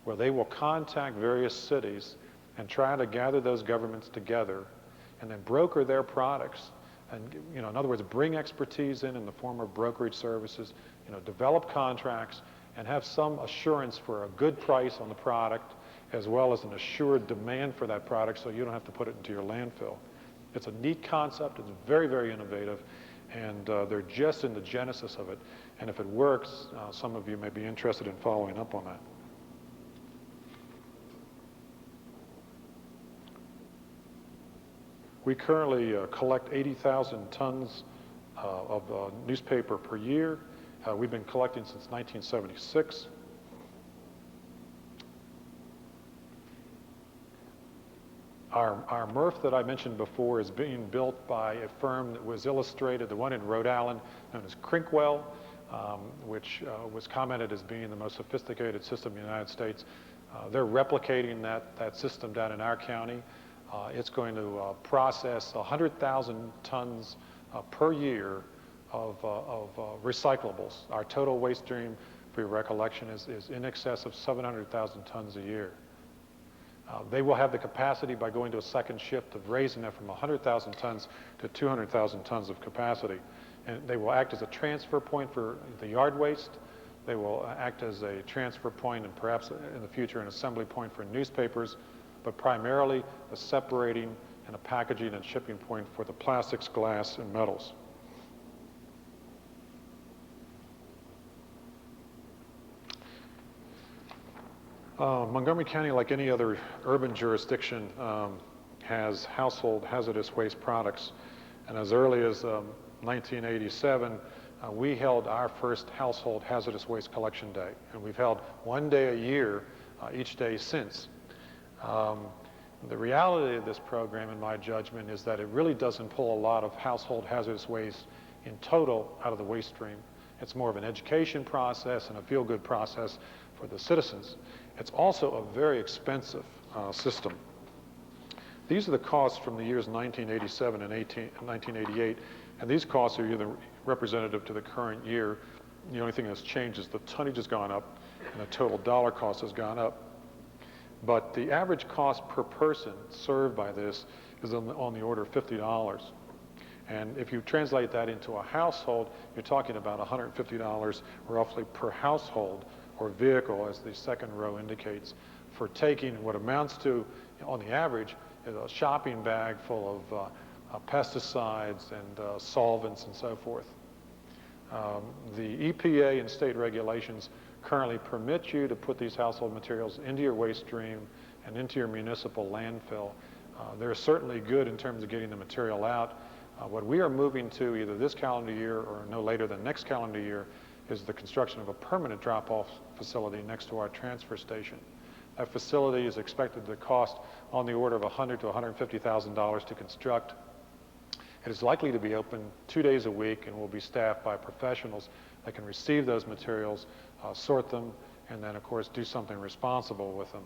where they will contact various cities and try to gather those governments together and then broker their products. And, in other words, bring expertise in the form of brokerage services, develop contracts and have some assurance for a good price on the product as well as an assured demand for that product so you don't have to put it into your landfill. It's a neat concept. It's very, very innovative. And they're just in the genesis of it. And if it works, some of you may be interested in following up on that. We currently collect 80,000 tons of newspaper per year. We've been collecting since 1976. Our MRF that I mentioned before is being built by a firm that was illustrated, the one in Rhode Island, known as Crinkwell, which was commented as being the most sophisticated system in the United States. They're replicating that system down in our county. It's going to process 100,000 tons per year of recyclables. Our total waste stream, for your recollection, is in excess of 700,000 tons a year. They will have the capacity by going to a second shift of raising that from 100,000 tons to 200,000 tons of capacity. And they will act as a transfer point for the yard waste. They will act as a transfer point and perhaps in the future an assembly point for newspapers, but primarily a separating and a packaging and shipping point for the plastics, glass, and metals. Montgomery County, like any other urban jurisdiction, has household hazardous waste products. And as early as 1987, we held our first household hazardous waste collection day. And we've held one day a year each day since. The reality of this program, in my judgment, is that it really doesn't pull a lot of household hazardous waste in total out of the waste stream. It's more of an education process and a feel-good process for the citizens. It's also a very expensive system. These are the costs from the years 1987 and 1988, and these costs are either representative to the current year. The only thing that's changed is the tonnage has gone up and the total dollar cost has gone up. But the average cost per person served by this is on the order of $50. And if you translate that into a household, you're talking about $150 roughly per household or vehicle, as the second row indicates, for taking what amounts to, on the average, a shopping bag full of pesticides and solvents and so forth. The EPA and state regulations currently permit you to put these household materials into your waste stream and into your municipal landfill. They're certainly good in terms of getting the material out. What we are moving to either this calendar year or no later than next calendar year is the construction of a permanent drop-off facility next to our transfer station. That facility is expected to cost on the order of $100,000 to $150,000 to construct. It is likely to be open 2 days a week and will be staffed by professionals that can receive those materials, sort them, and then, of course, do something responsible with them.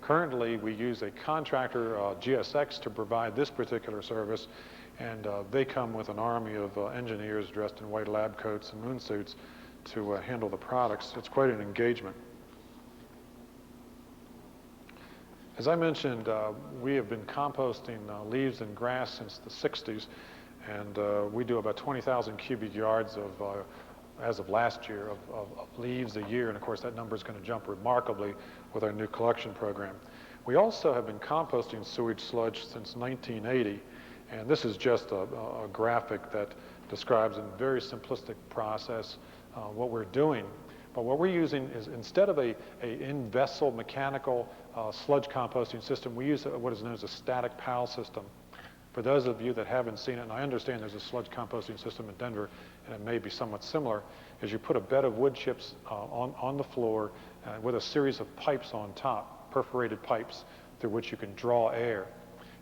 Currently, we use a contractor, GSX, to provide this particular service, and they come with an army of engineers dressed in white lab coats and moon suits to handle the products. It's quite an engagement. As I mentioned, we have been composting leaves and grass since the 60s, and we do about 20,000 cubic yards of, as of last year, of leaves a year, and of course that number is going to jump remarkably with our new collection program. We also have been composting sewage sludge since 1980, and this is just a graphic that describes in a very simplistic process what we're doing. But what we're using is, instead of a in-vessel mechanical sludge composting system, we use what is known as a static PAL system. For those of you that haven't seen it, and I understand there's a sludge composting system in Denver, and it may be somewhat similar, is you put a bed of wood chips on the floor with a series of pipes on top, perforated pipes, through which you can draw air.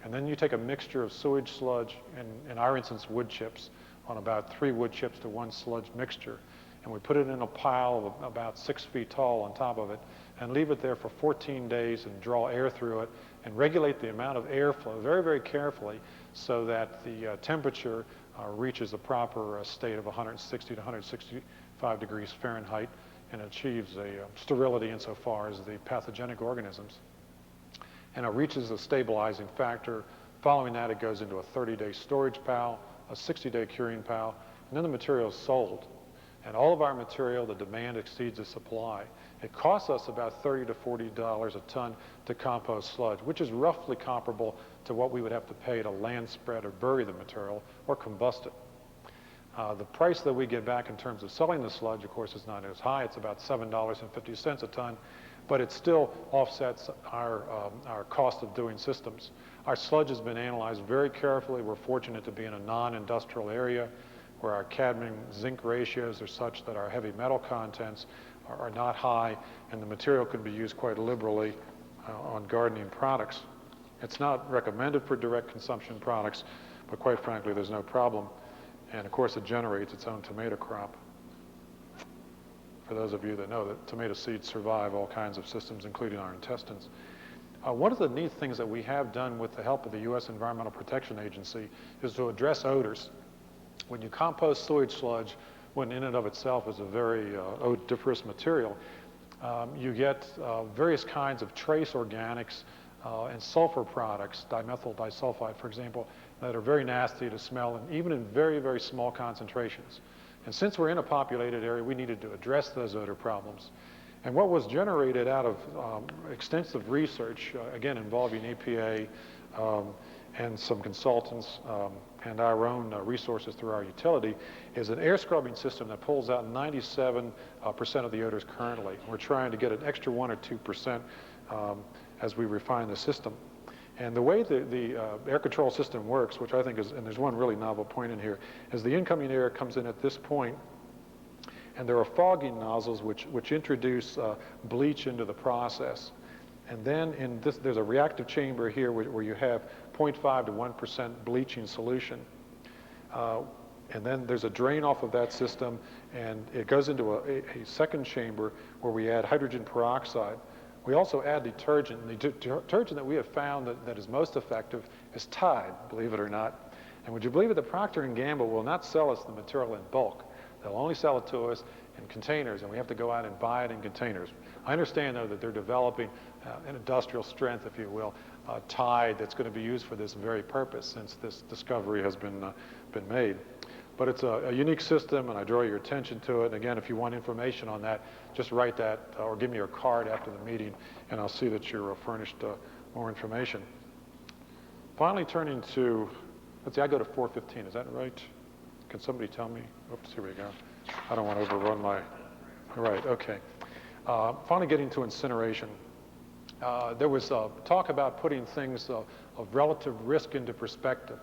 And then you take a mixture of sewage sludge, and in our instance, wood chips, on about 3 wood chips to 1 sludge mixture. and we put it in a pile of about 6 feet tall on top of it, and leave it there for 14 days and draw air through it and regulate the amount of airflow very, very carefully so that the temperature reaches a proper state of 160 to 165 degrees Fahrenheit and achieves a sterility insofar as the pathogenic organisms. And it reaches a stabilizing factor. Following that, it goes into a 30-day storage pal, a 60-day curing pal, and then the material is sold. And all of our material, the demand exceeds the supply. It costs us about $30 to $40 a ton to compost sludge, which is roughly comparable to what we would have to pay to land spread or bury the material or combust it. The price that we get back in terms of selling the sludge, of course, is not as high. It's about $7.50 a ton, but it still offsets our cost of doing systems. Our sludge has been analyzed very carefully. We're fortunate to be in a non-industrial area where our cadmium zinc ratios are such that our heavy metal contents are not high, and the material can be used quite liberally on gardening products. It's not recommended for direct consumption products, but quite frankly, there's no problem. And of course, it generates its own tomato crop. For those of you that know that tomato seeds survive all kinds of systems, including our intestines. One of the neat things that we have done with the help of the U.S. Environmental Protection Agency is to address odors. When you compost sewage sludge, when in and of itself is a very odoriferous material, you get various kinds of trace organics and sulfur products, dimethyl disulfide, for example, that are very nasty to smell, and even in very, very small concentrations. And since we're in a populated area, we needed to address those odor problems. And what was generated out of extensive research, again involving EPA and some consultants and our own resources through our utility, is an air scrubbing system that pulls out 97% of the odors currently. We're trying to get an extra 1 or 2% as we refine the system. And the way the air control system works, which I think is, and there's one really novel point in here, is the incoming air comes in at this point, and there are fogging nozzles which introduce bleach into the process. And then in this, there's a reactive chamber here where you have 0.5 to 1% bleaching solution. And then there's a drain off of that system, and it goes into a second chamber where we add hydrogen peroxide. We also add detergent. And the detergent that we have found that is most effective is Tide, believe it or not. And would you believe it, that Procter & Gamble will not sell us the material in bulk. They'll only sell it to us in containers, and we have to go out and buy it in containers. I understand, though, that they're developing an industrial strength, if you will, Tide that's going to be used for this very purpose since this discovery has been made. But it's a unique system, and I draw your attention to it. And again, if you want information on that, just write that or give me your card after the meeting, and I'll see that you're furnished more information. Finally, turning to, let's see, I go to 4:15, is that right? Can somebody tell me? Oops, here we go. I don't want to overrun my, right, okay. Finally getting to incineration. There was talk about putting things of relative risk into perspective.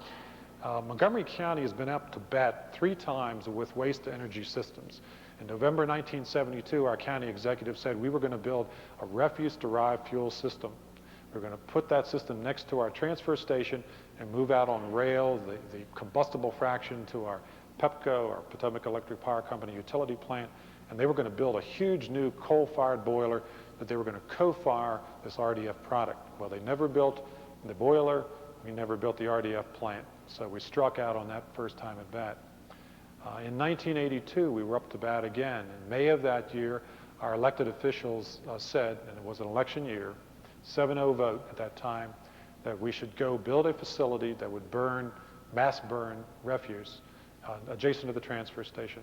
Montgomery County has been up to bat 3 times with waste-to-energy systems. In November 1972, our county executive said we were going to build a refuse-derived fuel system. We're going to put that system next to our transfer station and move out on rail the combustible fraction to our PEPCO, our Potomac Electric Power Company utility plant, and they were going to build a huge new coal-fired boiler that they were going to co-fire this RDF product. Well, they never built the boiler. We never built the RDF plant. So we struck out on that first time at bat. In 1982, we were up to bat again. In May of that year, our elected officials said, and it was an election year, 7-0 vote at that time, that we should go build a facility that would mass burn refuse adjacent to the transfer station.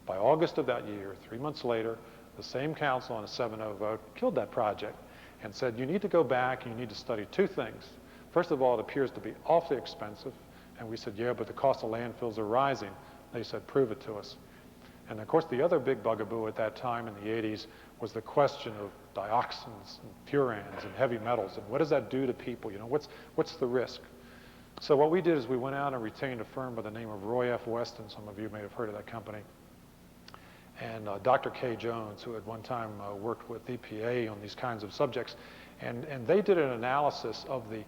By August of that year, 3 months later, the same council on a 7-0 vote killed that project and said, you need to go back and you need to study 2 things. First of all, it appears to be awfully expensive. And we said, yeah, but the cost of landfills are rising. They said, prove it to us. And of course, the other big bugaboo at that time in the 80s was the question of dioxins and furans and heavy metals. And what does that do to people? You know, what's the risk? So what we did is we went out and retained a firm by the name of Roy F. Weston. Some of you may have heard of that company. And Dr. Kay Jones, who at one time worked with EPA on these kinds of subjects. And they did an analysis of the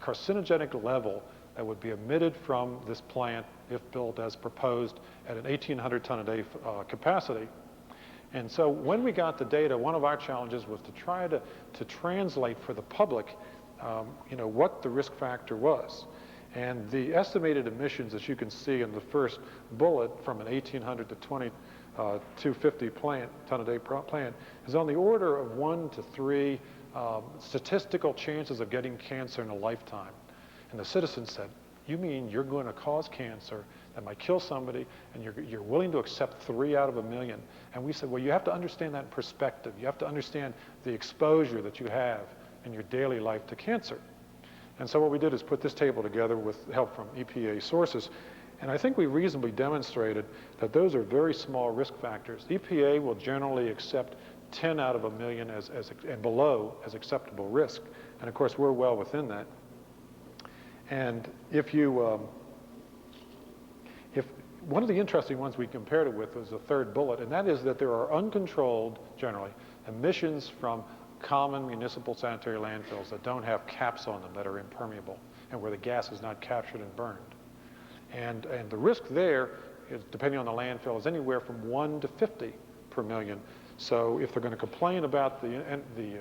carcinogenic level that would be emitted from this plant if built as proposed at an 1,800 ton a day capacity. And so when we got the data, one of our challenges was to try to translate for the public, what the risk factor was. And the estimated emissions, as you can see in the first bullet, from an 1,800 to 250 ton a day plant, is on the order of 1 to 3 statistical chances of getting cancer in a lifetime. And the citizens said, you mean you're going to cause cancer that might kill somebody, and you're willing to accept 3 out of 1 million? And we said, well, you have to understand that in perspective. You have to understand the exposure that you have in your daily life to cancer. And so what we did is put this table together with help from EPA sources. And I think we reasonably demonstrated that those are very small risk factors. EPA will generally accept 10 out of 1 million and below as acceptable risk. And of course, we're well within that. And if one of the interesting ones we compared it with was the third bullet, and that is that there are uncontrolled, generally, emissions from common municipal sanitary landfills that don't have caps on them, that are impermeable, and where the gas is not captured and burned. And the risk there, is, depending on the landfill, is anywhere from 1 to 50 per million. So if they're going to complain about the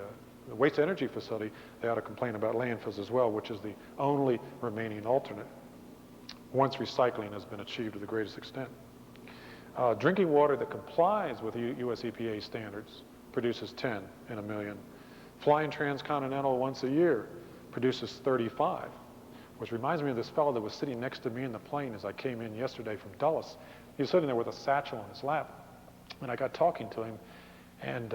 waste energy facility, they ought to complain about landfills as well, which is the only remaining alternate once recycling has been achieved to the greatest extent. Drinking water that complies with US EPA standards produces 10 in 1 million. Flying transcontinental once a year produces 35, which reminds me of this fellow that was sitting next to me in the plane as I came in yesterday from Dulles. He was sitting there with a satchel on his lap, and I got talking to him, and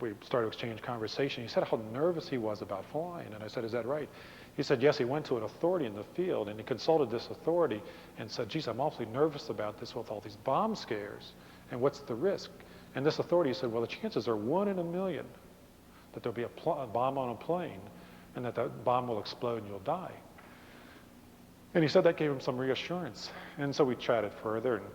we started to exchange conversation. He said how nervous he was about flying, and I said, is that right? He said, yes, he went to an authority in the field, and he consulted this authority and said, geez, I'm awfully nervous about this with all these bomb scares, and what's the risk? And this authority said, well, the chances are 1 in 1 million that there'll be a bomb on a plane, and that bomb will explode and you'll die. And he said that gave him some reassurance. And so we chatted further, and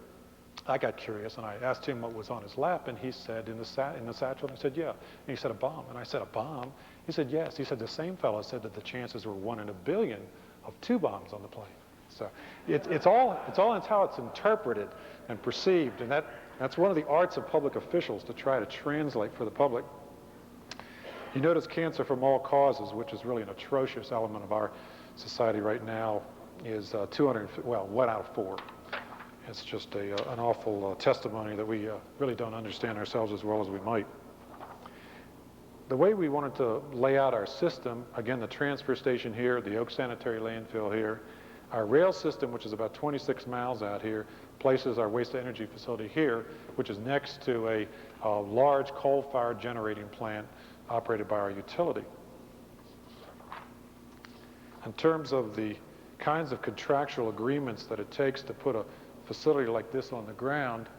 I got curious, and I asked him what was on his lap, and he said, in the satchel, and I said, yeah. And he said, a bomb. And I said, a bomb? He said, yes. He said, the same fellow said that the chances were 1 in 1 billion of 2 bombs on the plane. So it's all in how it's interpreted and perceived, and that's one of the arts of public officials, to try to translate for the public. You notice cancer from all causes, which is really an atrocious element of our society right now, is 1 out of 4. It's just an awful testimony that we really don't understand ourselves as well as we might. The way we wanted to lay out our system, again, the transfer station here, the Oak Sanitary Landfill here, our rail system, which is about 26 miles out here, places our waste energy facility here, which is next to a large coal-fired generating plant operated by our utility. In terms of the kinds of contractual agreements that it takes to put a facility like this on the ground,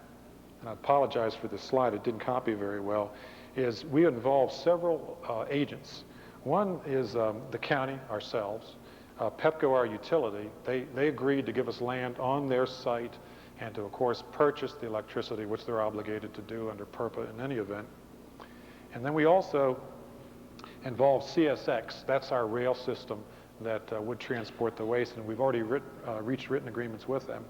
and I apologize for this slide, it didn't copy very well, is we involve several agents. One is the county, ourselves, Pepco, our utility. They agreed to give us land on their site and to, of course, purchase the electricity, which they're obligated to do under PURPA in any event. And then we also involve CSX. That's our rail system that would transport the waste, and we've already reached written agreements with them.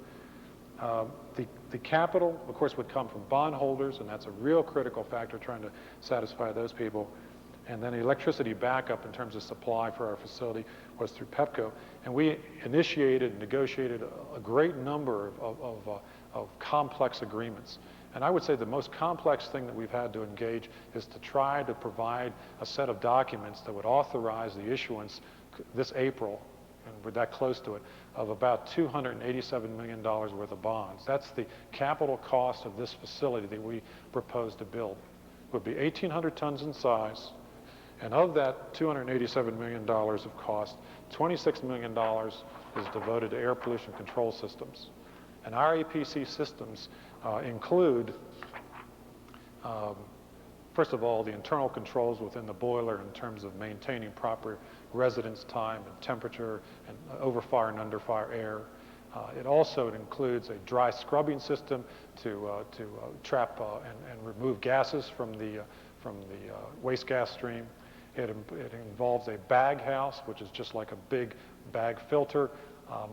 The capital, of course, would come from bondholders, and that's a real critical factor, trying to satisfy those people. And then the electricity backup in terms of supply for our facility was through Pepco. And we initiated and negotiated a great number of complex agreements. And I would say the most complex thing that we've had to engage is to try to provide a set of documents that would authorize the issuance this April, and we're that close to it, of about $287 million worth of bonds. That's the capital cost of this facility that we propose to build. It would be 1,800 tons in size, and of that $287 million of cost, $26 million is devoted to air pollution control systems. And our APC systems include, first of all, the internal controls within the boiler in terms of maintaining proper residence time and temperature and overfire and underfire air. It also includes a dry scrubbing system to trap and remove gases from the waste gas stream. It involves a bag house, which is just like a big bag filter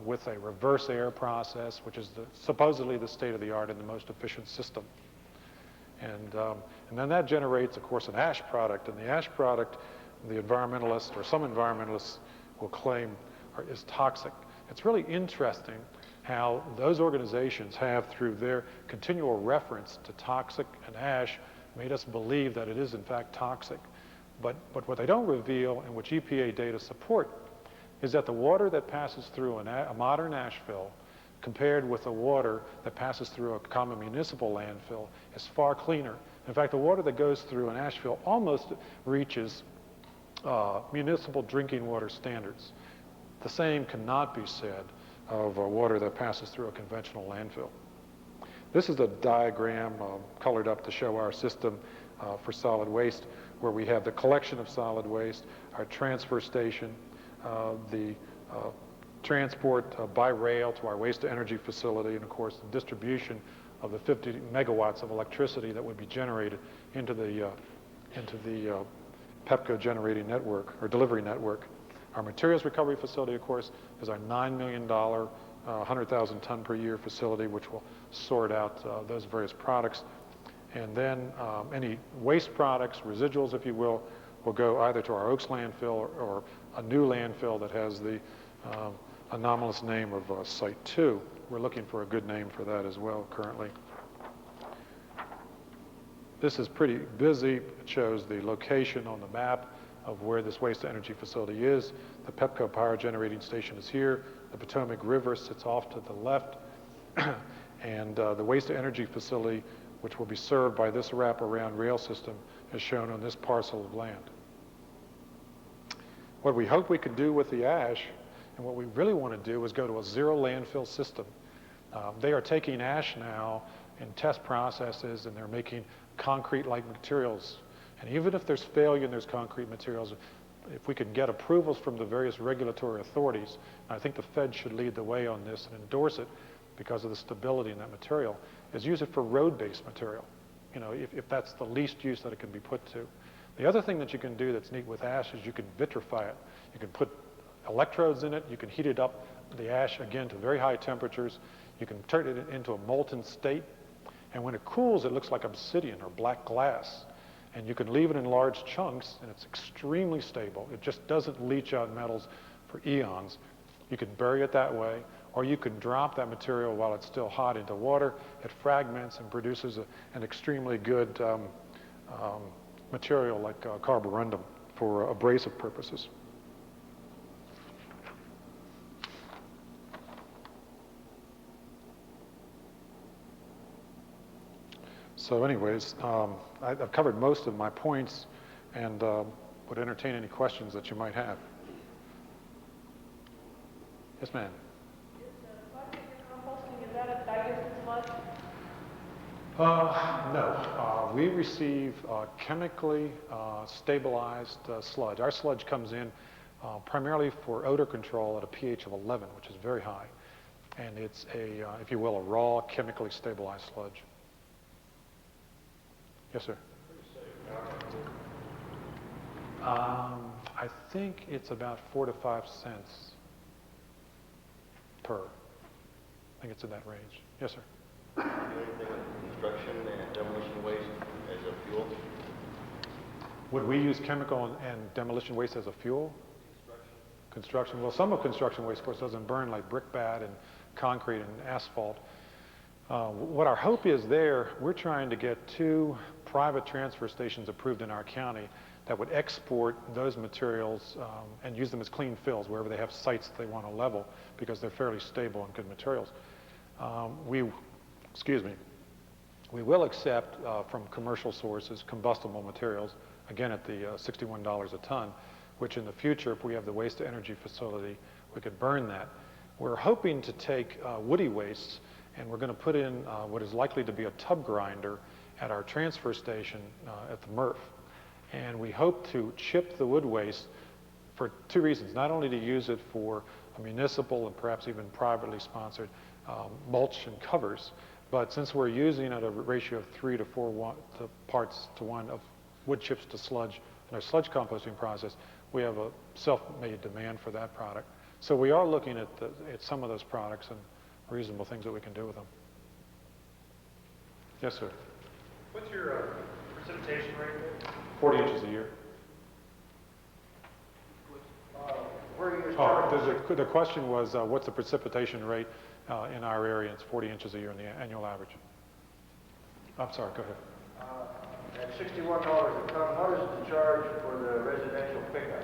with a reverse air process, which is supposedly the state-of-the-art and the most efficient system. And then that generates, of course, an ash product. And the ash product, the environmentalists, or some environmentalists will claim is toxic. It's really interesting how those organizations have, through their continual reference to toxic and ash, made us believe that it is in fact toxic. But what they don't reveal, and which EPA data support, is that the water that passes through a modern ash fill compared with the water that passes through a common municipal landfill is far cleaner. In fact, the water that goes through an ash fill almost reaches municipal drinking water standards. The same cannot be said of water that passes through a conventional landfill. This is a diagram colored up to show our system for solid waste, where we have the collection of solid waste, our transfer station, the transport by rail to our waste-to-energy facility, and of course the distribution of the 50 megawatts of electricity that would be generated into the Pepco generating network or delivery network. Our materials recovery facility, of course, is our $9 million, 100,000 ton per year facility, which will sort out those various products. And then any waste products, residuals, if you will go either to our Oaks landfill or a new landfill that has the anomalous name of Site 2. We're looking for a good name for that as well currently. This is pretty busy. It shows the location on the map of where this waste-to-energy facility is. The Pepco power generating station is here. The Potomac River sits off to the left. And the waste-to-energy facility, which will be served by this wraparound rail system, is shown on this parcel of land. What we hope we could do with the ash, and what we really want to do, is go to a zero landfill system. They are taking ash now in test processes, and they're making concrete-like materials. And even if there's failure in those concrete materials, if we can get approvals from the various regulatory authorities, and I think the Fed should lead the way on this and endorse it because of the stability in that material, is use it for road-based material, you know, if that's the least use that it can be put to. The other thing that you can do that's neat with ash is you can vitrify it. You can put electrodes in it, you can heat it up, the ash, again, to very high temperatures. You can turn it into a molten state, and when it cools, it looks like obsidian or black glass. And you can leave it in large chunks, and it's extremely stable. It just doesn't leach out metals for eons. You can bury it that way, or you can drop that material while it's still hot into water. It fragments and produces an extremely good material like carborundum for abrasive purposes. So anyways, I've covered most of my points and would entertain any questions that you might have. Yes, ma'am. Is the sludge that you're composting, is that a digested sludge? No. We receive chemically stabilized sludge. Our sludge comes in primarily for odor control at a pH of 11, which is very high. And it's a, if you will, a raw, chemically stabilized sludge. Yes, sir. I think it's about 4 to 5 cents per. I think it's in that range. Yes, sir. Do anything with construction and demolition waste as a fuel? Would we use chemical and demolition waste as a fuel? Construction. Well, some of construction waste, of course, doesn't burn like brickbat and concrete and asphalt. What our hope is there, we're trying to get 2 private transfer stations approved in our county that would export those materials and use them as clean fills wherever they have sites that they want to level because they're fairly stable and good materials. We will accept from commercial sources combustible materials, again at the $61 a ton, which in the future, if we have the waste-to-energy facility, we could burn that. We're hoping to take woody wastes, and we're going to put in what is likely to be a tub grinder at our transfer station at the MRF. And we hope to chip the wood waste for 2 reasons. Not only to use it for a municipal and perhaps even privately sponsored mulch and covers, but since we're using at a ratio of 3 to 4 parts to 1 of wood chips to sludge in our sludge composting process, we have a self-made demand for that product. So we are looking at some of those products and reasonable things that we can do with them. Yes, sir. What's your precipitation rate? 40 inches a year. Where are you Oh, the question was, what's the precipitation rate in our area? It's 40 inches a year in the annual average. I'm sorry, go ahead. At $61 a ton, what is the charge for the residential pickup,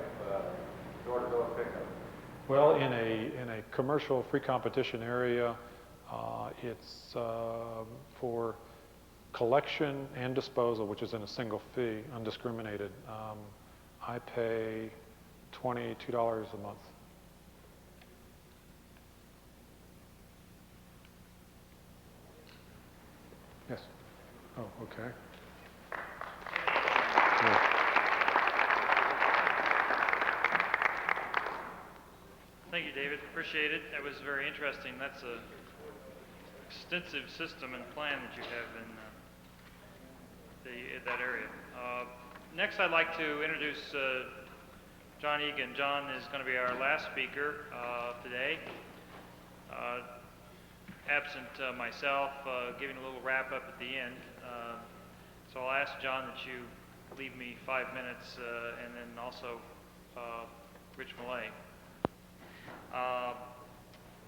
door-to-door pickup? Well, in a commercial free competition area, it's for collection and disposal, which is in a single fee, undiscriminated. I pay $22 a month. Yes. Oh, okay. Yeah. Thank you, David. Appreciate it. That was very interesting. That's a extensive system and plan that you have in that area. Next, I'd like to introduce John Egan. John is going to be our last speaker today. Absent myself, giving a little wrap up at the end. So I'll ask John that you leave me 5 minutes, and then also Rich Millay.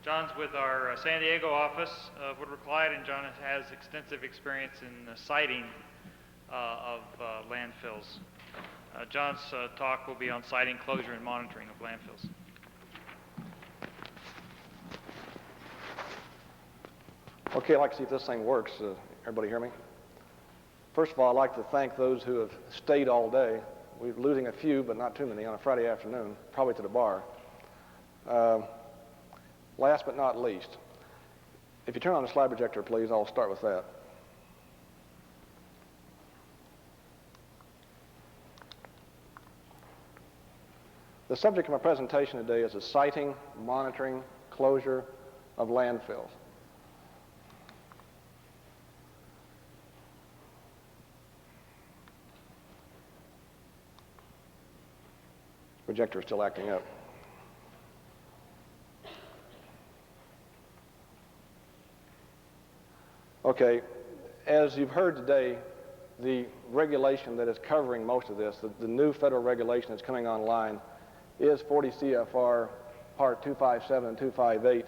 John's with our San Diego office of Woodward Clyde, and John has extensive experience in the siting of landfills. John's talk will be on siting, closure, and monitoring of landfills. Okay, I'd like to see if this thing works. Everybody hear me? First of all, I'd like to thank those who have stayed all day. We're losing a few, but not too many, on a Friday afternoon, probably to the bar. Last but not least, if you turn on the slide projector, please, I'll start with that. The subject of my presentation today is the siting, monitoring, closure of landfills. Projector is still acting up. Okay, as you've heard today, the regulation that is covering most of this, the new federal regulation that's coming online, is 40 CFR Part 257 and 258,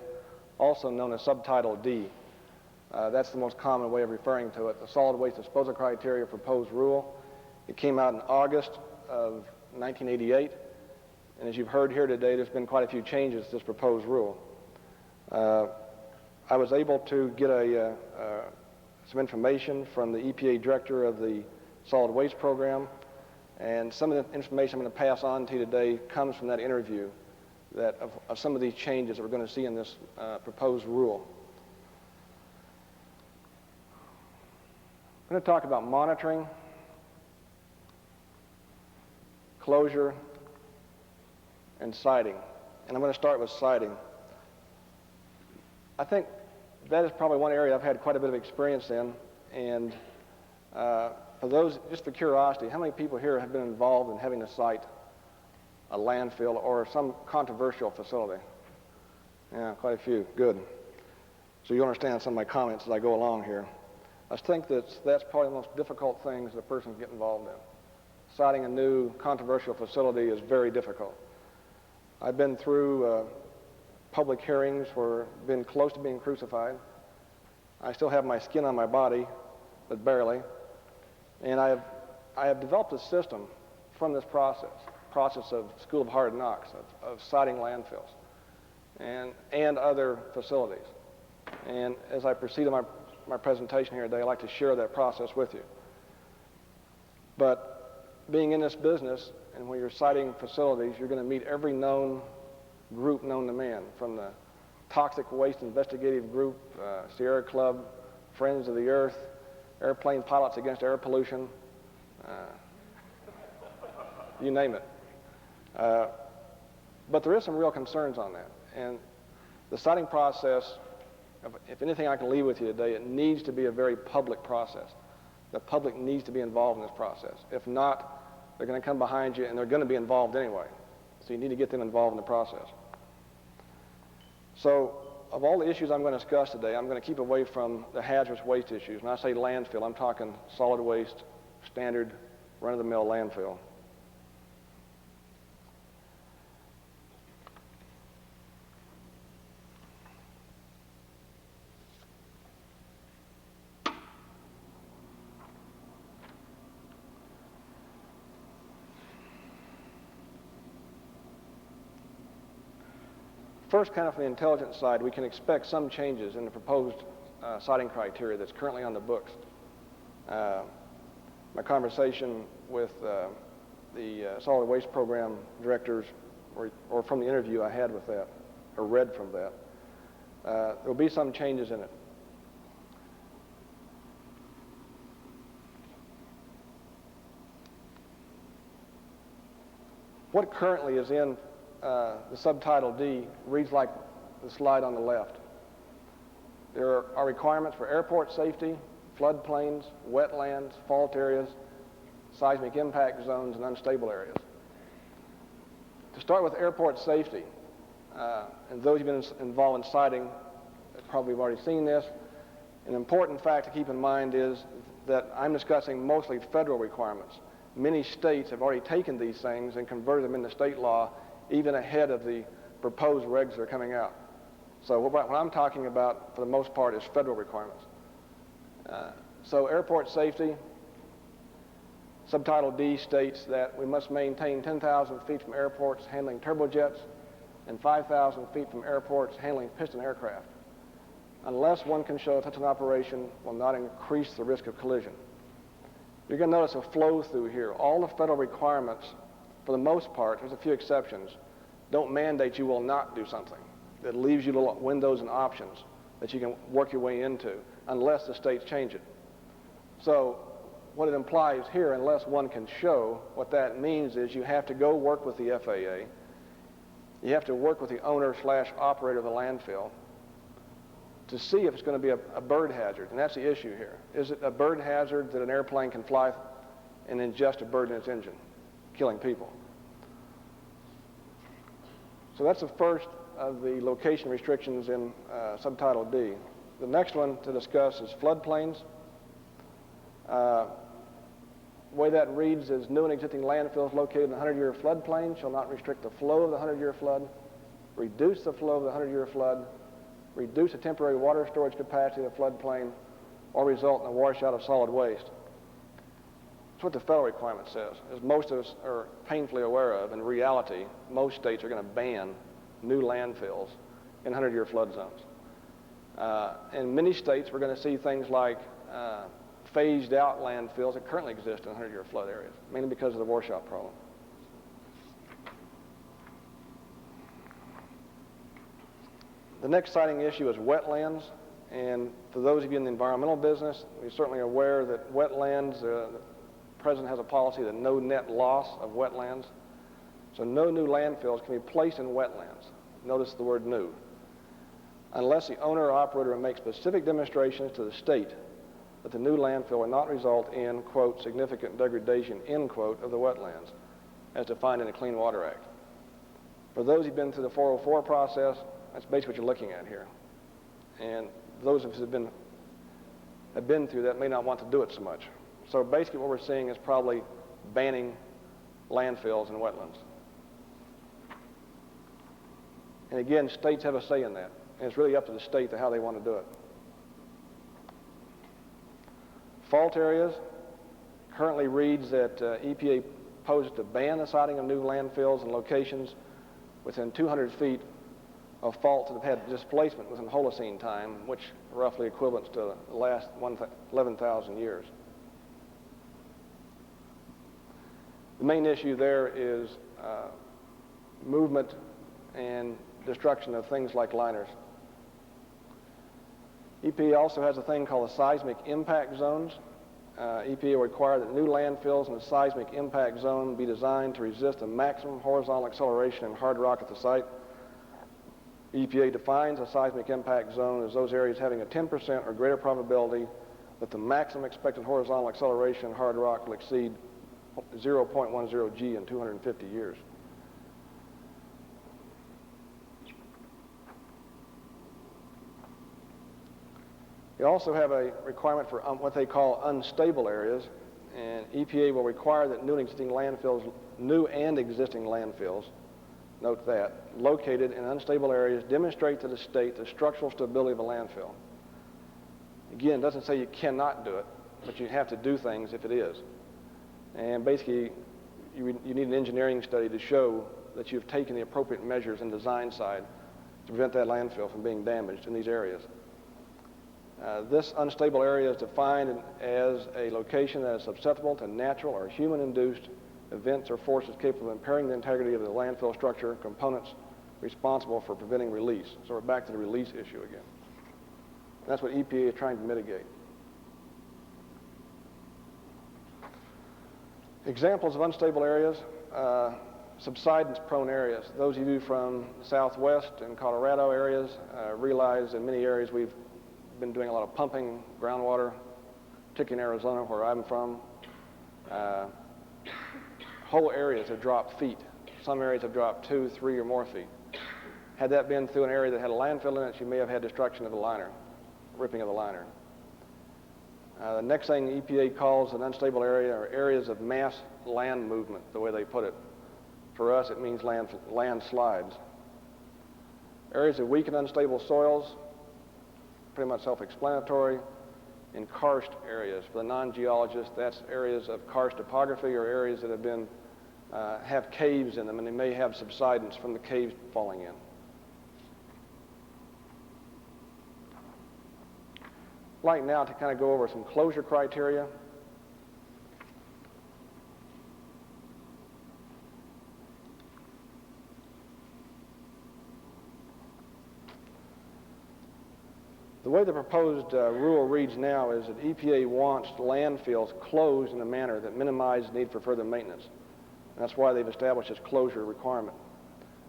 also known as Subtitle D. That's the most common way of referring to it, the Solid Waste Disposal Criteria Proposed Rule. It came out in August of 1988, and as you've heard here today, there's been quite a few changes to this proposed rule. I was able to get some information from the EPA director of the Solid Waste Program, and some of the information I'm going to pass on to you today comes from that interview of some of these changes that we're going to see in this proposed rule. I'm going to talk about monitoring, closure, and siting. And I'm going to start with siting. I think that is probably one area I've had quite a bit of experience in. And for those, just for curiosity, how many people here have been involved in having to site a landfill or some controversial facility? Yeah, quite a few. Good. So you understand some of my comments as I go along here. I think that's probably the most difficult things that a person can get involved in. Siting a new controversial facility is very difficult. I've been through public hearings where I've been close to being crucified. I still have my skin on my body, but barely. And I have developed a system from this process of School of Hard Knocks, of siting landfills and other facilities. And as I proceed in my presentation here today, I'd like to share that process with you. But being in this business, and when you're siting facilities, you're going to meet every known group known to man, from the Toxic Waste Investigative Group, Sierra Club, Friends of the Earth, Airplane Pilots Against Air Pollution, you name it. But there is some real concerns on that. And the siting process, if anything I can leave with you today, it needs to be a very public process. The public needs to be involved in this process. If not, they're going to come behind you and they're going to be involved anyway. So you need to get them involved in the process. So of all the issues I'm going to discuss today, I'm going to keep away from the hazardous waste issues. When I say landfill, I'm talking solid waste, standard, run-of-the-mill landfill. First, kind of from the intelligence side, we can expect some changes in the proposed siting criteria that's currently on the books. My conversation with the solid waste program directors, or from the interview I had with that, or read from that, there will be some changes in it. What currently is in the subtitle D reads like the slide on the left. There are requirements for airport safety, floodplains, wetlands, fault areas, seismic impact zones, and unstable areas. To start with airport safety, and those who've been involved in siting probably have already seen this. An important fact to keep in mind is that I'm discussing mostly federal requirements. Many states have already taken these things and converted them into state law even ahead of the proposed regs that are coming out. So what I'm talking about, for the most part, is federal requirements. So airport safety, subtitle D states that we must maintain 10,000 feet from airports handling turbojets and 5,000 feet from airports handling piston aircraft, unless one can show such an operation will not increase the risk of collision. You're going to notice a flow through here. All the federal requirements, for the most part, there's a few exceptions, don't mandate you will not do something. It leaves you little windows and options that you can work your way into unless the states change it. So what it implies here, unless one can show, what that means is you have to go work with the FAA. You have to work with the owner/operator of the landfill to see if it's going to be a bird hazard. And that's the issue here. Is it a bird hazard that an airplane can fly and ingest a bird in its engine, killing people? So that's the first of the location restrictions in subtitle D. The next one to discuss is floodplains. The way that reads is new and existing landfills located in a 100-year floodplain shall not restrict the flow of the 100-year flood, reduce the flow of the 100-year flood, reduce the temporary water storage capacity of the floodplain, or result in a washout of solid waste. That's what the federal requirement says. As most of us are painfully aware of, in reality, most states are going to ban new landfills in 100-year flood zones. In many states, we're going to see things like phased out landfills that currently exist in 100-year flood areas, mainly because of the washout problem. The next siting issue is wetlands, and for those of you in the environmental business, we're certainly aware that wetlands, the President has a policy that no net loss of wetlands. So no new landfills can be placed in wetlands. Notice the word new. Unless the owner or operator makes specific demonstrations to the state that the new landfill will not result in, quote, significant degradation, end quote, of the wetlands, as defined in the Clean Water Act. For those who've been through the 404 process, that's basically what you're looking at here. And those of us who have been through that may not want to do it so much. So basically what we're seeing is probably banning landfills and wetlands. And again, states have a say in that. And it's really up to the state to how they want to do it. Fault areas currently reads that EPA poses to ban the siting of new landfills and locations within 200 feet of faults that have had displacement within Holocene time, which roughly equivalents to the last 11,000 years. The main issue there is movement and destruction of things like liners. EPA also has a thing called the seismic impact zones. EPA will require that new landfills in the seismic impact zone be designed to resist the maximum horizontal acceleration in hard rock at the site. EPA defines a seismic impact zone as those areas having a 10% or greater probability that the maximum expected horizontal acceleration in hard rock will exceed 0.10 G in 250 years. We also have a requirement for what they call unstable areas, and EPA will require that new and existing landfills, note that, located in unstable areas demonstrate to the state the structural stability of a landfill. Again, it doesn't say you cannot do it, but you have to do things if it is. And basically, you need an engineering study to show that you've taken the appropriate measures in design side to prevent that landfill from being damaged in these areas. This unstable area is defined as a location that is susceptible to natural or human-induced events or forces capable of impairing the integrity of the landfill structure and components responsible for preventing release. So we're back to the release issue again. That's what EPA is trying to mitigate. Examples of unstable areas, subsidence-prone areas. Those of you from the Southwest and Colorado areas realize in many areas we've been doing a lot of pumping groundwater, particularly in Arizona where I'm from. Whole areas have dropped feet. Some areas have dropped 2, 3, or more feet. Had that been through an area that had a landfill in it, you may have had destruction of the liner, ripping of the liner. The next thing EPA calls an unstable area are areas of mass land movement, the way they put it. For us, it means landslides. Areas of weak and unstable soils, pretty much self-explanatory. In karst areas, for the non-geologist, that's areas of karst topography or areas that have been have caves in them, and they may have subsidence from the caves falling in. I'd like now to kind of go over some closure criteria. The way the proposed rule reads now is that EPA wants landfills closed in a manner that minimizes the need for further maintenance. And that's why they've established this closure requirement.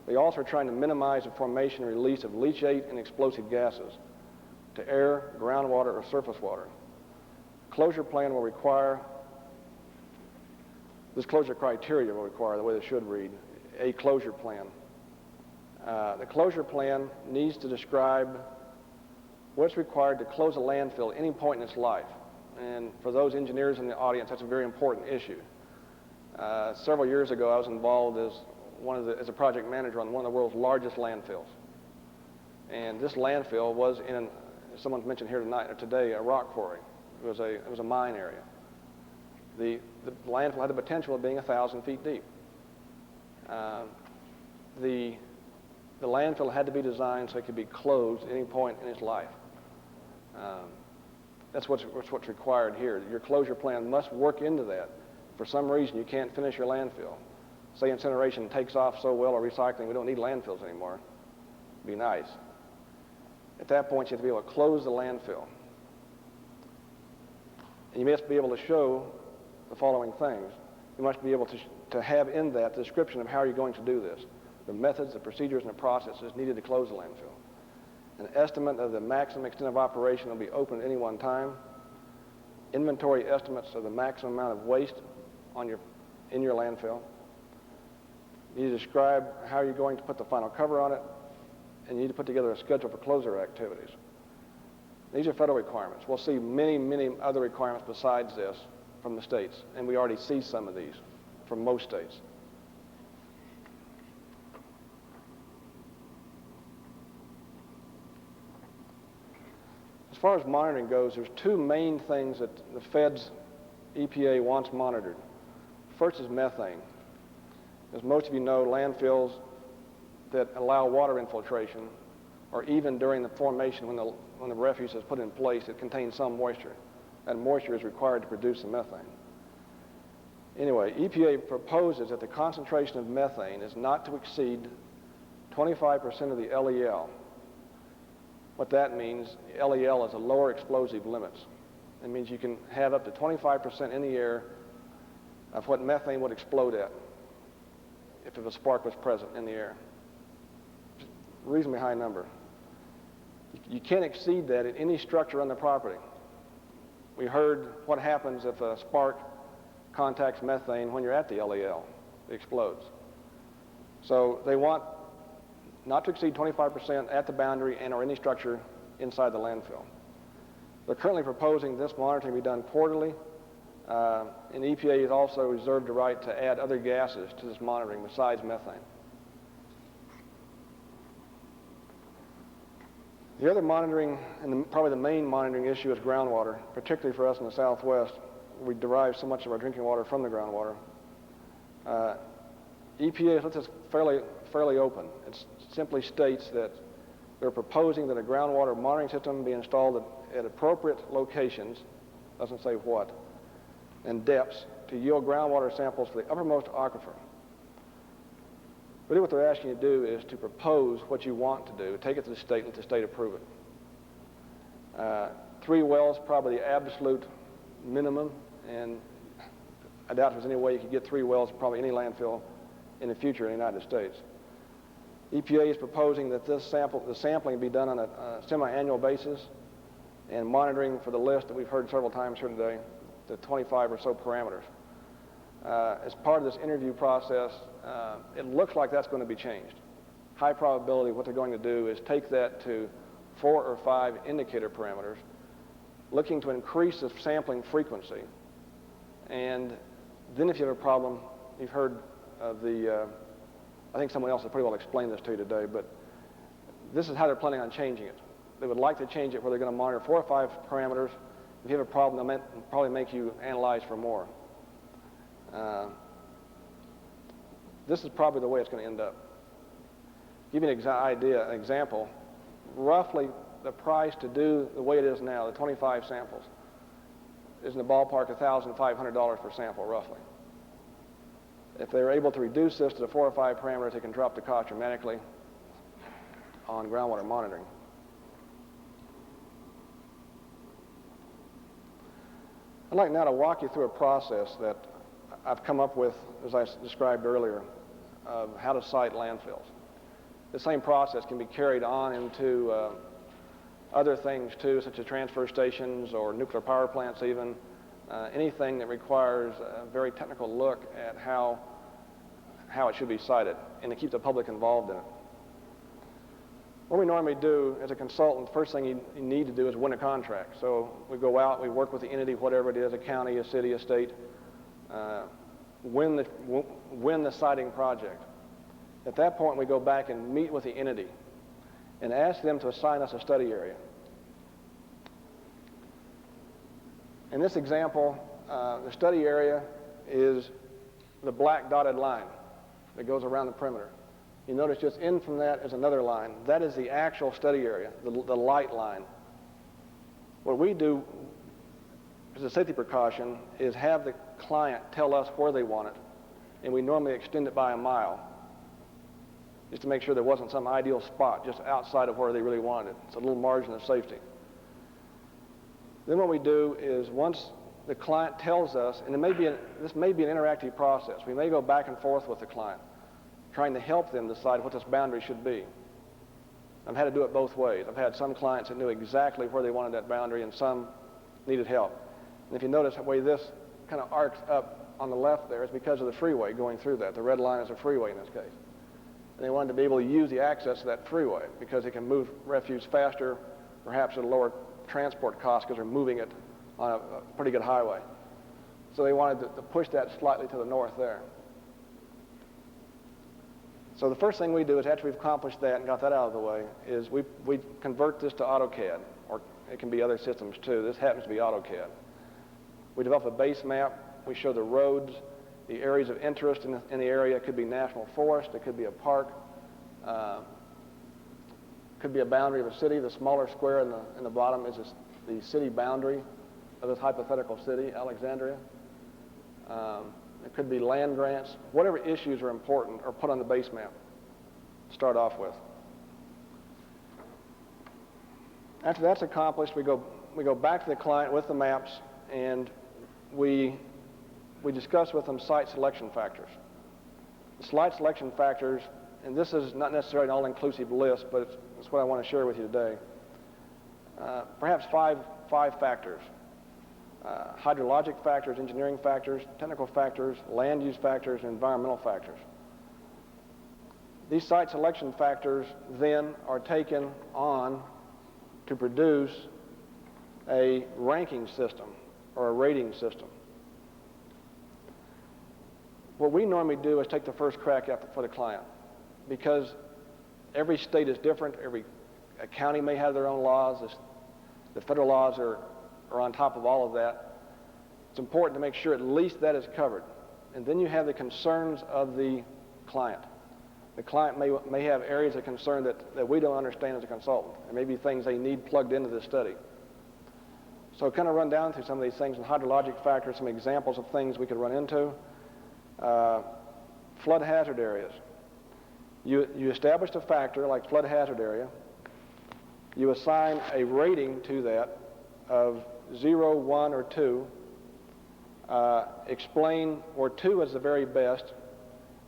They also are trying to minimize the formation and release of leachate and explosive gases to air, groundwater, or surface water. Closure plan will require, this closure criteria will require, the way they should read, a closure plan. The closure plan needs to describe what's required to close a landfill at any point in its life. And for those engineers in the audience, that's a very important issue. Several years ago, I was involved as a project manager on one of the world's largest landfills. And this landfill was in, as someone's mentioned here tonight or today, a rock quarry. It was a mine area. The landfill had the potential of being 1,000 feet deep. The landfill had to be designed so it could be closed at any point in its life. That's what's required here. Your closure plan must work into that. For some reason, you can't finish your landfill. Say incineration takes off so well, or recycling, we don't need landfills anymore. It'd be nice. At that point, you have to be able to close the landfill. And you must be able to show the following things. You must be able to have in that the description of how you're going to do this, the methods, the procedures, and the processes needed to close the landfill. An estimate of the maximum extent of operation will be open at any one time. Inventory estimates of the maximum amount of waste in your landfill. You need to describe how you're going to put the final cover on it, and you need to put together a schedule for closure activities. These are federal requirements. We'll see many, many other requirements besides this from the states, and we already see some of these from most states. As far as monitoring goes, there's two main things that the feds, EPA wants monitored. First is methane. As most of you know, landfills that allow water infiltration, or even during the formation when the refuse is put in place, it contains some moisture. That moisture is required to produce the methane. Anyway, EPA proposes that the concentration of methane is not to exceed 25% of the LEL. What that means, LEL is a lower explosive limits. It means you can have up to 25% in the air of what methane would explode at if a spark was present in the air. Reasonably high number. You can't exceed that at any structure on the property. We heard what happens if a spark contacts methane when you're at the LEL. It explodes. So they want not to exceed 25% at the boundary and or any structure inside the landfill. They're currently proposing this monitoring be done quarterly, and EPA has also reserved the right to add other gases to this monitoring besides methane. The other monitoring, and probably the main monitoring issue, is groundwater, particularly for us in the Southwest. We derive so much of our drinking water from the groundwater. EPA has left this fairly open. It simply states that they're proposing that a groundwater monitoring system be installed at appropriate locations, doesn't say what, and depths to yield groundwater samples for the uppermost aquifer. Really what they're asking you to do is to propose what you want to do, take it to the state, let the state approve it. 3 wells, probably the absolute minimum, and I doubt if there's any way you could get 3 wells, probably any landfill in the future in the United States. EPA is proposing that the sampling be done on a semi-annual basis, and monitoring for the list that we've heard several times here today, the 25 or so parameters. As part of this interview process, it looks like that's going to be changed. High probability what they're going to do is take that to 4 or 5 indicator parameters, looking to increase the sampling frequency. And then if you have a problem, you've heard of the, I think someone else has pretty well explained this to you today, but this is how they're planning on changing it. They would like to change it where they're going to monitor 4 or 5 parameters. If you have a problem, they'll probably make you analyze for more. This is probably the way it's going to end up. Give you an example. Roughly, the price to do the way it is now, the 25 samples, is in the ballpark of $1,500 per sample, roughly. If they're able to reduce this to the 4 or 5 parameters, they can drop the cost dramatically on groundwater monitoring. I'd like now to walk you through a process that I've come up with, as I described earlier, of how to site landfills. The same process can be carried on into other things too, such as transfer stations or nuclear power plants even, anything that requires a very technical look at how it should be sited and to keep the public involved in it. What we normally do as a consultant, first thing you need to do is win a contract. So we go out, we work with the entity, whatever it is, a county, a city, a state, win the siting project. At that point, we go back and meet with the entity and ask them to assign us a study area. In this example, the study area is the black dotted line that goes around the perimeter. You notice just in from that is another line. That is the actual study area, the light line. What we do as a safety precaution is have the client tell us where they want it, and we normally extend it by a mile just to make sure there wasn't some ideal spot just outside of where they really wanted it. It's a little margin of safety. Then what we do is once the client tells us, and this may be an interactive process. We may go back and forth with the client, trying to help them decide what this boundary should be. I've had to do it both ways. I've had some clients that knew exactly where they wanted that boundary, and some needed help. And if you notice the way this kind of arcs up on the left there, it's because of the freeway going through that. The red line is a freeway in this case. And they wanted to be able to use the access to that freeway because it can move refuse faster, perhaps at a lower transport cost because they're moving it on a pretty good highway. So they wanted to push that slightly to the north there. So the first thing we do is after we've accomplished that and got that out of the way is we convert this to AutoCAD, or it can be other systems too. This happens to be AutoCAD. We develop a base map. We show the roads, the areas of interest in the area. It could be national forest. It could be a park. Could be a boundary of a city. The smaller square in the bottom is the city boundary of this hypothetical city, Alexandria. It could be land grants. Whatever issues are important are put on the base map to start off with. After that's accomplished, we go back to the client with the maps, and we discuss with them site selection factors. The site selection factors, and this is not necessarily an all-inclusive list, but it's what I want to share with you today. Perhaps five factors. Hydrologic factors, engineering factors, technical factors, land use factors, and environmental factors. These site selection factors then are taken on to produce a ranking system or a rating system. What we normally do is take the first crack at it for the client, because every state is different. Every county may have their own laws. The federal laws are on top of all of that. It's important to make sure at least that is covered. And then you have the concerns of the client. The client may have areas of concern that we don't understand as a consultant. There may be things they need plugged into the study. So kind of run down through some of these things and hydrologic factors, some examples of things we could run into. Flood hazard areas. You established a factor like flood hazard area. You assign a rating to that of 0, 1, or 2. Explain where 2 is the very best.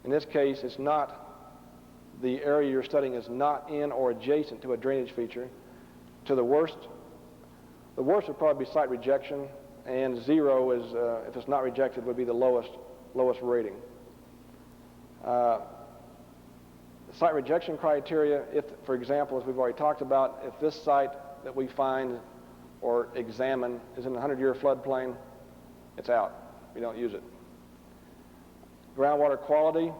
In this case, it's not, the area you're studying is not in or adjacent to a drainage feature. To the worst would probably be site rejection, and 0 is, if it's not rejected, would be the lowest rating. Site rejection criteria, if, for example, as we've already talked about, if this site that we find or examine is in a 100-year floodplain, it's out. We don't use it. Groundwater quality,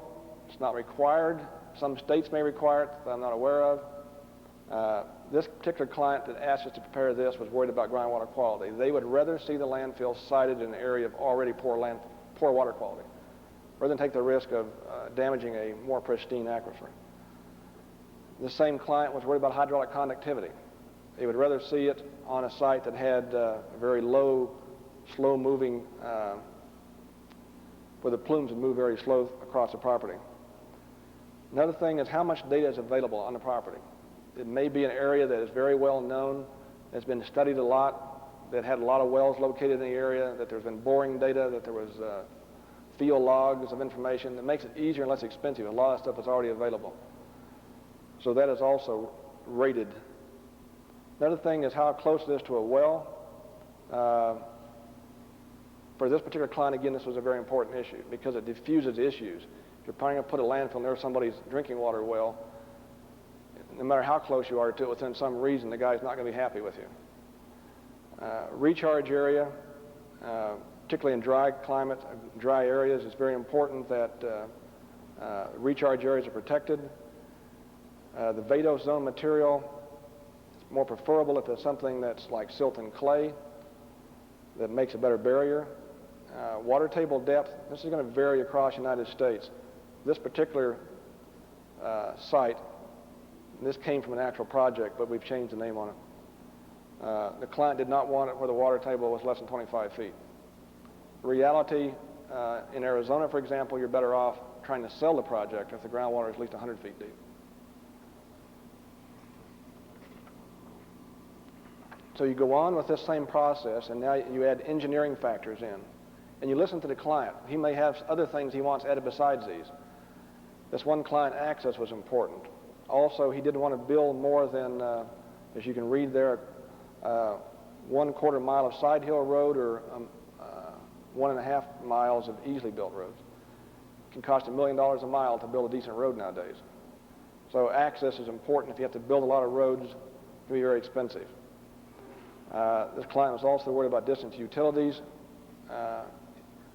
it's not required. Some states may require it that I'm not aware of. This particular client that asked us to prepare this was worried about groundwater quality. They would rather see the landfill sited in an area of already poor water quality, rather than take the risk of damaging a more pristine aquifer. The same client was worried about hydraulic conductivity. They would rather see it on a site that had a very low, slow-moving, where the plumes would move very slow across the property. Another thing is how much data is available on the property. It may be an area that is very well known, that's been studied a lot, that had a lot of wells located in the area, that there's been boring data, that there was field logs of information. That makes it easier and less expensive. A lot of stuff is already available. So that is also rated. Another thing is how close it is to a well. For this particular client, again, this was a very important issue because it diffuses issues. If you're planning to put a landfill near somebody's drinking water well, no matter how close you are to it, within some reason, the guy's not going to be happy with you. Recharge area, particularly in dry climate, dry areas, it's very important that recharge areas are protected. The vadose zone material is more preferable if it's something that's like silt and clay that makes a better barrier. Water table depth, this is going to vary across the United States. This particular site, this came from an actual project, but we've changed the name on it. The client did not want it where the water table was less than 25 feet. Reality, in Arizona, for example, you're better off trying to sell the project if the groundwater is at least 100 feet deep. So you go on with this same process, and now you add engineering factors in. And you listen to the client. He may have other things he wants added besides these. This one client, access was important. Also, he didn't want to build more than, as you can read there, 1/4 mile of side hill road or 1.5 miles of easily built roads. It can cost $1 million a mile to build a decent road nowadays. So access is important. If you have to build a lot of roads, it can be very expensive. This client was also worried about distance utilities.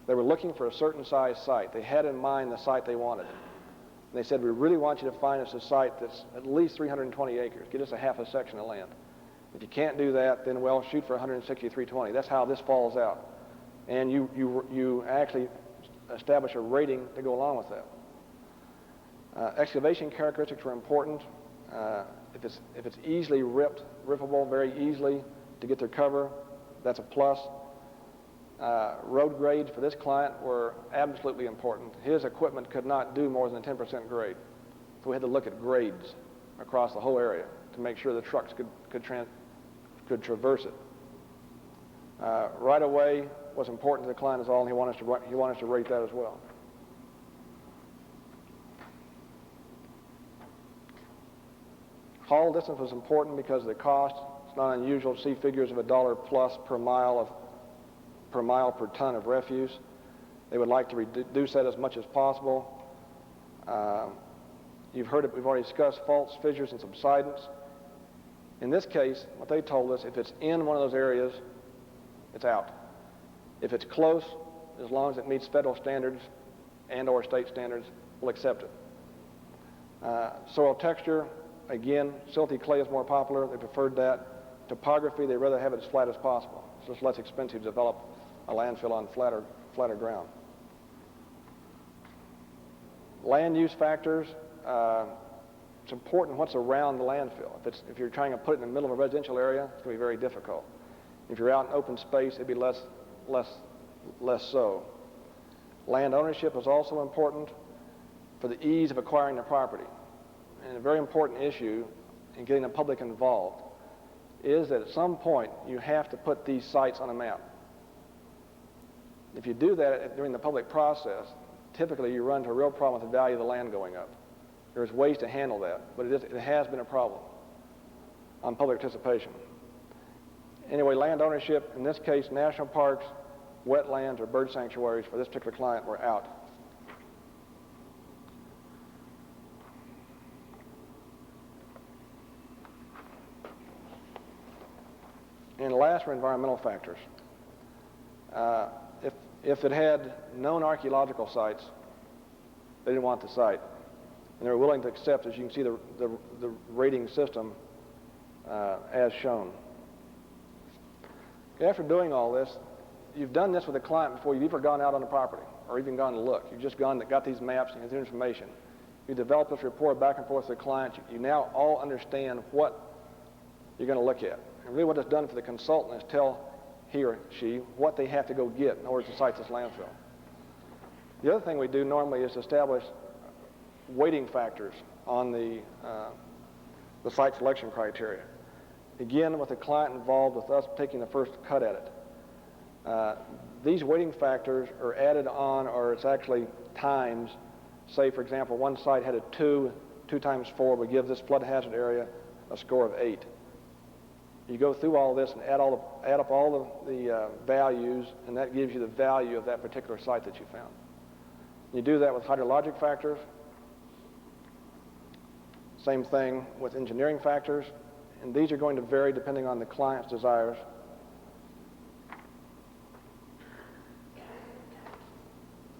They were looking for a certain size site. They had in mind the site they wanted. And they said, we really want you to find us a site that's at least 320 acres. Get us a half a section of land. If you can't do that, then, well, shoot for 163.20. That's how this falls out. And you actually establish a rating to go along with that. Excavation characteristics were important. If it's easily rippable very easily to get their cover, that's a plus. Road grades for this client were absolutely important. His equipment could not do more than a 10% grade. So we had to look at grades across the whole area to make sure the trucks could traverse it. Right away was important to the client as well, and he wanted us to rate that as well. Haul distance was important because of the cost. It's not unusual to see figures of $1 plus per mile per ton of refuse. They would like to reduce that as much as possible. You've heard it, we've already discussed faults, fissures, and subsidence. In this case, what they told us, if it's in one of those areas, it's out. If it's close, as long as it meets federal standards and or state standards, we'll accept it. Soil texture, again, silty clay is more popular. They preferred that. Topography, they'd rather have it as flat as possible. So it's less expensive to develop a landfill on flatter ground. Land use factors, it's important what's around the landfill. If you're trying to put it in the middle of a residential area, it's going to be very difficult. If you're out in open space, it'd be less so. Land ownership is also important for the ease of acquiring the property. And a very important issue in getting the public involved is that at some point you have to put these sites on a map. If you do that during the public process, typically you run into a real problem with the value of the land going up. There's ways to handle that, but it has been a problem on public participation. Anyway, land ownership, in this case, national parks, wetlands, or bird sanctuaries for this particular client were out. And last were environmental factors. If it had known archaeological sites, they didn't want the site. And they were willing to accept, as you can see, the rating system as shown. After doing all this, you've done this with a client before you've ever gone out on the property or even gone to look. You've just got these maps and this information. You develop this report back and forth with the client. You now all understand what you're going to look at. And really what it's done for the consultant is tell he or she what they have to go get in order to site this landfill. The other thing we do normally is establish weighting factors on the site selection criteria. Again, with the client involved, with us taking the first cut at it. These weighting factors are added on, or it's actually times. Say, for example, one site had a 2 times 4 would give this flood hazard area a score of 8. You go through all this and add up all the values, and that gives you the value of that particular site that you found. You do that with hydrologic factors. Same thing with engineering factors, and these are going to vary depending on the client's desires.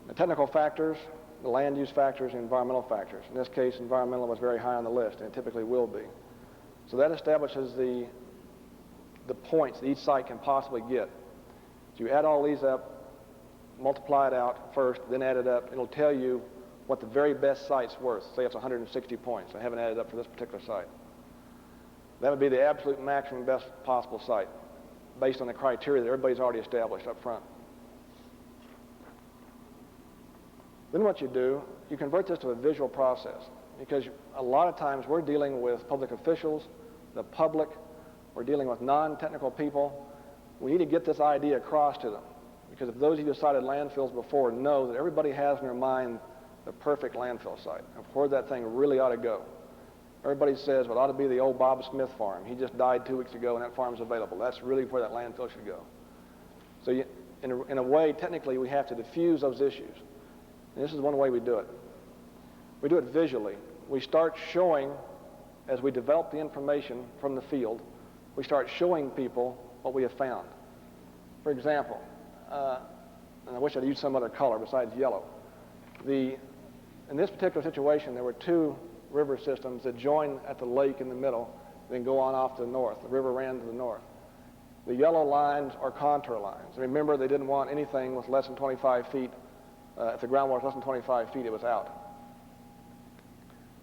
The technical factors, the land use factors, and environmental factors. In this case, environmental was very high on the list, and it typically will be. So that establishes the points that each site can possibly get. So you add all these up, multiply it out first, then add it up. It'll tell you what the very best site's worth. Say it's 160 points. I haven't added up for this particular site. That would be the absolute maximum best possible site based on the criteria that everybody's already established up front. Then what you do, you convert this to a visual process, because a lot of times we're dealing with public officials, the public, we're dealing with non-technical people. We need to get this idea across to them, because if those of you who cited landfills before know that everybody has in their mind the perfect landfill site, of where that thing really ought to go. Everybody says, well, it ought to be the old Bob Smith farm. He just died 2 weeks ago and that farm's available. That's really where that landfill should go. So in a way, technically, we have to diffuse those issues. And this is one way we do it. We do it visually. We start showing, as we develop the information from the field, we start showing people what we have found. For example, and I wish I'd used some other color besides yellow. In this particular situation, there were 2 river systems that join at the lake in the middle, then go on off to the north. The river ran to the north. The yellow lines are contour lines. Remember, they didn't want anything with less than 25 feet. If the groundwater was less than 25 feet, it was out.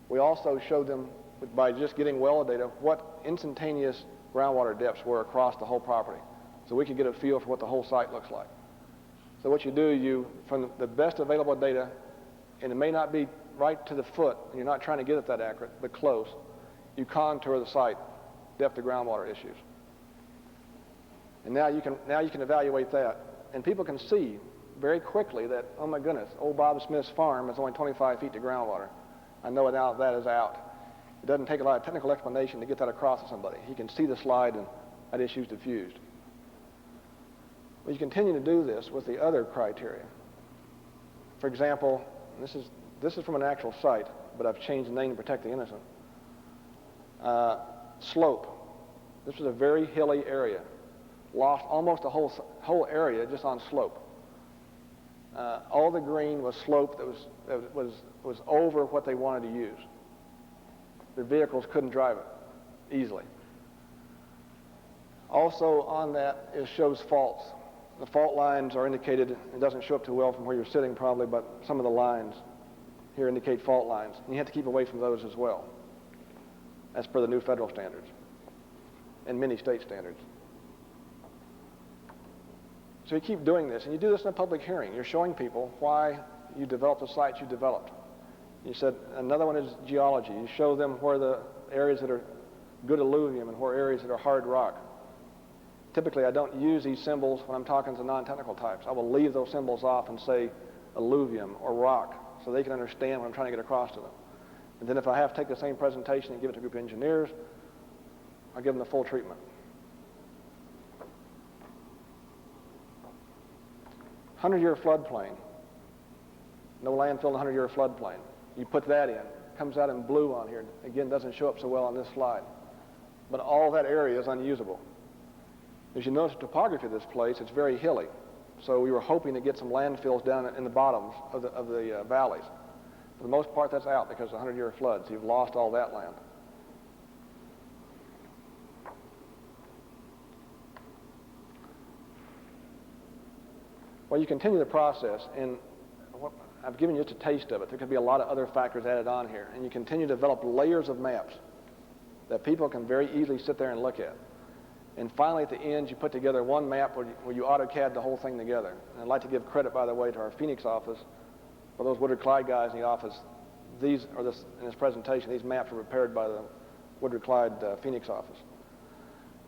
We also showed them, by just getting well data, what instantaneous groundwater depths were across the whole property, so we could get a feel for what the whole site looks like. So what you do, from the best available data, and it may not be right to the foot, and you're not trying to get it that accurate, but close, you contour the site, depth of groundwater issues. And now you can evaluate that. And people can see very quickly that, oh my goodness, old Bob Smith's farm is only 25 feet to groundwater. I know now that is out. It doesn't take a lot of technical explanation to get that across to somebody. He can see the slide and that issue's diffused. But you continue to do this with the other criteria. For example, this is from an actual site, but I've changed the name to protect the innocent. Slope. This was a very hilly area. Lost almost the whole area just on slope. All the green was slope that was over what they wanted to use. Their vehicles couldn't drive it easily. Also on that, it shows faults. The fault lines are indicated. It doesn't show up too well from where you're sitting probably, but some of the lines here indicate fault lines. And you have to keep away from those as well, as per the new federal standards and many state standards. So you keep doing this, and you do this in a public hearing. You're showing people why you developed the sites you developed. You said another one is geology. You show them where the areas that are good alluvium and where areas that are hard rock. Typically, I don't use these symbols when I'm talking to non-technical types. I will leave those symbols off and say alluvium or rock so they can understand what I'm trying to get across to them. And then if I have to take the same presentation and give it to a group of engineers, I'll give them the full treatment. 100-year floodplain. No landfill in a 100-year floodplain. You put that in. It comes out in blue on here. Again, doesn't show up so well on this slide. But all that area is unusable. As you notice the topography of this place, it's very hilly. So we were hoping to get some landfills down in the bottoms of the valleys. For the most part, that's out because of 100-year floods. You've lost all that land. Well, you continue the process, and I've given you just a taste of it. There could be a lot of other factors added on here. And you continue to develop layers of maps that people can very easily sit there and look at. And finally, at the end, you put together one map where you AutoCAD the whole thing together. And I'd like to give credit, by the way, to our Phoenix office. For those Woodward-Clyde guys in the office, in this presentation, these maps were prepared by the Woodward-Clyde Phoenix office.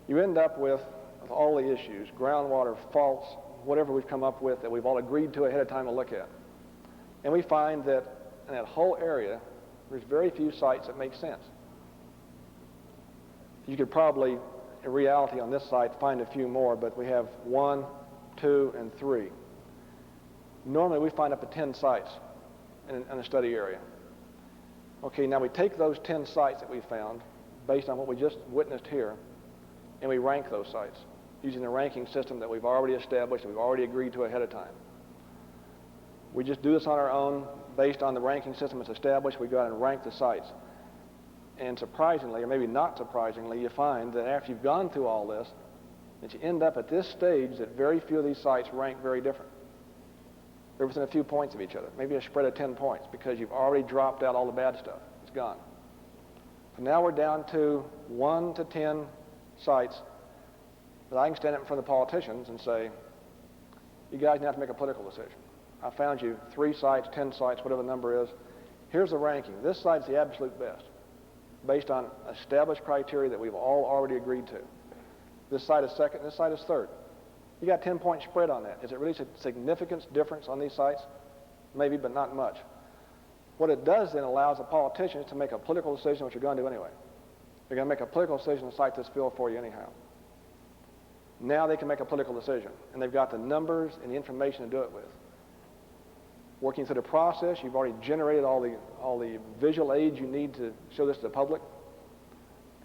You end up with all the issues, groundwater, faults, whatever we've come up with that we've all agreed to ahead of time to look at. And we find that in that whole area, there's very few sites that make sense. You could probably, in reality on this site, find a few more, but we have 1, 2, and 3. Normally we find up to 10 sites in a study area. Okay, now we take those 10 sites that we found based on what we just witnessed here, and we rank those sites using a ranking system that we've already established, that we've already agreed to ahead of time. We just do this on our own based on the ranking system that's established. We go out and rank the sites. And surprisingly, or maybe not surprisingly, you find that after you've gone through all this, that you end up at this stage that very few of these sites rank very different. They're within a few points of each other, maybe a spread of 10 points, because you've already dropped out all the bad stuff. It's gone. So now we're down to 1 to 10 sites that I can stand up in front of the politicians and say, you guys now have to make a political decision. I found you 3 sites, 10 sites, whatever the number is. Here's the ranking. This site's the absolute best, based on established criteria that we've all already agreed to. This site is second, this site is third. You got 10-point spread on that. Is it really a significant difference on these sites? Maybe, but not much. What it does then allows the politicians to make a political decision, which you're going to do anyway. They're going to make a political decision to site this field for you anyhow. Now they can make a political decision, and they've got the numbers and the information to do it with. Working through the process, you've already generated all the visual aids you need to show this to the public,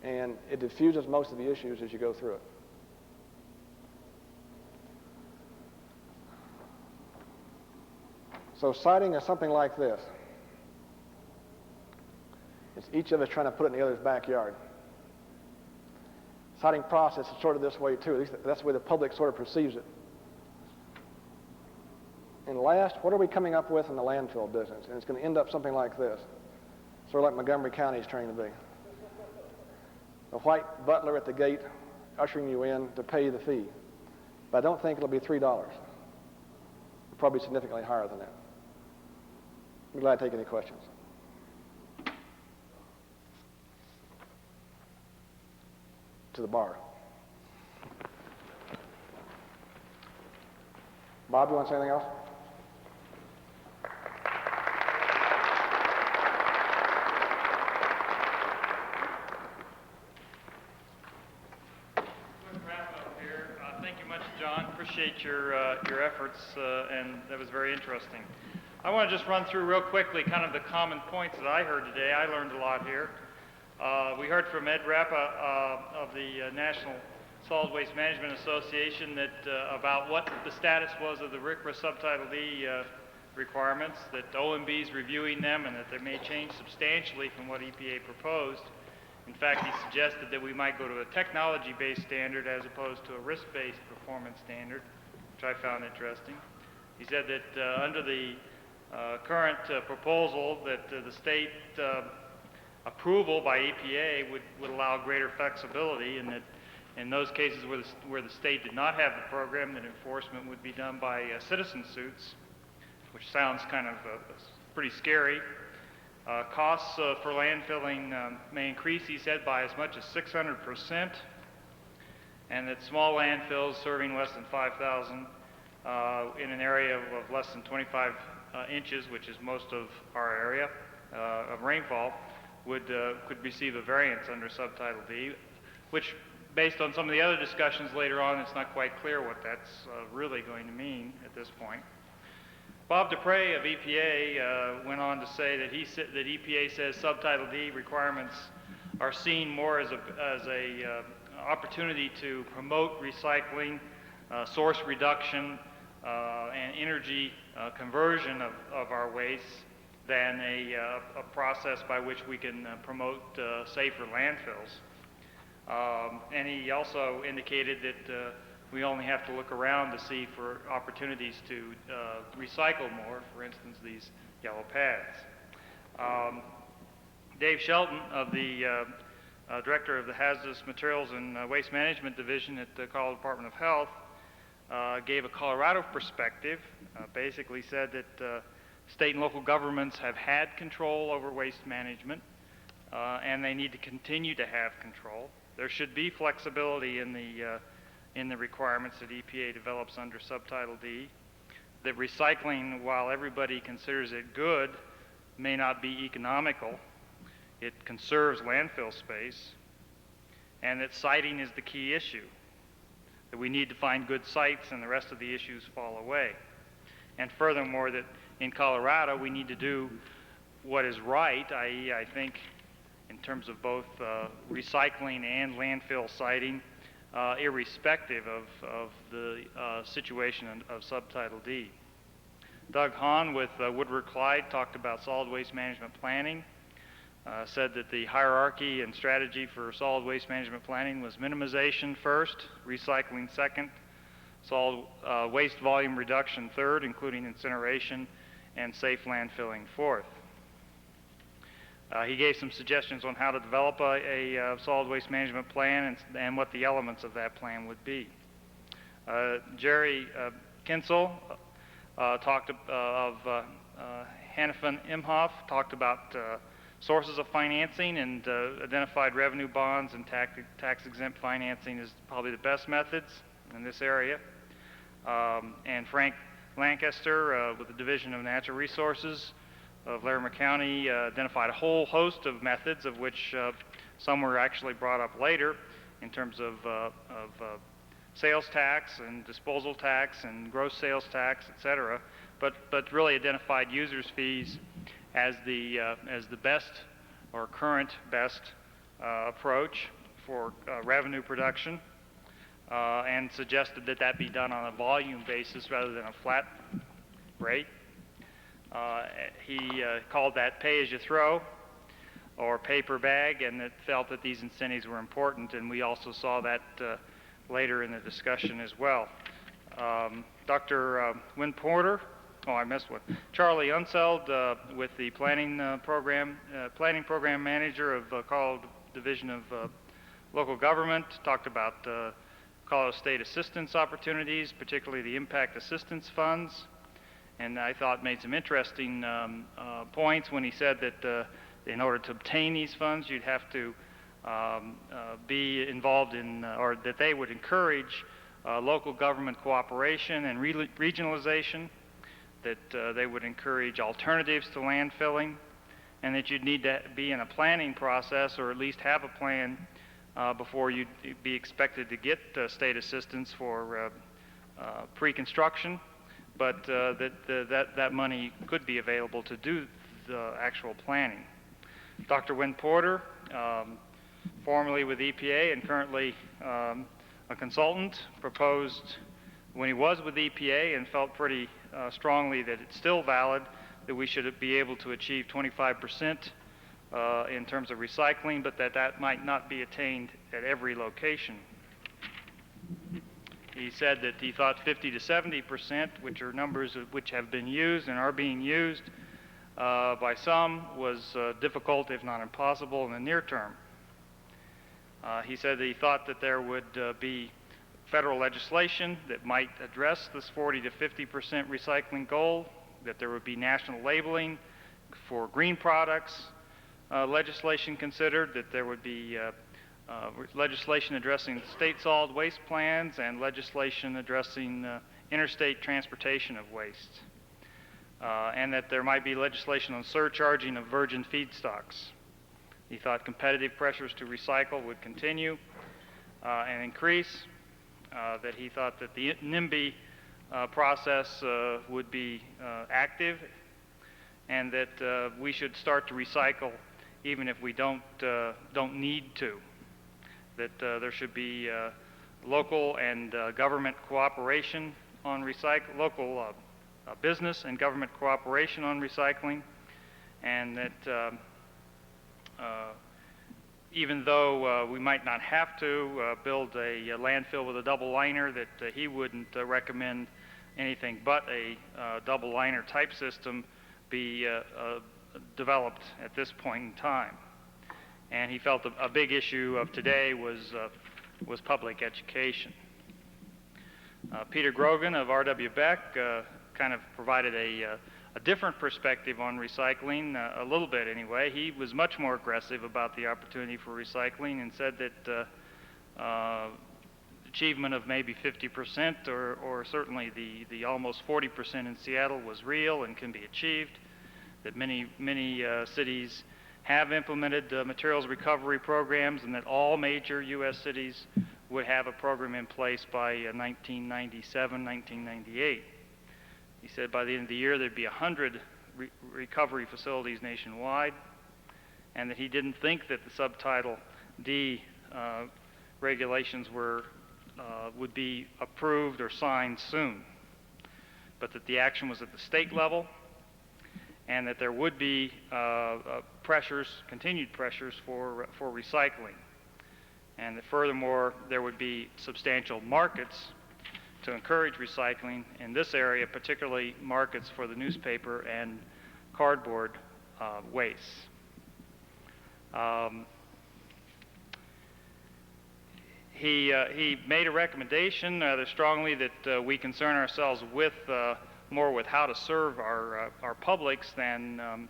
and it diffuses most of the issues as you go through it. So siting is something like this. It's each of us trying to put it in the other's backyard. Siting process is sort of this way too. At least that's the way the public sort of perceives it. And last, what are we coming up with in the landfill business? And it's going to end up something like this. Sort of like Montgomery County is trying to be. A white butler at the gate ushering you in to pay the fee. But I don't think it'll be $3. It'll probably be significantly higher than that. I'm glad to take any questions. To the bar. Bob, you want to say anything else? Thank you much, John. Appreciate your efforts, and that was very interesting. I want to just run through real quickly kind of the common points that I heard today. I learned a lot here. We heard from Ed Rappa of the National Solid Waste Management Association that about what the status was of the RCRA Subtitle D requirements, that OMB is reviewing them and that they may change substantially from what EPA proposed. In fact, he suggested that we might go to a technology-based standard as opposed to a risk-based performance standard, which I found interesting. He said that under the current proposal that the state approval by EPA would allow greater flexibility, and that in those cases where the state did not have the program, that enforcement would be done by citizen suits, which sounds kind of pretty scary. Costs for landfilling may increase, he said, by as much as 600%, and that small landfills serving less than 5,000 in an area of less than 25 inches, which is most of our area of rainfall, could receive a variance under Subtitle D, which, based on some of the other discussions later on, it's not quite clear what that's really going to mean at this point. Bob Dupre of EPA went on to say that that EPA says Subtitle D requirements are seen more as a opportunity to promote recycling, source reduction, and energy conversion of our wastes than a process by which we can promote safer landfills. And he also indicated that we only have to look around to see for opportunities to recycle more, for instance, these yellow pads. Dave Shelton, of the Director of the Hazardous Materials and Waste Management Division at the Colorado Department of Health, gave a Colorado perspective, basically said that state and local governments have had control over waste management, and they need to continue to have control. There should be flexibility in the requirements that EPA develops under Subtitle D. That recycling, while everybody considers it good, may not be economical. It conserves landfill space, and that siting is the key issue. That we need to find good sites and the rest of the issues fall away. And furthermore, that in Colorado we need to do what is right, i.e. I think in terms of both recycling and landfill siting, irrespective of the situation of Subtitle D. Doug Hahn with Woodward Clyde talked about solid waste management planning, said that the hierarchy and strategy for solid waste management planning was minimization first, recycling second, solid waste volume reduction third, including incineration, and safe landfilling fourth. He gave some suggestions on how to develop a solid waste management plan and what the elements of that plan would be. Jerry Kinsel talked of Hannafin Imhoff, talked about sources of financing and identified revenue bonds and tax-exempt financing as probably the best methods in this area. And Frank Lancaster with the Division of Natural Resources of Larimer County identified a whole host of methods, of which some were actually brought up later in terms of sales tax and disposal tax and gross sales tax, etc. But really identified users' fees as the best or current best approach for revenue production, and suggested that that be done on a volume basis rather than a flat rate. He called that pay-as-you-throw or pay-per-bag, and it felt that these incentives were important, and we also saw that later in the discussion as well. Dr. Wynn Porter, I missed one. Charlie Unseld with the planning program manager of Colorado Division of Local Government talked about Colorado State assistance opportunities, particularly the impact assistance funds. And I thought made some interesting points when he said that in order to obtain these funds, you'd have to be involved in, or that they would encourage local government cooperation and regionalization, that they would encourage alternatives to landfilling, and that you'd need to be in a planning process or at least have a plan before you'd be expected to get state assistance for pre-construction. But that money could be available to do the actual planning. Dr. Wynn Porter formerly with EPA and currently a consultant, proposed when he was with EPA and felt pretty strongly that it's still valid, that we should be able to achieve 25% in terms of recycling, but that might not be attained at every location. He said that he thought 50 to 70%, which are numbers which have been used and are being used by some, was difficult, if not impossible, in the near term. He said that he thought that there would be federal legislation that might address this 40 to 50% recycling goal, that there would be national labeling for green products, legislation considered, that there would be legislation addressing state solid waste plans and legislation addressing interstate transportation of waste, and that there might be legislation on surcharging of virgin feedstocks. He thought competitive pressures to recycle would continue and increase, that he thought that the NIMBY process would be active, and that we should start to recycle even if we don't need to, that there should be local and government cooperation on local business and government cooperation on recycling, and that even though we might not have to build a landfill with a double liner, that he wouldn't recommend anything but a double liner type system be developed at this point in time. And he felt a big issue of today was public education. Peter Grogan of R.W. Beck kind of provided a different perspective on recycling, a little bit anyway. He was much more aggressive about the opportunity for recycling and said that achievement of maybe 50% or certainly the almost 40% in Seattle was real and can be achieved, that many cities have implemented materials recovery programs, and that all major U.S. cities would have a program in place by 1997, 1998. He said by the end of the year there'd be 100 recovery facilities nationwide, and that he didn't think that the Subtitle D regulations would be approved or signed soon, but that the action was at the state level, and that there would be continued pressures for recycling, and that furthermore there would be substantial markets to encourage recycling in this area, particularly markets for the newspaper and cardboard wastes. He made a recommendation rather strongly that we concern ourselves more with how to serve our publics than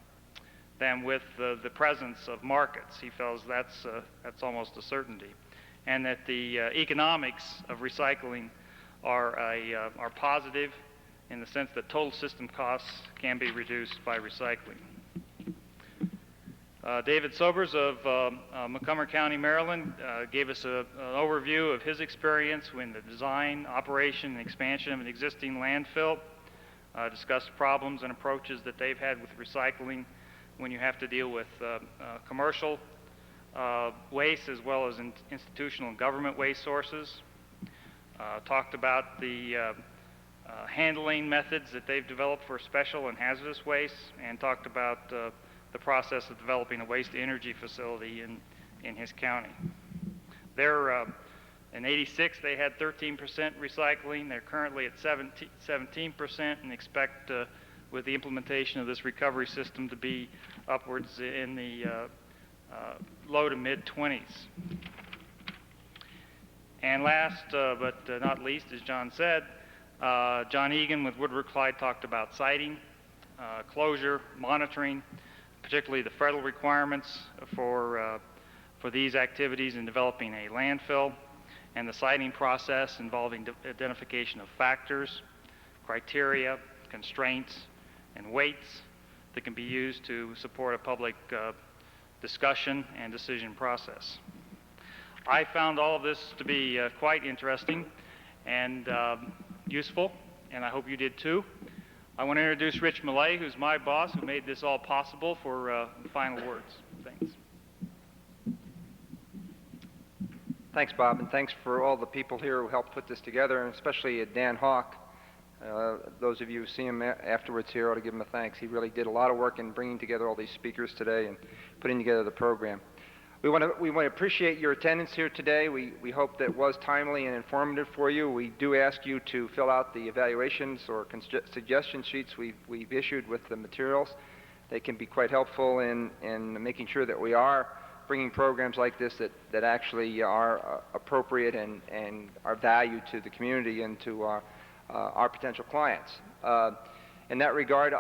with the presence of markets. He feels that's almost a certainty, and that the economics of recycling are positive in the sense that total system costs can be reduced by recycling. David Sobers of Montgomery County, Maryland, gave us an overview of his experience in the design, operation, and expansion of an existing landfill, discussed problems and approaches that they've had with recycling when you have to deal with commercial waste as well as institutional and government waste sources. Talked about the handling methods that they've developed for special and hazardous waste, and talked about the process of developing a waste-to-energy facility in his county. In '86, they had 13% recycling. They're currently at 17% and expect, with the implementation of this recovery system, to be upwards in the low to mid-20s. And last but not least, as John said, John Egan with Woodward Clyde talked about siting, closure, monitoring, particularly the federal requirements for these activities in developing a landfill, and the siting process involving identification of factors, criteria, constraints, and weights that can be used to support a public discussion and decision process. I found all of this to be quite interesting and useful, and I hope you did too. I want to introduce Rich Millay, who's my boss, who made this all possible, for final words. Thanks. Thanks, Bob, and thanks for all the people here who helped put this together, and especially Dan Hawk. Those of you who see him afterwards here ought to give him a thanks. He really did a lot of work in bringing together all these speakers today and putting together the program. We want to appreciate your attendance here today. We hope that it was timely and informative for you. We do ask you to fill out the evaluations or suggestion sheets we've issued with the materials. They can be quite helpful in making sure that we are bringing programs like this that actually are appropriate and are valued to the community and to our potential clients. In that regard,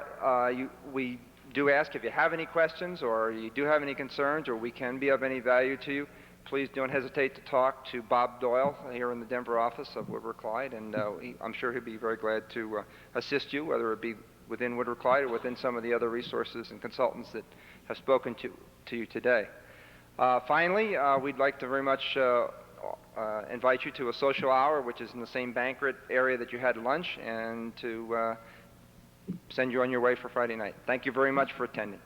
we do ask if you have any questions or you do have any concerns or we can be of any value to you, please don't hesitate to talk to Bob Doyle here in the Denver office of Woodward-Clyde, and I'm sure he'll be very glad to assist you, whether it be within Woodward-Clyde or within some of the other resources and consultants that have spoken to you today. Finally, we'd like to very much invite you to a social hour, which is in the same banquet area that you had lunch, and to send you on your way for Friday night. Thank you very much for attending.